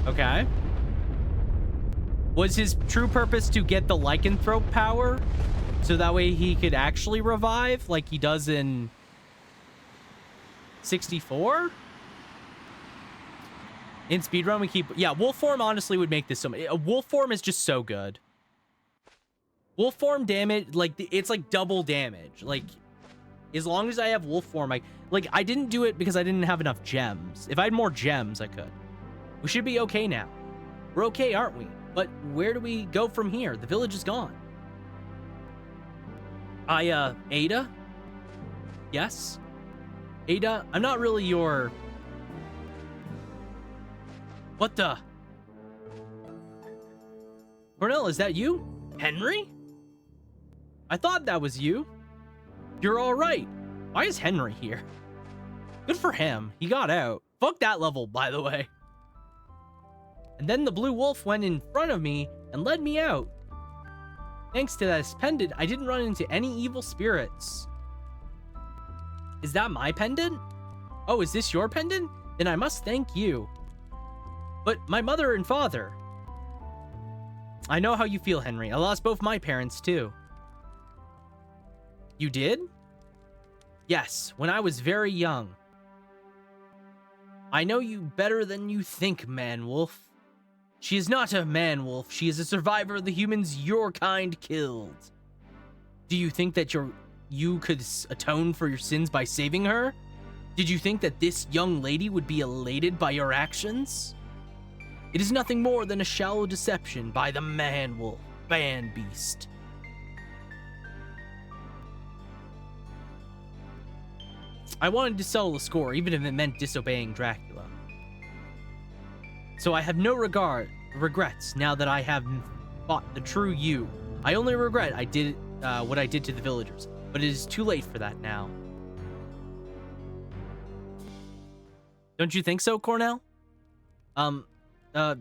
Okay. Was his true purpose to get the lycanthrope power so that way he could actually revive like he does in 64? In speedrun, we keep... Yeah, wolf form honestly would make this so... Wolf form is just so good. Wolf form damage, like, it's like double damage. Like, as long as I have wolf form, I didn't do it because I didn't have enough gems. If I had more gems, I could. We should be okay now. We're okay, aren't we? But where do we go from here? The village is gone. Ada? Yes? Ada, I'm not really your... What the? Cornell, is that you? Henry? I thought that was you. You're all right. Why is Henry here? Good for him. He got out. Fuck that level, by the way. And then the blue wolf went in front of me and led me out. Thanks to this pendant, I didn't run into any evil spirits. Is that my pendant? Oh, is this your pendant? Then I must thank you. But my mother and father. I know how you feel, Henry. I lost both my parents, too. You did? Yes, when I was very young. I know you better than you think, man-wolf. She is not a man-wolf. She is a survivor of the humans your kind killed. Do you think that you could atone for your sins by saving her? Did you think that this young lady would be elated by your actions? It is nothing more than a shallow deception by the man-wolf, man-beast. I wanted to settle the score, even if it meant disobeying Dracula. So I have no regrets now that I have fought the true you. I only regret I did what I did to the villagers, but it is too late for that now. Don't you think so, Cornell?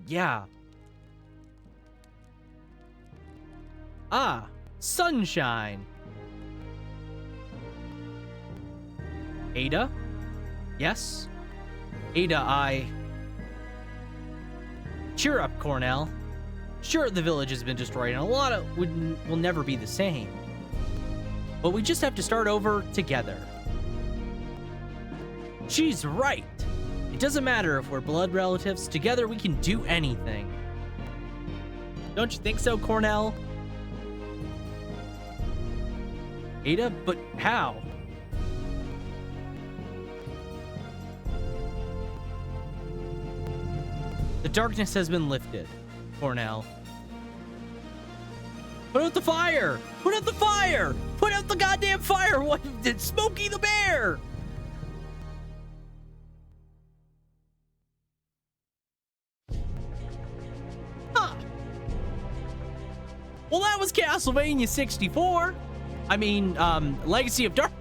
Yeah. Ah, sunshine. Ada? Yes? Ada, Cheer up, Cornell. Sure, the village has been destroyed, and a lot of will never be the same. But we just have to start over together. She's right. It doesn't matter if we're blood relatives. Together, we can do anything. Don't you think so, Cornell? Ada, but how? The darkness has been lifted, Cornell. Put out the fire! Put out the fire! Put out the goddamn fire! What did Smokey the Bear? Huh. Well, that was Castlevania 64. I mean, Legacy of Dark.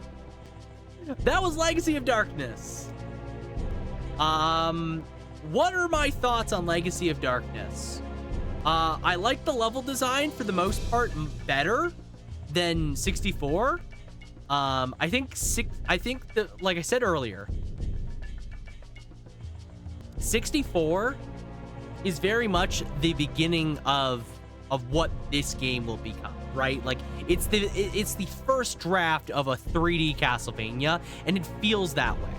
That was Legacy of Darkness. What are my thoughts on Legacy of Darkness? I like the level design for the most part better than 64. I think that, like I said earlier, 64 is very much the beginning of what this game will become, right? Like it's the first draft of a 3D Castlevania, and it feels that way.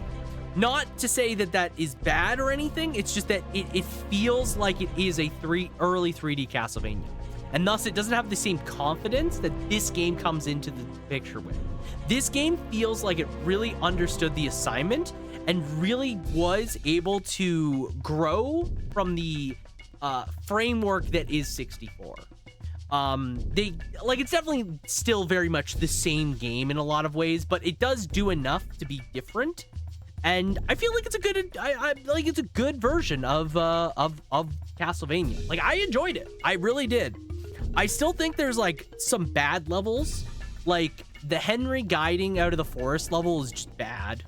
Not to say that that is bad or anything, it's just that it feels like it is a early 3D Castlevania. And thus it doesn't have the same confidence that this game comes into the picture with. This game feels like it really understood the assignment and really was able to grow from the framework that is 64. It's definitely still very much the same game in a lot of ways, but it does do enough to be different. And I feel like it's a good, it's a good version of Castlevania. Like, I enjoyed it. I really did. I still think there's like some bad levels. Like the Henry guiding out of the forest level is just bad.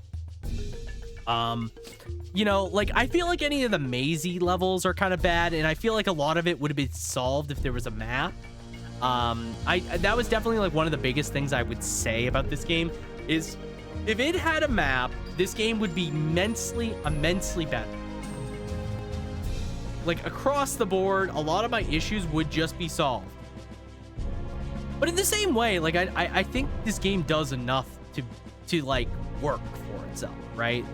You know, like I feel like any of the mazy levels are kind of bad, and I feel like a lot of it would have been solved if there was a map. That was definitely like one of the biggest things I would say about this game is if it had a map, this game would be immensely better. Like across the board, a lot of my issues would just be solved. But in the same way, like I think this game does enough to like work for itself, right?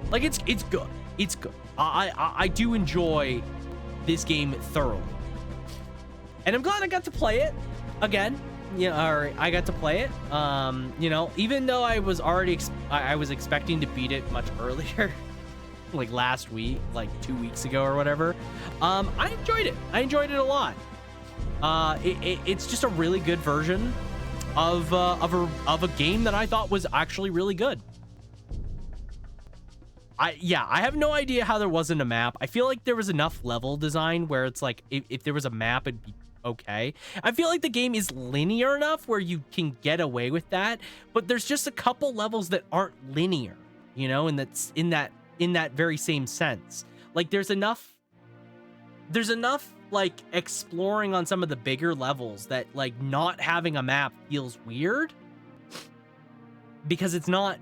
Like it's good. It's good. I do enjoy this game thoroughly. And I'm glad I got to play it again. Yeah, I got to play it. You know, even though I was already I was expecting to beat it much earlier, like last week, like 2 weeks ago or whatever. I enjoyed it. I enjoyed it a lot. It's just a really good version of a game that I thought was actually really good. I have no idea how there wasn't a map. I feel like there was enough level design where it's like if there was a map, it'd be okay. I feel like the game is linear enough where you can get away with that, but there's just a couple levels that aren't linear, you know, and that's in that very same sense. Like there's enough like exploring on some of the bigger levels that like not having a map feels weird because it's not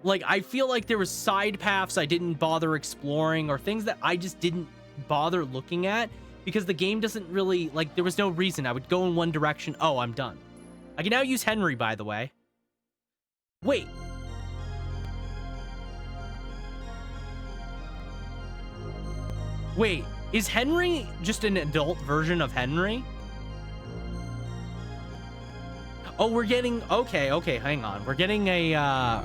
like, I feel like there was side paths I didn't bother exploring or things that I just didn't bother looking at because the game doesn't really, like, there was no reason. I would go in one direction. Oh, I'm done. I can now use Henry, by the way. Wait. Wait, is Henry just an adult version of Henry? Oh, we're getting, okay, hang on. We're getting a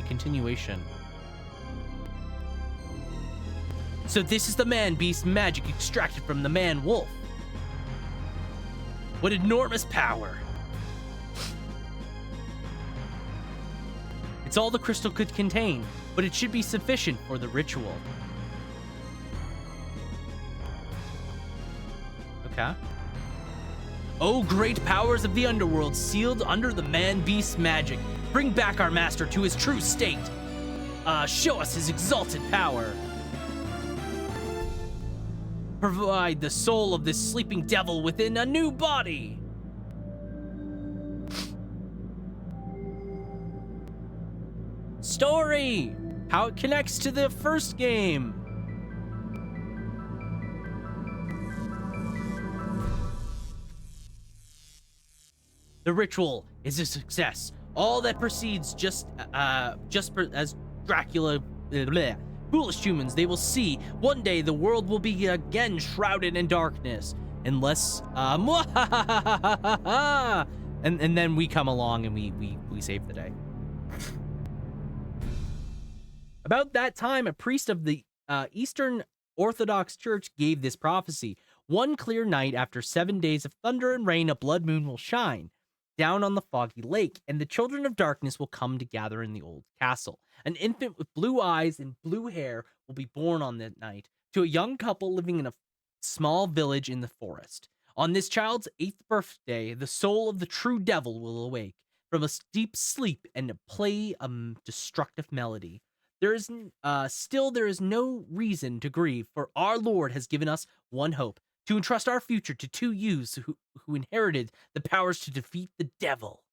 continuation. So this is the man-beast magic extracted from the man-wolf. What enormous power. It's all the crystal could contain, but it should be sufficient for the ritual. Okay. Oh, great powers of the underworld sealed under the man-beast magic. Bring back our master to his true state. Show us his exalted power. Provide the soul of this sleeping devil within a new body. Story! How it connects to the first game. The ritual is a success. All that proceeds just as Dracula. Bleh. Foolish humans, they will see. One day the world will be again shrouded in darkness. Unless, and then we come along and we save the day. About that time, a priest of the Eastern Orthodox Church gave this prophecy. One clear night, after 7 days of thunder and rain, a blood moon will shine down on the foggy lake, and the children of darkness will come to gather in the old castle. An infant with blue eyes and blue hair will be born on that night to a young couple living in a small village in the forest. On this child's 8th birthday, the soul of the true devil will awake from a deep sleep and play a destructive melody. There is no reason to grieve, for our Lord has given us one hope, to entrust our future to two youths who inherited the powers to defeat the devil.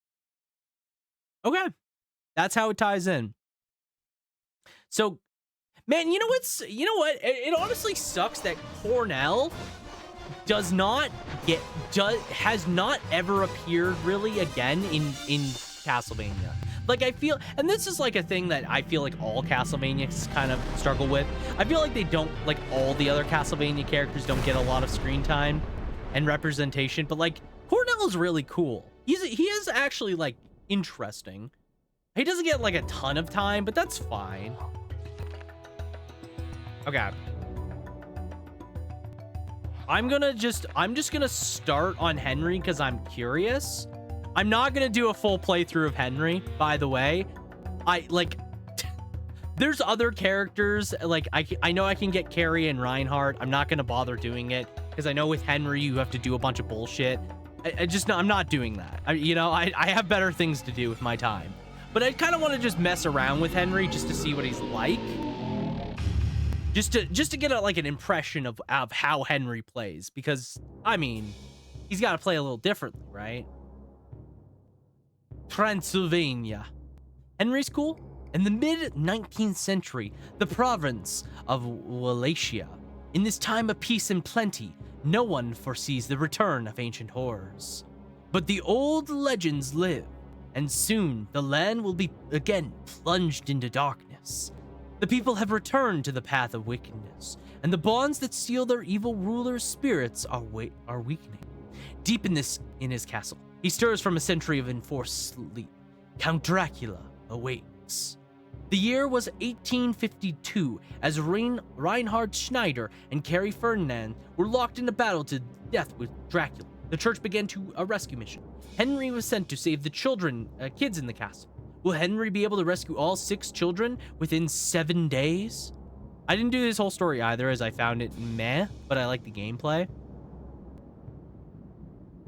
Okay, that's how it ties in. So, man, you know what? It honestly sucks that Cornell has not ever appeared really again in Castlevania. Like, I feel, and this is like a thing that I feel like all Castlevanias kind of struggle with. I feel like they don't, like, all the other Castlevania characters don't get a lot of screen time and representation, but like Cornell is really cool. He is actually like interesting. He doesn't get like a ton of time, but that's fine. Okay. I'm just gonna start on Henry because I'm curious. I'm not gonna do a full playthrough of Henry, by the way. There's other characters, like, I know I can get Carrie and Reinhardt. I'm not gonna bother doing it, because I know with Henry, you have to do a bunch of bullshit. I'm not doing that. I have better things to do with my time. But I kind of want to just mess around with Henry, just to see what he's like. Just to get an impression of how Henry plays, because, I mean, he's got to play a little differently, right? Transylvania. Henry's cool. In the mid-19th century, the province of Wallachia. In this time of peace and plenty, no one foresees the return of ancient horrors. But the old legends live, and soon the land will be again plunged into darkness. The people have returned to the path of wickedness, and the bonds that seal their evil rulers' spirits are weakening. Deep in his castle, he stirs from a century of enforced sleep. Count Dracula awakes. The year was 1852, as Reinhard Schneider and Carrie Ferdinand were locked in a battle to death with Dracula. The church began a rescue mission. Henry was sent to save the kids in the castle. Will Henry be able to rescue all 6 children within 7 days? I didn't do this whole story either, as I found it meh, but I like the gameplay.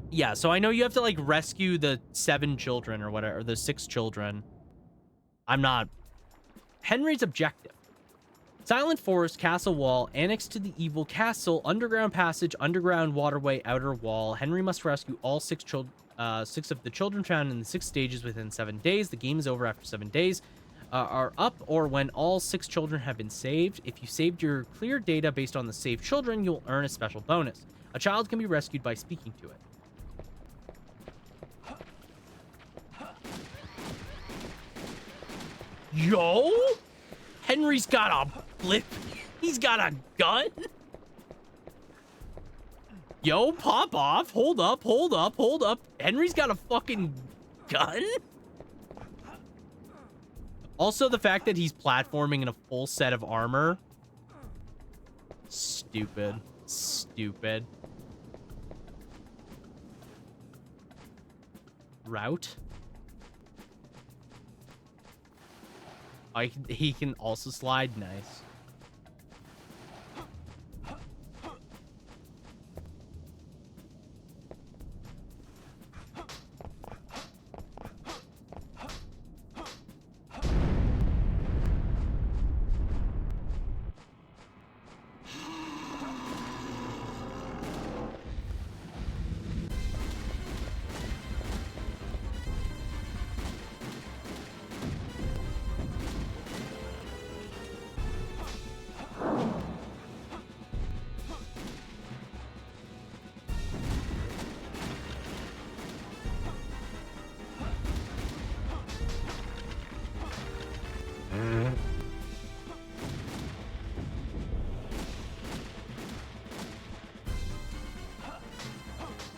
Yeah, so I know you have to, like, rescue the 7 children or whatever, or the 6 children. Henry's objective. Silent Forest, Castle Wall, annexed to the evil castle, underground passage, underground waterway, outer wall. Henry must rescue all 6 of the children found in the 6 stages within 7 days. The game is over after 7 days are up, or when all 6 children have been saved. If you saved your clear data based on the saved children, you'll earn a special bonus. A child can be rescued by speaking to it. Yo! Henry's got a blip. He's got a gun. Yo, pop off. Hold up. Henry's got a fucking gun. Also, the fact that he's platforming in a full set of armor. Stupid. Stupid. Route. He can also slide. Nice.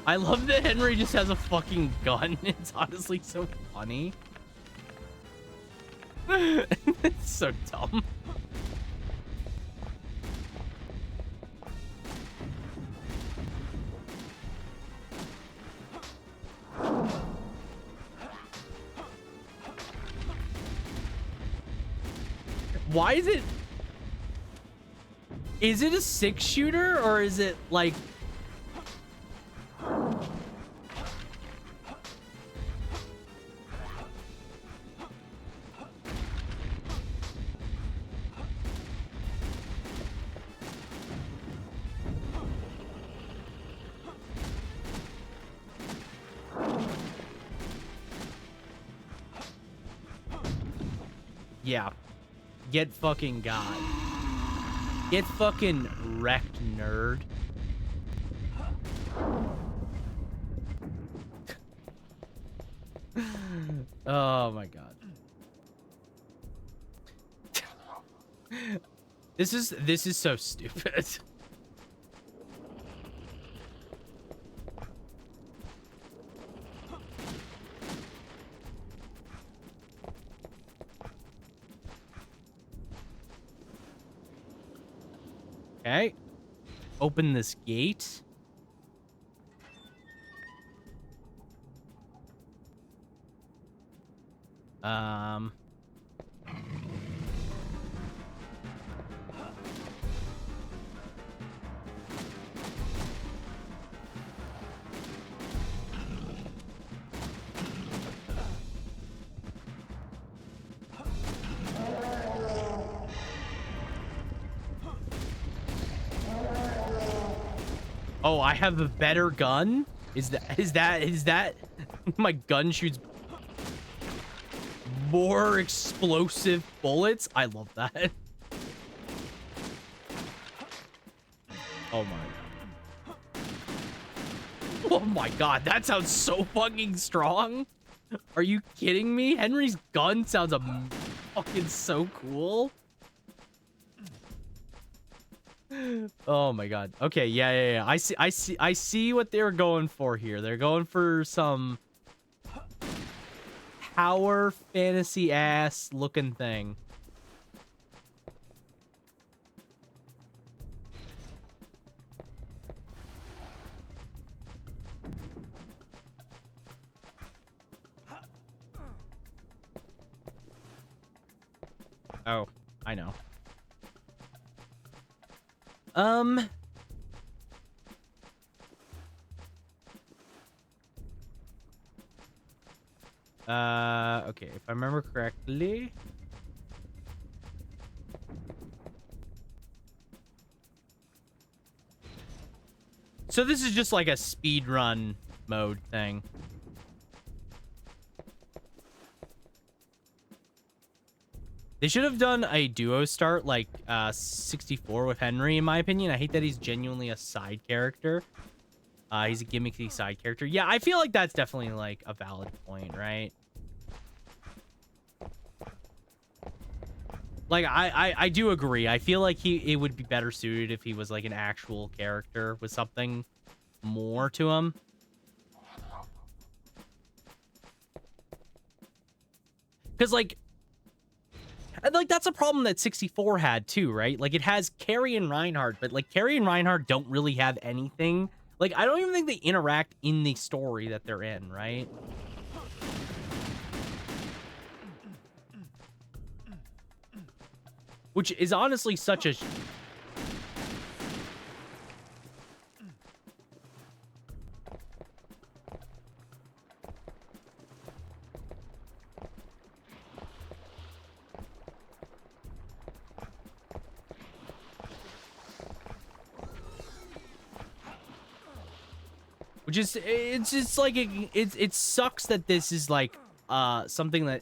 I love that Henry just has a fucking gun. It's honestly so funny. It's so dumb. Why is it... Is it a 6-shooter or is it like... Yeah. Get fucking God. Get fucking wrecked, nerd. Oh my God. This is so stupid. Okay. Open this gate. Oh, I have a better gun? Is that my gun shoots more explosive bullets? I love that. Oh my. Oh my God, that sounds so fucking strong. Are you kidding me? Henry's gun sounds fucking so cool. Oh my God. Okay, yeah. I see what they were going for here. They're going for some power fantasy ass looking thing. Oh, I know. Okay, if I remember correctly. So this is just like a speed run mode thing. They should have done a duo start like 64 with Henry, in my opinion. I hate that he's genuinely a side character. He's a gimmicky side character. Yeah, I feel like that's definitely like a valid point, right? Like, I do agree. I feel like it would be better suited if he was like an actual character with something more to him. Because, like, that's a problem that 64 had too, right? Like, it has Carrie and Reinhardt, but, like, Carrie and Reinhardt don't really have anything. Like, I don't even think they interact in the story that they're in, right? Which is honestly such a... Which is, it's just like, it sucks that this is like, something that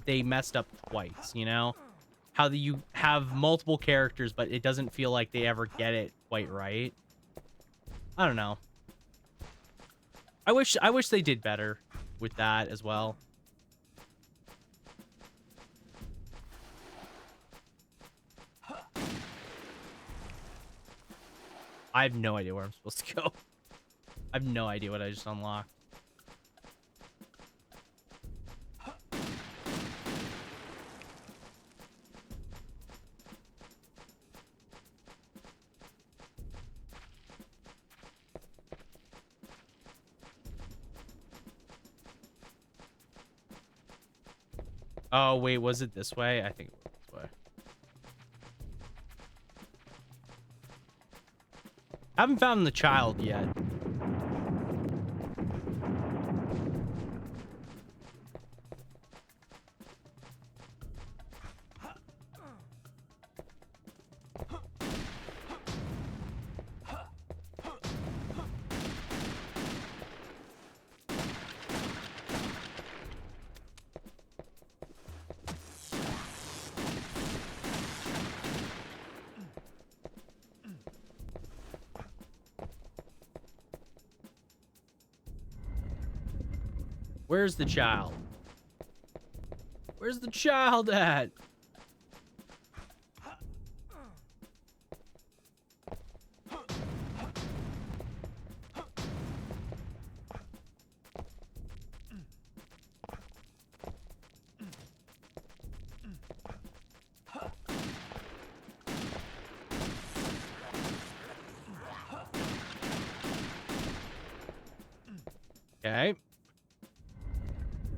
they messed up twice, you know? How you have multiple characters, but it doesn't feel like they ever get it quite right. I don't know. I wish they did better with that as well. I have no idea where I'm supposed to go. I have no idea what I just unlocked. Oh, wait, was it this way? I think it was this way. I haven't found the child yet. Where's the child? Where's the child at? Okay.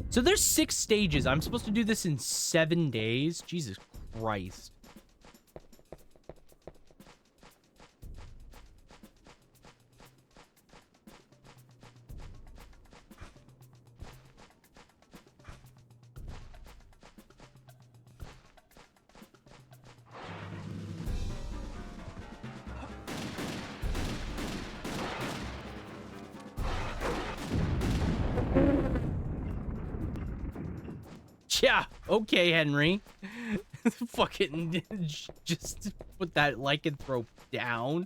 So there's 6 stages. I'm supposed to do this in 7 days? Jesus Christ. Yeah, okay, Henry. Fucking just put that lycanthrope down.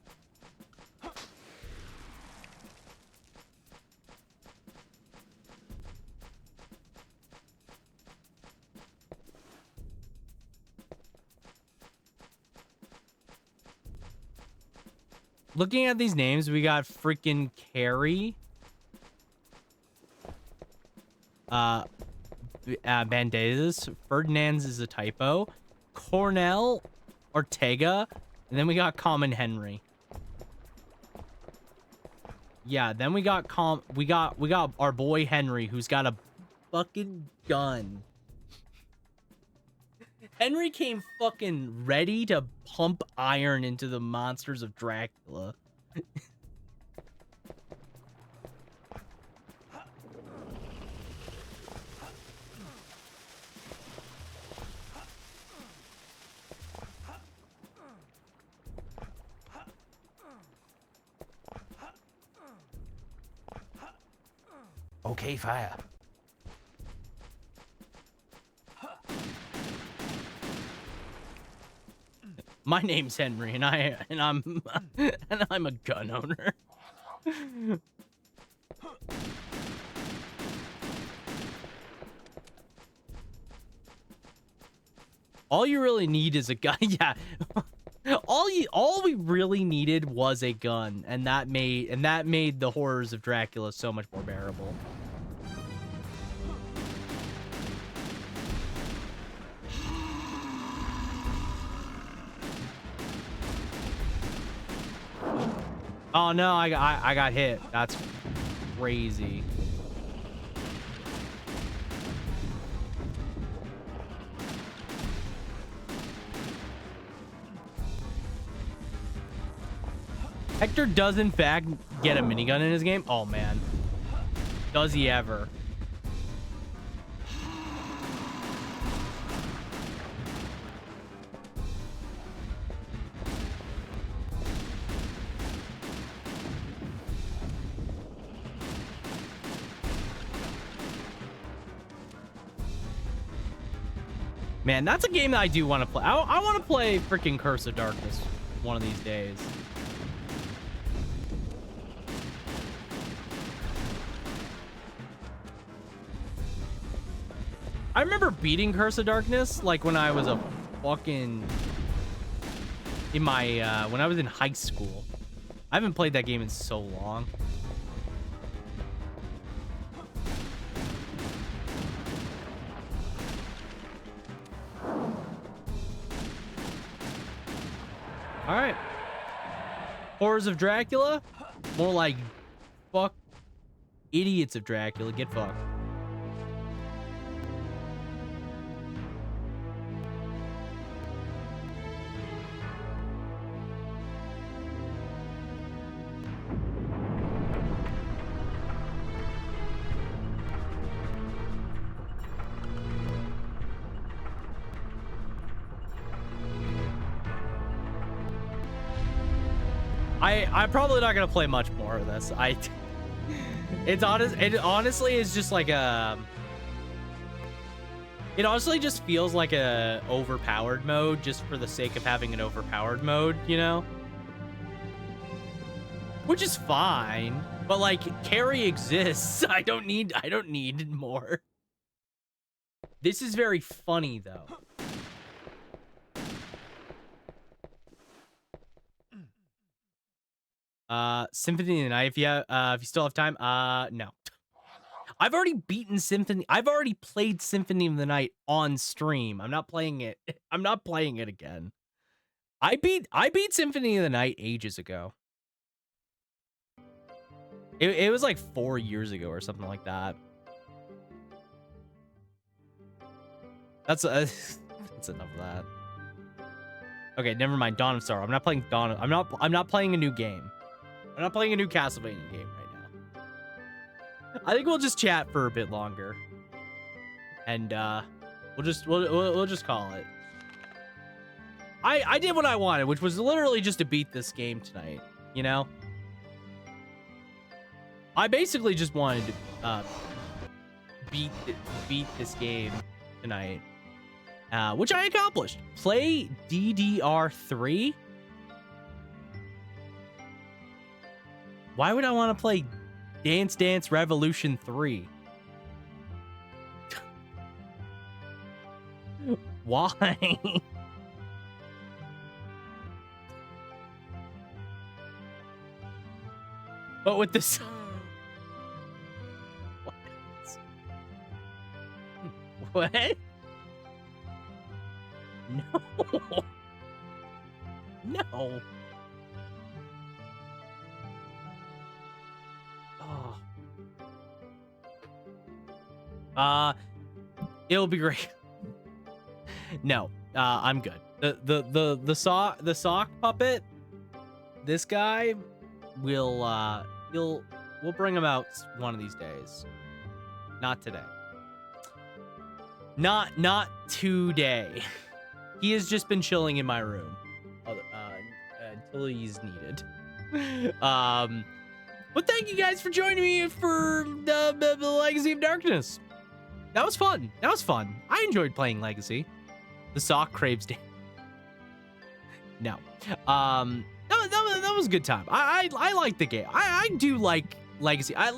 Looking at these names, we got freaking Carrie. Bandejas. Ferdinand's is a typo. Cornell, Ortega, and then we got Common Henry. Yeah, then we got we got our boy Henry, who's got a fucking gun. Henry came fucking ready to pump iron into the monsters of Dracula. Okay, fire. My name's Henry, and I'm a gun owner. All you really need is a gun. Yeah. All we really needed was a gun, and that made the horrors of Dracula so much more bearable. Oh no, I got hit. That's crazy. Hector does in fact get a minigun in his game. Oh man, does he ever? Man, that's a game that I do want to play. I want to play freaking Curse of Darkness one of these days. I remember beating Curse of Darkness like when I was a fucking in my when I was in high school. I haven't played that game in so long. All right. Horrors of Dracula? More like fuck idiots of Dracula. Get fucked. I'm probably not gonna play much more of this. It honestly is just like a. It honestly just feels like a overpowered mode just for the sake of having an overpowered mode, you know? Which is fine, but like carry exists. I don't need more. This is very funny though. Symphony of the Night, if you still have time. No. I've already beaten Symphony. I've already played Symphony of the Night on stream. I'm not playing it. I'm not playing it again. I beat Symphony of the Night ages ago. It was like 4 years ago or something like that. That's enough of that. Okay, never mind. Dawn of Sorrow. I'm not playing Dawn. I'm not playing a new game. I'm not playing a new Castlevania game right now. I think we'll just chat for a bit longer, and we'll just call it. I did what I wanted, which was literally just to beat this game tonight. You know, I basically just wanted to beat this game tonight, which I accomplished. Play DDR3. Why would I want to play Dance Dance Revolution 3? Why? But with this... What? What? No. No. It'll be great. No, I'm good. The sock puppet, this guy will we'll bring him out one of these days. Not today. Not today. He has just been chilling in my room until he's needed. But thank you guys for joining me for the Legacy of Darkness. That was fun. That was fun. I enjoyed playing Legacy. The sock craves down. No. That was a good time. I like the game. I do like Legacy. I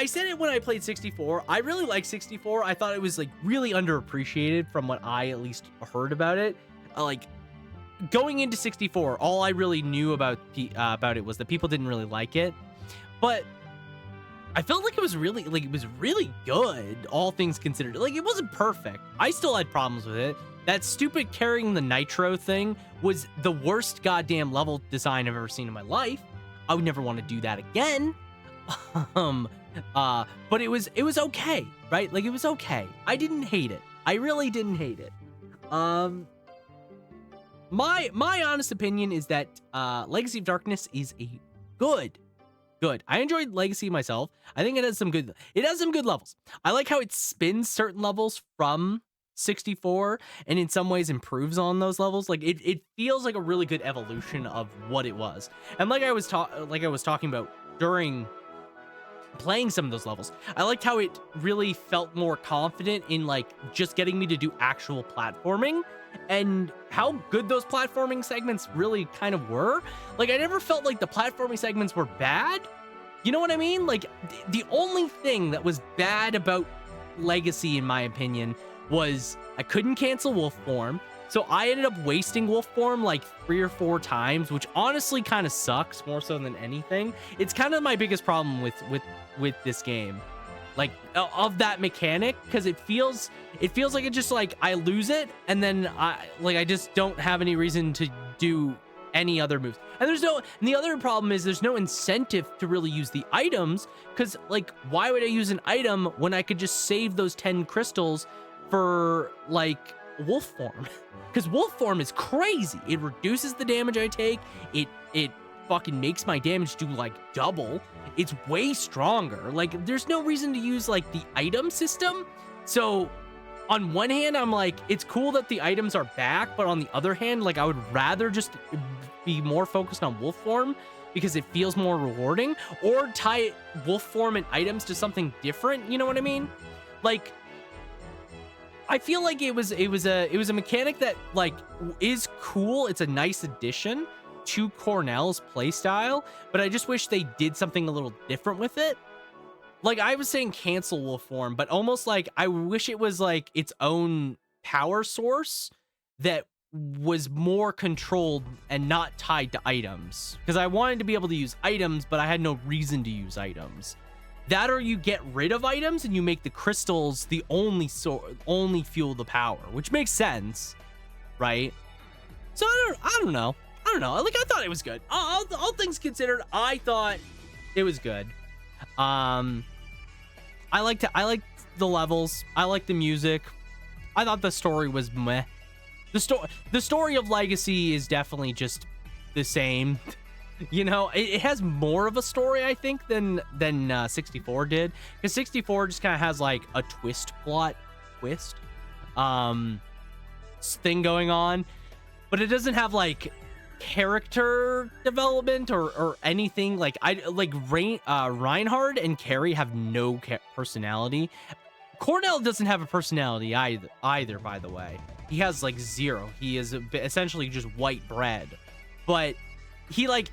said it when I played 64. I really like 64. I thought it was like really underappreciated from what I at least heard about it. Like going into 64, all I really knew about it was that people didn't really like it. But I felt like it was really good, all things considered. Like it wasn't perfect. I still had problems with it. That stupid carrying the nitro thing was the worst goddamn level design I've ever seen in my life. I would never want to do that again. But it was okay, right? Like, it was okay. I didn't hate it. I really didn't hate it. My honest opinion is that Legacy of Darkness is a good. I enjoyed Legacy myself. I think it has some good levels. I like how it spins certain levels from 64 and in some ways improves on those levels. Like, it feels like a really good evolution of what it was. And like I was talking about during playing some of those levels, I liked how it really felt more confident in like just getting me to do actual platforming, and how good those platforming segments really kind of were. Like, I never felt like the platforming segments were bad. You know what I mean? Like, the only thing that was bad about Legacy, in my opinion, was I couldn't cancel wolf form. So I ended up wasting wolf form like 3 or 4 times, which honestly kind of sucks more so than anything. It's kind of my biggest problem with this game, like, of that mechanic, because it feels like it just like I lose it and then I just don't have any reason to do any other moves. And the other problem is there's no incentive to really use the items, because like, why would I use an item when I could just save those 10 crystals for like wolf form? Because wolf form is crazy. It reduces the damage I take. It fucking makes my damage do like double. It's way stronger. Like, there's no reason to use like the item system. So on one hand, I'm like, it's cool that the items are back, but on the other hand, like, I would rather just be more focused on wolf form because it feels more rewarding, or tie wolf form and items to something different. You know what I mean? Like, I feel like it was a mechanic that like is cool. It's a nice addition to Cornell's playstyle, but I just wish they did something a little different with it. Like, I was saying cancel wolf form, but almost like I wish it was like its own power source that was more controlled and not tied to items, because I wanted to be able to use items, but I had no reason to use items. That, or you get rid of items and you make the crystals the only fuel the power, which makes sense, right? So I don't know. Like, I thought it was good. All things considered, I thought it was good. I liked the levels. I liked the music. I thought the story was meh. The story of Legacy is definitely just the same. You know, it has more of a story, I think, than 64 did, because 64 just kind of has like a twist thing going on, but it doesn't have like character development or anything. Like, Reinhard and Carrie have no personality. Cornell doesn't have a personality either, by the way. He has like 0. He is essentially just white bread, but he like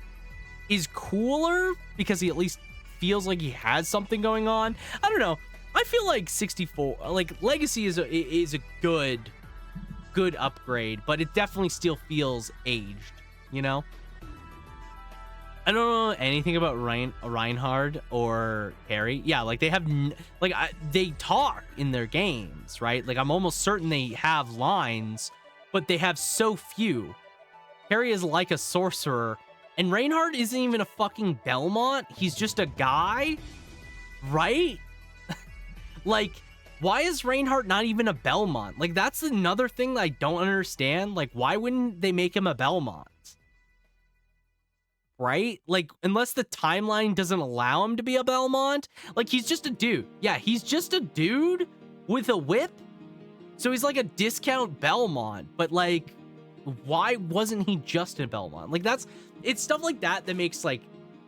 is cooler because he at least feels like he has something going on. I don't know. I feel like 64, like Legacy is a good upgrade, but it definitely still feels aged, you know? I don't know anything about Reinhard or Carrie. Yeah, like they have, they talk in their games, right? Like, I'm almost certain they have lines, but they have so few. Carrie is like a sorcerer, and Reinhard isn't even a fucking Belmont. He's just a guy, right? Like, why is Reinhard not even a Belmont? Like, that's another thing that I don't understand. Like, why wouldn't they make him a Belmont? Right? Like, unless the timeline doesn't allow him to be a Belmont. Like, he's just a dude. Yeah, he's just a dude with a whip. So he's like a discount Belmont. But, like, why wasn't he just a Belmont? Like, it's stuff like that that makes, like,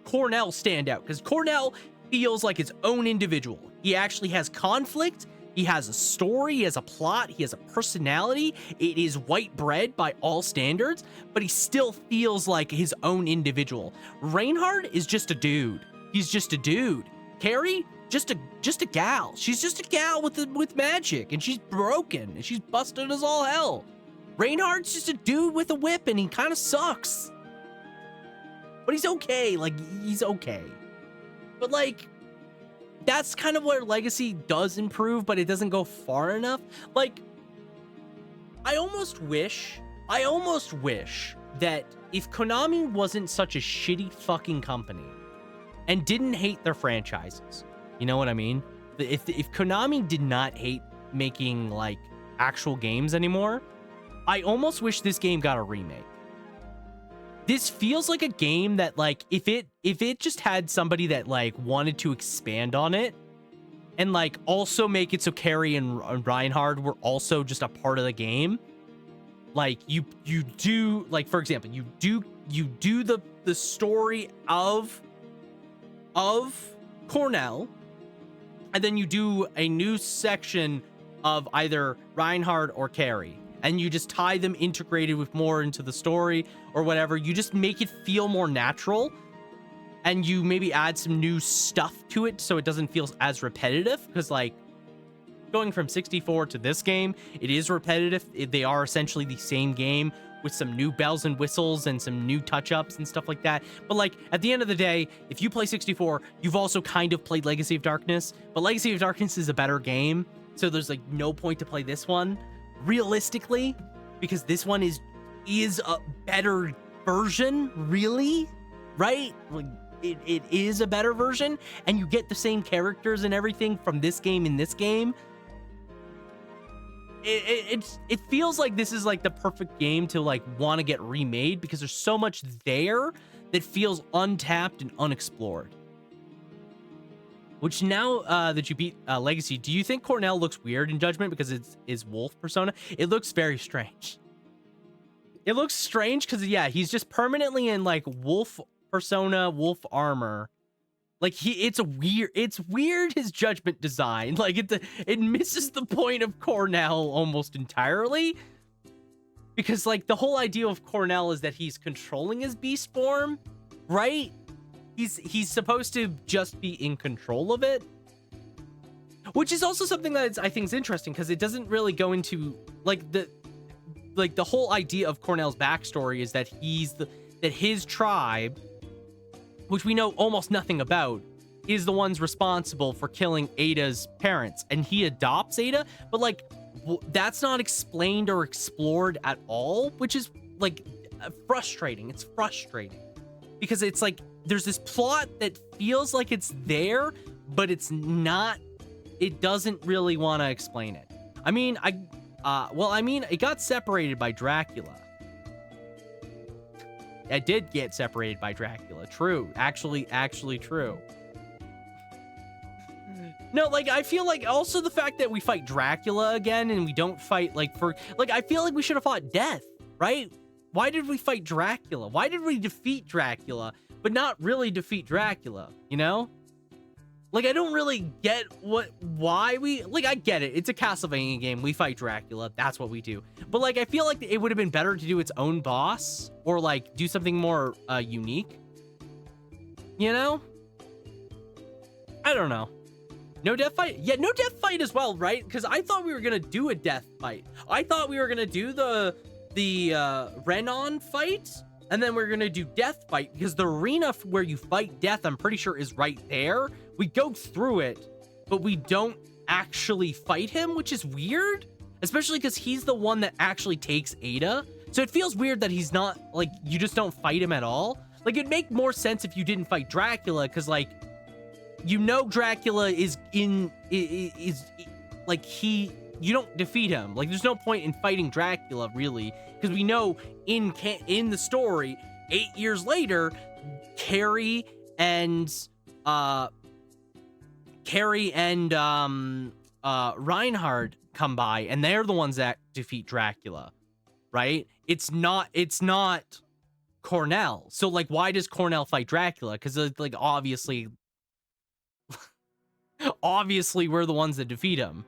Cornell stand out. Because Cornell feels like its own individual. He actually has conflict. He has a story, he has a plot, he has a personality. It is white bread by all standards, but he still feels like his own individual. Reinhard is just a dude. He's just a dude. Carrie, just a gal. She's just a gal with magic, and she's broken, and she's busted as all hell. Reinhard's just a dude with a whip, and he kind of sucks. But he's okay. Like, he's okay. But, like, that's kind of where Legacy does improve, but it doesn't go far enough. Like, I almost wish that if Konami wasn't such a shitty fucking company and didn't hate their franchises, you know what I mean? If Konami did not hate making like actual games anymore, I almost wish this game got a remake. This feels like a game that like if it just had somebody that like wanted to expand on it and like also make it so Carrie and Reinhard were also just a part of the game. Like you do, like, for example, you do the story of Cornell, and then you do a new section of either Reinhard or Carrie, and you just tie them integrated with more into the story or whatever. You just make it feel more natural, and you maybe add some new stuff to it so it doesn't feel as repetitive, because like going from 64 to this game, it is repetitive. They are essentially the same game with some new bells and whistles and some new touch-ups and stuff like that. But like at the end of the day, if you play 64, you've also kind of played Legacy of Darkness, but Legacy of Darkness is a better game, so there's like no point to play this one realistically, because this one is a better version, really, right? Like it is a better version, and you get the same characters and everything from this game in this game. It feels like this is like the perfect game to like want to get remade, because there's so much there that feels untapped and unexplored. Which now that you beat Legacy, do you think Cornell looks weird in Judgment because it's his wolf persona? It looks very strange. It looks strange because, yeah, he's just permanently in like wolf persona, wolf armor. Like it's weird his Judgment design. Like it misses the point of Cornell almost entirely, because like the whole idea of Cornell is that he's controlling his beast form, right? He's supposed to just be in control of it, which is also something that I think is interesting, because it doesn't really go into like the whole idea of Cornell's backstory is that that his tribe, which we know almost nothing about, is the ones responsible for killing Ada's parents, and he adopts Ada, but like that's not explained or explored at all, which is like frustrating. It's frustrating because it's like there's this plot that feels like it's there, but it's not. It doesn't really want to explain it. I mean, it got separated by Dracula. It did get separated by Dracula. True. Actually true. No, like, I feel like also the fact that we fight Dracula again and we don't fight, I feel like we should have fought Death, right? Why did we fight Dracula? Why did we defeat Dracula, but not really defeat Dracula, you know? Like, I don't really get why we, like, I get it. It's a Castlevania game. We fight Dracula. That's what we do. But, like, I feel like it would have been better to do its own boss or, like, do something more unique. You know? I don't know. No death fight? Yeah, no death fight as well, right? Because I thought we were going to do a death fight. I thought we were going to do the Renon fight, and then we're going to do death fight, because the arena where you fight Death, I'm pretty sure, is right there. We go through it, but we don't actually fight him, which is weird, especially because he's the one that actually takes Ada. So it feels weird that he's not, like, you just don't fight him at all. Like, it'd make more sense if you didn't fight Dracula, because, like, you know Dracula you don't defeat him. Like, there's no point in fighting Dracula, really, because we know in the story, 8 years later, Carrie and Reinhard come by, and they're the ones that defeat Dracula, right? It's not Cornell. So, like, why does Cornell fight Dracula? Because, like, obviously we're the ones that defeat him.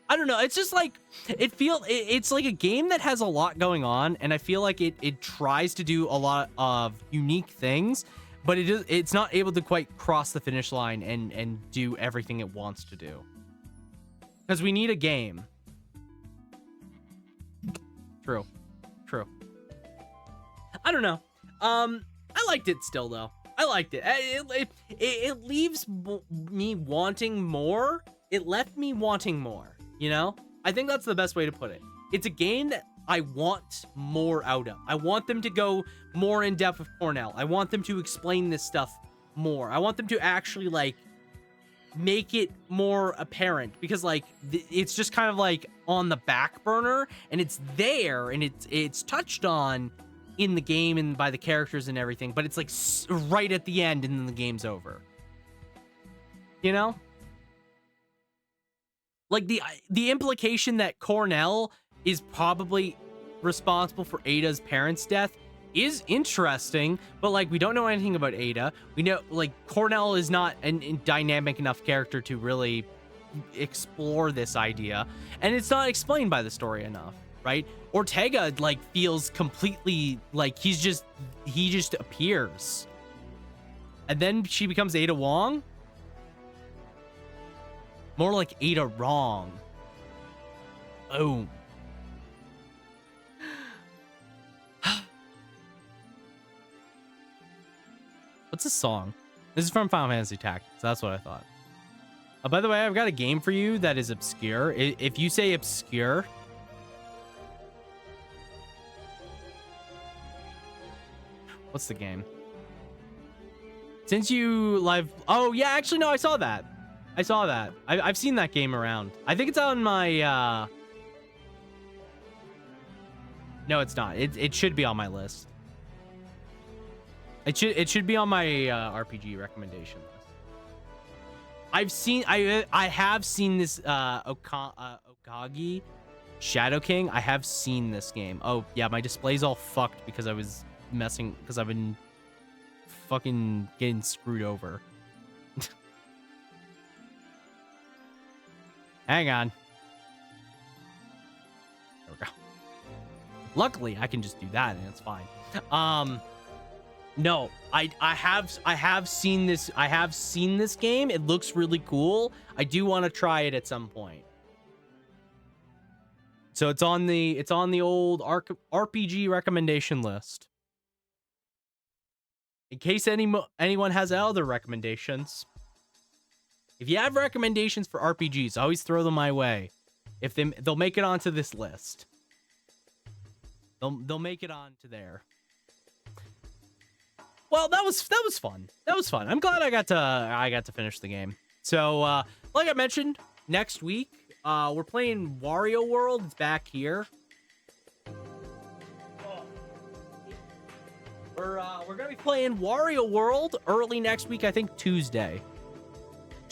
I don't know. It's just like it's like a game that has a lot going on, and I feel like it tries to do a lot of unique things, but it's not able to quite cross the finish line and do everything it wants to do. Because we need a game. True. I don't know. I liked it still though. I liked it. It leaves me wanting more. It left me wanting more, you know? I think that's the best way to put it. It's a game that I want more out of. I want them to go more in depth with Cornell. I want them to explain this stuff more. I want them to actually like make it more apparent, because like it's just kind of like on the back burner, and it's there, and it's touched on in the game and by the characters and everything, but it's like right at the end and then the game's over. You know? Like the implication that Cornell is probably responsible for Ada's parents' death is interesting, but like we don't know anything about Ada. We know like Cornell is not a dynamic enough character to really explore this idea, and it's not explained by the story enough, right? Ortega like feels completely like he just appears, and then she becomes Ada Wong. More like Ada Wrong. Boom. What's this song? This is from Final Fantasy Tactics. That's what I thought. Oh, by the way, I've got a game for you that is obscure. If you say obscure, what's the game? Since you live... Oh, yeah, actually, no, I saw that. I've seen that game around. I think it's on my... No, it's not. It should be on my list. It should be on my RPG recommendation list. I have seen this Okagi Shadow King. I have seen this game. Oh yeah, my display's all fucked because I was messing, because I've been fucking getting screwed over. Hang on. There we go. Luckily, I can just do that and it's fine. No, I have seen this. I have seen this game. It looks really cool. I do want to try it at some point. So it's on the old RPG recommendation list. In case anyone has other recommendations. If you have recommendations for RPGs, always throw them my way. If they'll make it onto this list. They'll make it onto there. Well, that was fun. That was fun. I'm glad I got to finish the game. So, like I mentioned, next week, we're playing Wario World. It's back here. We're gonna be playing Wario World early next week. I think Tuesday.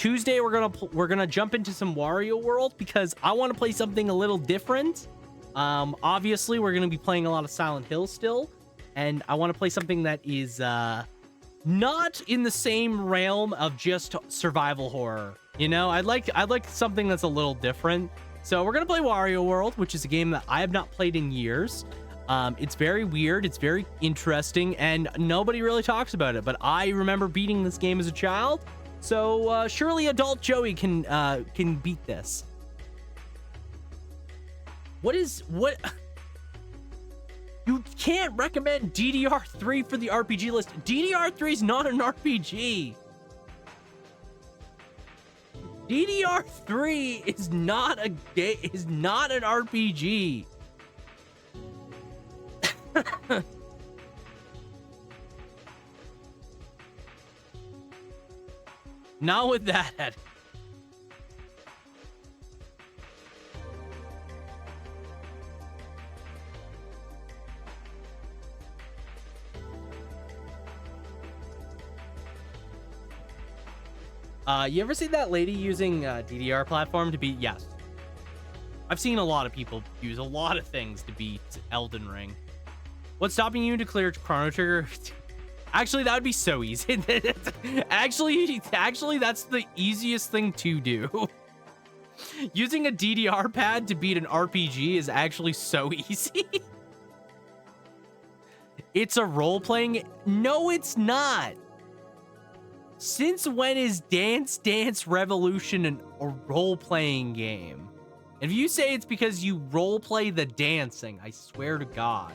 We're gonna jump into some Wario World because I want to play something a little different. Obviously, we're gonna be playing a lot of Silent Hill still. And I want to play something that is not in the same realm of just survival horror. You know, I'd like something that's a little different. So we're gonna play Wario World, which is a game that I have not played in years. It's very weird, it's very interesting, and nobody really talks about it. But I remember beating this game as a child, so surely adult Joey can beat this. What? You can't recommend DDR3 for the RPG list. DDR3 is not an RPG. DDR3 is not an RPG. Not with that. You ever see that lady using DDR platform to beat? Yes. I've seen a lot of people use a lot of things to beat Elden Ring. What's stopping you to clear Chrono Trigger? Actually, that would be so easy. Actually, that's the easiest thing to do. Using a DDR pad to beat an RPG is actually so easy. It's a role-playing... No, it's not. Since when is Dance Dance Revolution a role-playing game? If you say it's because you role-play the dancing, I swear to God.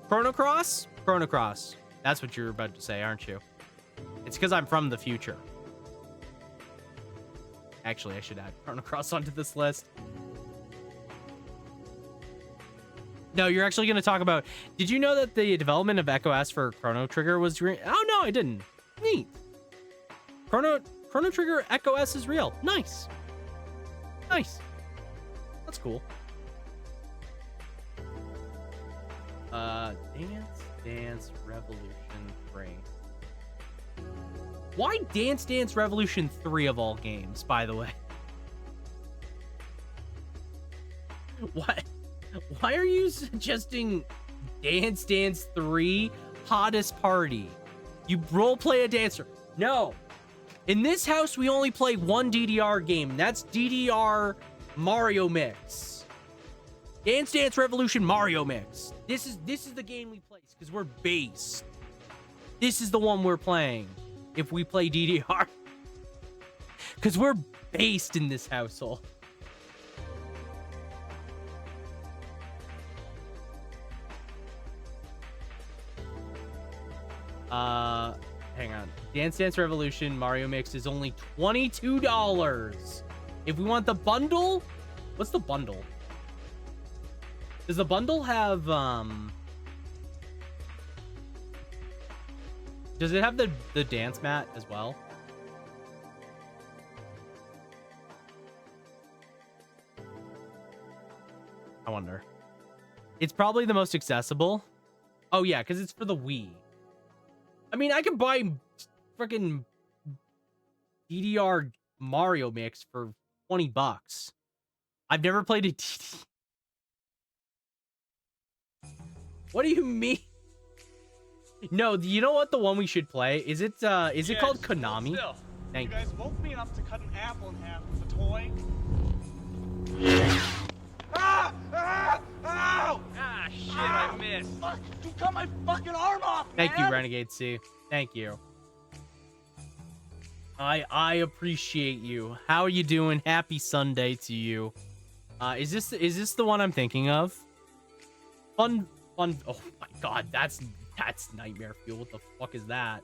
Chrono Cross? Chrono Cross. That's what you're about to say, aren't you? It's because I'm from the future. Actually, I should add Chrono Cross onto this list. No, you're actually going to talk about. Did you know that the development of Echo S for Chrono Trigger was real? Oh no, I didn't. Neat. Chrono Trigger Echo S is real. Nice. Nice. That's cool. Dance Revolution 3. Why Dance Revolution 3 of all games, by the way? What? Why are you suggesting Dance 3 hottest party? You roleplay a dancer. No. In this house, we only play one DDR game. That's DDR Mario Mix. Dance Revolution Mario Mix. This is the game we play because we're based. This is the one we're playing if we play DDR. Because we're based in this household. Hang on. Dance Revolution Mario Mix is only $22. If we want the bundle, what's the bundle? Does the bundle have does it have the dance mat as well? I wonder. It's probably the most accessible. Oh yeah, because it's for the Wii. I mean, I could buy freaking DDR Mario Mix for $20. I've never played a DD. What do you mean? No, you know what? The one we should play is it called Konami? Still, Thank you guys woke me enough to cut an apple in half with a toy. Ah! Ah! Ow! Ah, shit, I missed. Fuck! You cut my fucking arm off, Thank you, man! Renegade C. Thank you. I appreciate you. How are you doing? Happy Sunday to you. Is this the one I'm thinking of? Fun. Oh my god, that's nightmare fuel. What the fuck is that?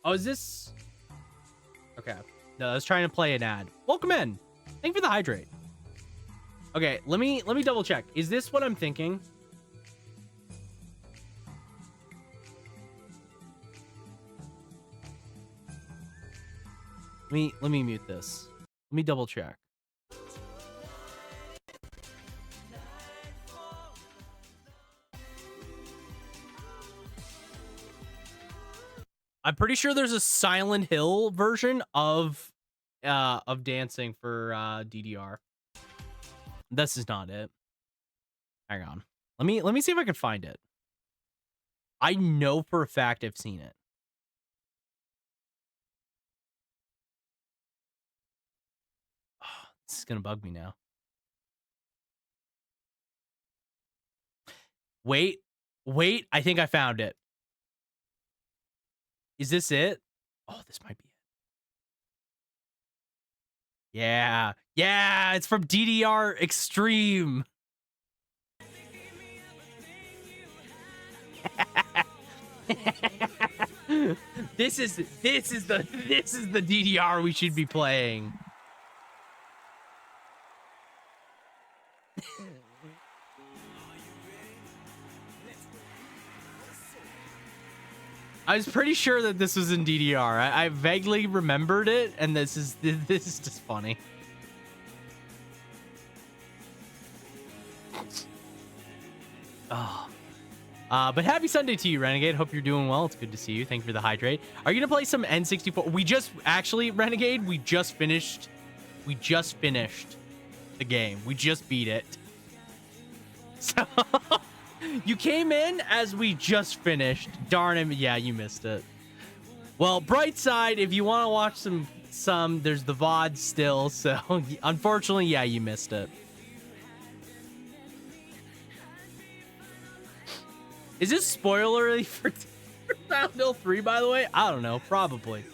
Oh, is this? Okay. No, I was trying to play an ad. Welcome in. Thank you for the hydrate. Okay, let me double check. Is this what I'm thinking? Let me mute this. Let me double check. I'm pretty sure there's a Silent Hill version of dancing for DDR. This is not it. Hang on. Let me see if I can find it. I know for a fact I've seen it. Oh, this is gonna bug me now. Wait, I think I found it. Is this it? Oh, this might be it. Yeah, it's from DDR Extreme. This is the DDR we should be playing. I was pretty sure that this was in DDR. I vaguely remembered it, and this is just funny. Oh. But happy Sunday to you, Renegade. Hope you're doing well. It's good to see you. Thank you for the hydrate. Are you gonna play some N64? Renegade, we just finished the game. We just beat it. So you came in as we just finished. Darn it. Yeah, you missed it. Well, bright side, if you want to watch some, there's the VOD still. So unfortunately, yeah, you missed it. Is this spoiler for Silent Hill 3, by the way? I don't know. Probably.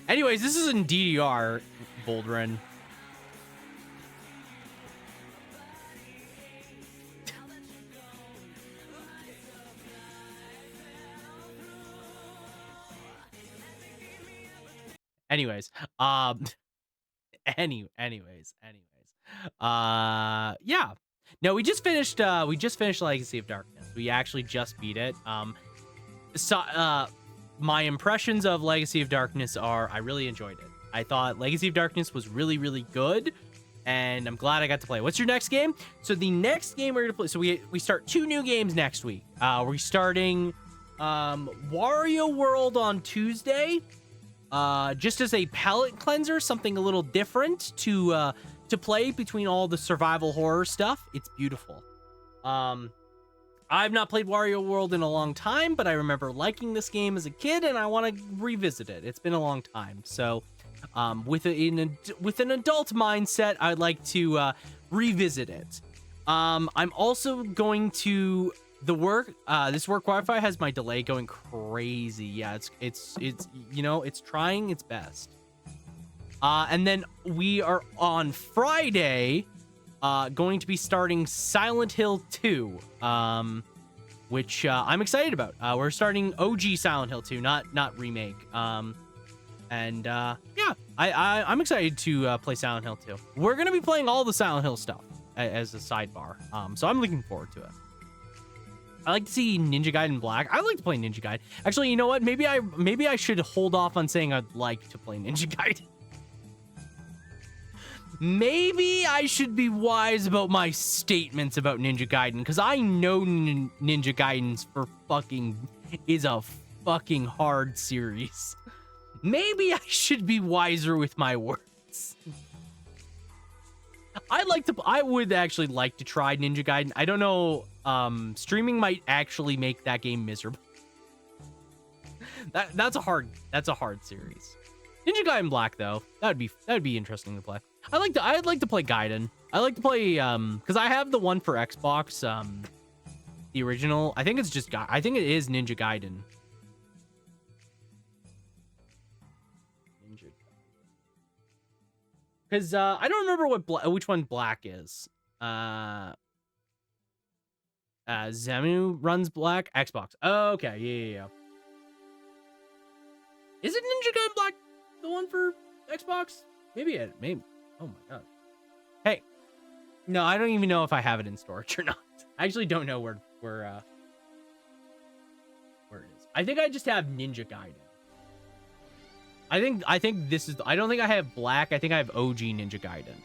Anyways, this is in DDR, Boldrin. Anyways, anyways. Yeah. No, we just finished Legacy of Darkness. We actually just beat it. My impressions of Legacy of Darkness are I really enjoyed it. I thought Legacy of Darkness was really, really good, and I'm glad I got to play. What's your next game? So the next game we're gonna play, so we start 2 new games next week. We're starting Wario World on Tuesday. Just as a palate cleanser, something a little different to play between all the survival horror stuff. It's beautiful. I've not played Wario World in a long time, but I remember liking this game as a kid, and I want to revisit it. It's been a long time, so with an adult mindset, I'd like to revisit it. I'm also going to this work Wi-Fi has my delay going crazy. Yeah, it's it's trying its best. And then we are on Friday going to be starting Silent Hill 2, which I'm excited about. We're starting OG Silent Hill 2, not remake. Yeah, I'm excited to play Silent Hill 2. We're gonna be playing all the Silent Hill stuff as a sidebar, so I'm looking forward to it. I like to see Ninja Gaiden Black. I like to play Ninja Gaiden. Actually, you know what? Maybe I should hold off on saying I'd like to play Ninja Gaiden. Maybe I should be wise about my statements about Ninja Gaiden, because I know Ninja Gaiden's is a fucking hard series. Maybe I should be wiser with my words. I would actually like to try Ninja Gaiden. I don't know. Streaming might actually make that game miserable. That's a hard series. Ninja Gaiden Black though, that'd be interesting to play. I'd like to play Gaiden. I like to play because I have the one for Xbox, the original. I think it is Ninja Gaiden. Because I don't remember which one Black is. Zemu runs Black Xbox. Oh, okay, yeah. Is it Ninja Gaiden Black the one for Xbox? Maybe. Oh my god. Hey, no, I don't even know if I have it in storage or not. I actually don't know where it is. I think I just have Ninja Gaiden. I think this is. I don't think I have Black. I think I have OG Ninja Gaiden.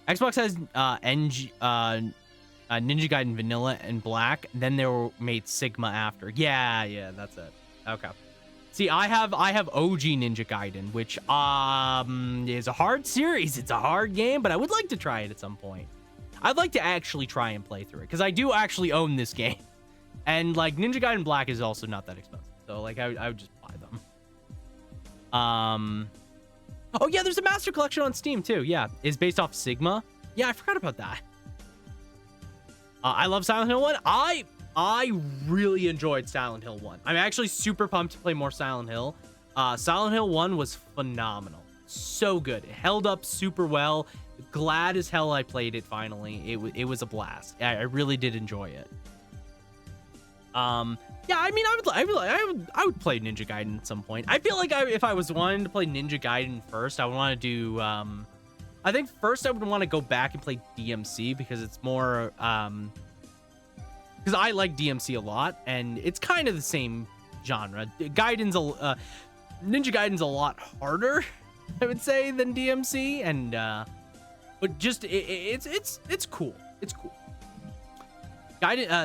Xbox has Ninja Gaiden Vanilla and Black. Then they were made Sigma after. Yeah, that's it. Okay. See, I have OG Ninja Gaiden, which is a hard series. It's a hard game, but I would like to try it at some point. I'd like to actually try and play through it because I do actually own this game, and like Ninja Gaiden Black is also not that expensive, so like I would just buy them. Oh yeah, there's a Master Collection on Steam too. Yeah, it's based off Sigma. Yeah, I forgot about that. I love Silent Hill 1. I really enjoyed Silent Hill 1. I'm actually super pumped to play more Silent Hill. Silent Hill 1 was phenomenal. So good. It held up super well. Glad as hell I played it finally. It was a blast. I really did enjoy it. Yeah, I mean, I would play Ninja Gaiden at some point. I feel like if I was wanting to play Ninja Gaiden first, I would want to do I think first I would want to go back and play DMC because it's more because I like DMC a lot and it's kind of the same genre. Ninja Gaiden's a lot harder, I would say, than DMC, and but just it's cool. It's cool.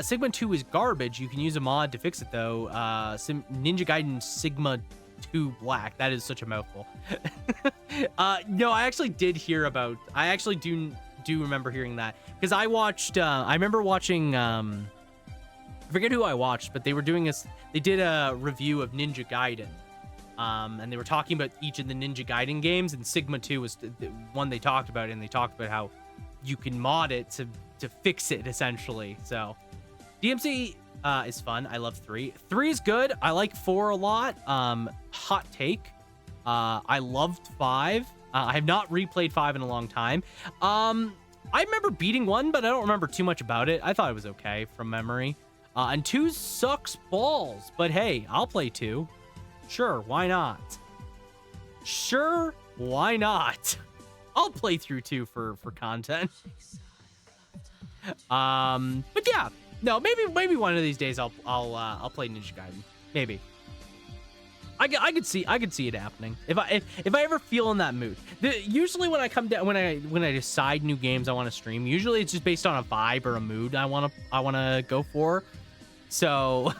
Sigma 2 is garbage. You can use a mod to fix it though. Ninja Gaiden Sigma 2 Black. That is such a mouthful. No, I actually did hear about. I actually do remember hearing that because I watched. I remember watching. I forget who I watched, but they did a review of Ninja Gaiden. And they were talking about each of the Ninja Gaiden games, and Sigma 2 was the one they talked about, and they talked about how you can mod it to fix it essentially. So DMC is fun. I love 3. 3 is good. I like 4 a lot. Hot take. I loved 5. I have not replayed 5 in a long time. I remember beating 1, but I don't remember too much about it. I thought it was okay from memory. And 2 sucks balls, but hey, I'll play 2. Sure, why not? I'll play through too for content. But yeah, no, maybe one of these days I'll play Ninja Gaiden. Maybe. I could see it happening if I ever feel in that mood. Usually when I come down, when I decide new games I want to stream, usually it's just based on a vibe or a mood I want to go for. So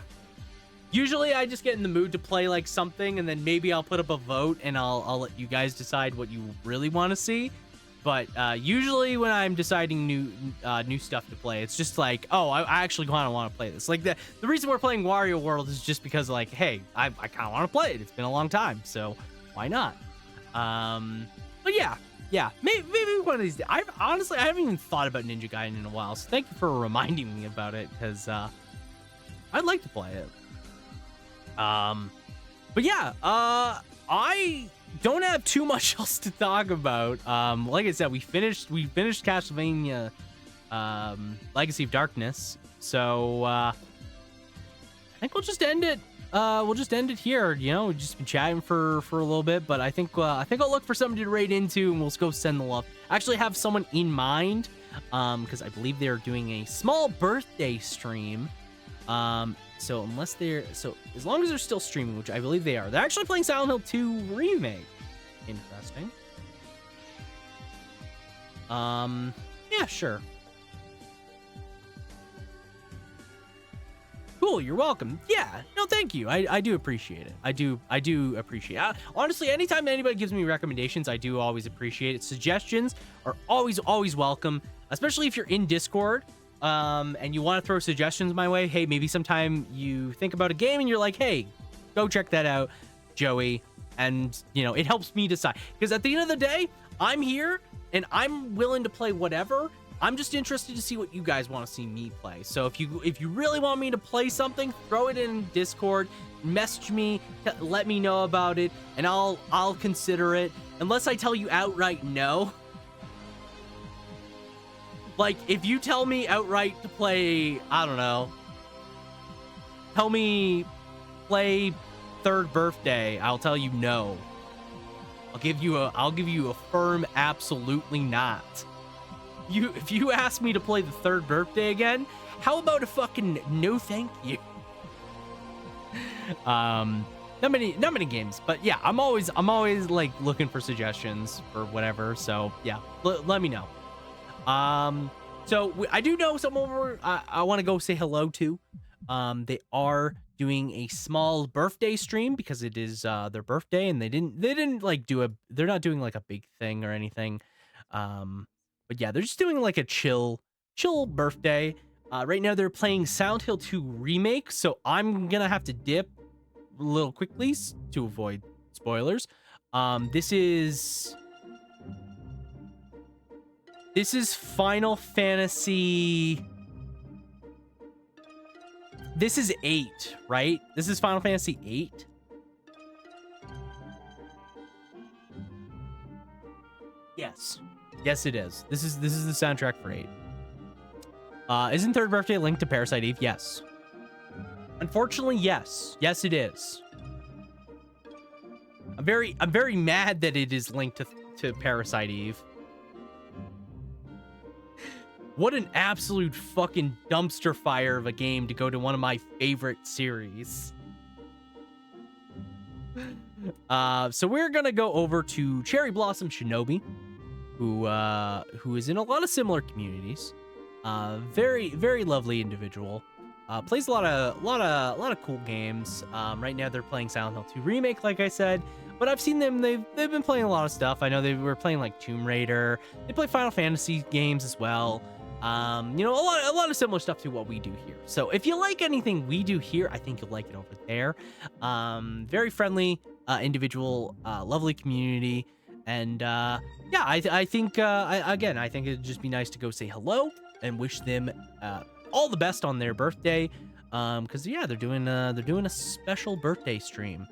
usually I just get in the mood to play like something, and then maybe I'll put up a vote and I'll let you guys decide what you really want to see. But usually when I'm deciding new stuff to play, it's just like, oh, I actually kind of want to play this. Like the reason we're playing Wario World is just because, like, hey, I kind of want to play it. It's been a long time, so why not? But yeah, maybe one of these days. I haven't even thought about Ninja Gaiden in a while, so thank you for reminding me about it, because I'd like to play it. But yeah, I don't have too much else to talk about. Like I said, we finished Castlevania Legacy of Darkness, so I think we'll just end it. We'll just end it here. You know, we've just been chatting for a little bit, but I think I'll look for somebody to raid into, and we'll go send the love. I actually have someone in mind, because I believe they're doing a small birthday stream. So as long as they're still streaming, which I believe they are, they're actually playing Silent Hill 2 Remake. Interesting. Yeah, sure. Cool, you're welcome. Yeah, no, thank you. I do appreciate it. I do appreciate it. Honestly, anytime anybody gives me recommendations, I do always appreciate it. Suggestions are always welcome, especially if you're in Discord. And you want to throw suggestions my way. Hey, maybe sometime you think about a game and you're like, hey, go check that out, Joey. And, you know, it helps me decide. Because at the end of the day, I'm here and I'm willing to play whatever. I'm just interested to see what you guys want to see me play. So if you really want me to play something, throw it in Discord, message me, let me know about it, and I'll consider it. Unless I tell you outright no. Like, if you tell me outright to play, I don't know, tell me play Third Birthday, I'll tell you no. I'll give you a firm absolutely not. If you ask me to play the Third Birthday again, how about a fucking no thank you? Not many games, but yeah, I'm always like looking for suggestions for whatever. So yeah, let me know. So I do know someone I want to go say hello to. They are doing a small birthday stream because it is their birthday, and they didn't like they're not doing like a big thing or anything. But yeah, they're just doing like a chill birthday. Right now they're playing Silent Hill 2 Remake, so I'm gonna have to dip a little quickly to avoid spoilers. This is Final Fantasy. This is 8, right? This is Final Fantasy 8. Yes, it is. This is the soundtrack for 8. Isn't Third Birthday linked to Parasite Eve? Yes. Unfortunately, yes. Yes, it is. I'm very mad that it is linked to Parasite Eve. What an absolute fucking dumpster fire of a game to go to one of my favorite series. So we're gonna go over to Cherry Blossom Shinobi, who is in a lot of similar communities. Very lovely individual. Plays a lot of cool games. Right now they're playing Silent Hill 2 Remake, like I said. But I've seen them. They've been playing a lot of stuff. I know they were playing like Tomb Raider. They play Final Fantasy games as well. You know, a lot of similar stuff to what we do here. So if you like anything we do here, I think you'll like it over there. Very friendly individual, lovely community, and yeah, I think I think it'd just be nice to go say hello and wish them all the best on their birthday. Because yeah, they're doing a special birthday stream.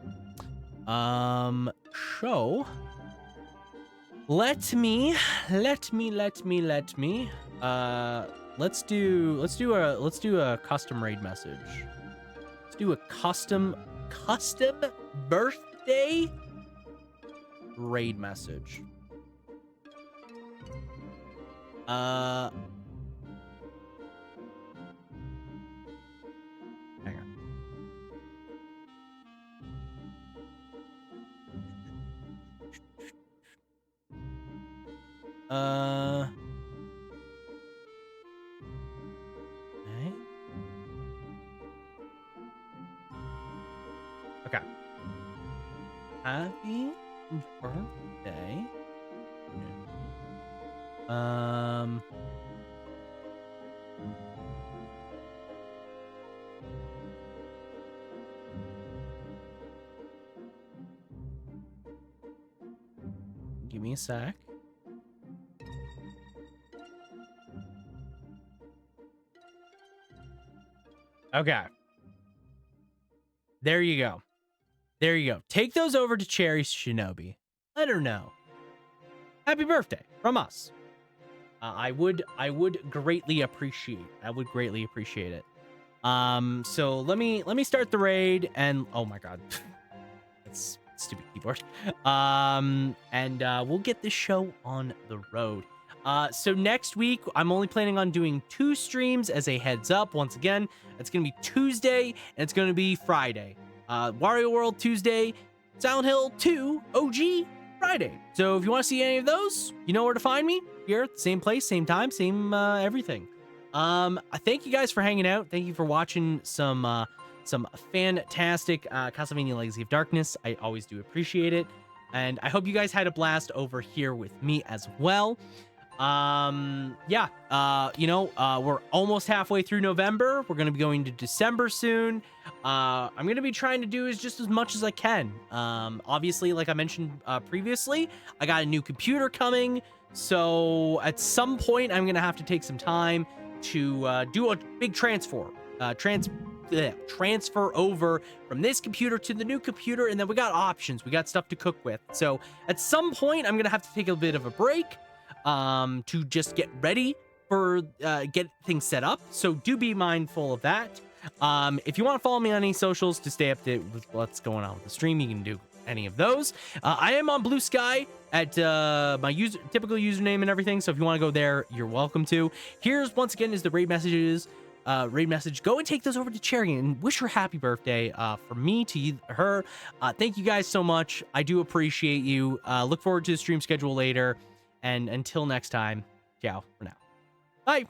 So let me let's do a custom raid message. Let's do a custom birthday raid message. Hang on. Okay. Okay. Happy birthday. Give me a sec. Okay. There you go. There you go. Take those over to Cherry Shinobi. Let her know. Happy birthday from us. I would greatly appreciate. I would greatly appreciate it. So let me start the raid and oh my god. That's stupid keyboard. And we'll get this show on the road. So next week, I'm only planning on doing 2 streams as a heads up. Once again, it's going to be Tuesday and it's going to be Friday. Wario World Tuesday, Silent Hill 2 OG Friday. So if you want to see any of those, you know where to find me. Here, same place, same time, same everything. I thank you guys for hanging out. Thank you for watching some fantastic Castlevania Legacy of Darkness. I always do appreciate it. And I hope you guys had a blast over here with me as well. We're almost halfway through November. We're going to be going to December soon. I'm going to be trying to do just as much as I can. Obviously, like I mentioned previously, I got a new computer coming. So at some point, I'm going to have to take some time to do a big transfer over from this computer to the new computer. And then we got options. We got stuff to cook with. So at some point, I'm going to have to take a bit of a break to just get ready for get things set up. So do be mindful of that. If you want to follow me on any socials to stay updated with what's going on with the stream, you can do any of those. I am on Blue Sky at my typical username and everything. So if you want to go there, you're welcome to. Here's once again is the raid messages. Raid message. Go and take those over to Cherry and wish her happy birthday from me to her. Thank you guys so much. I do appreciate you. Look forward to the stream schedule later. And until next time, ciao for now. Bye.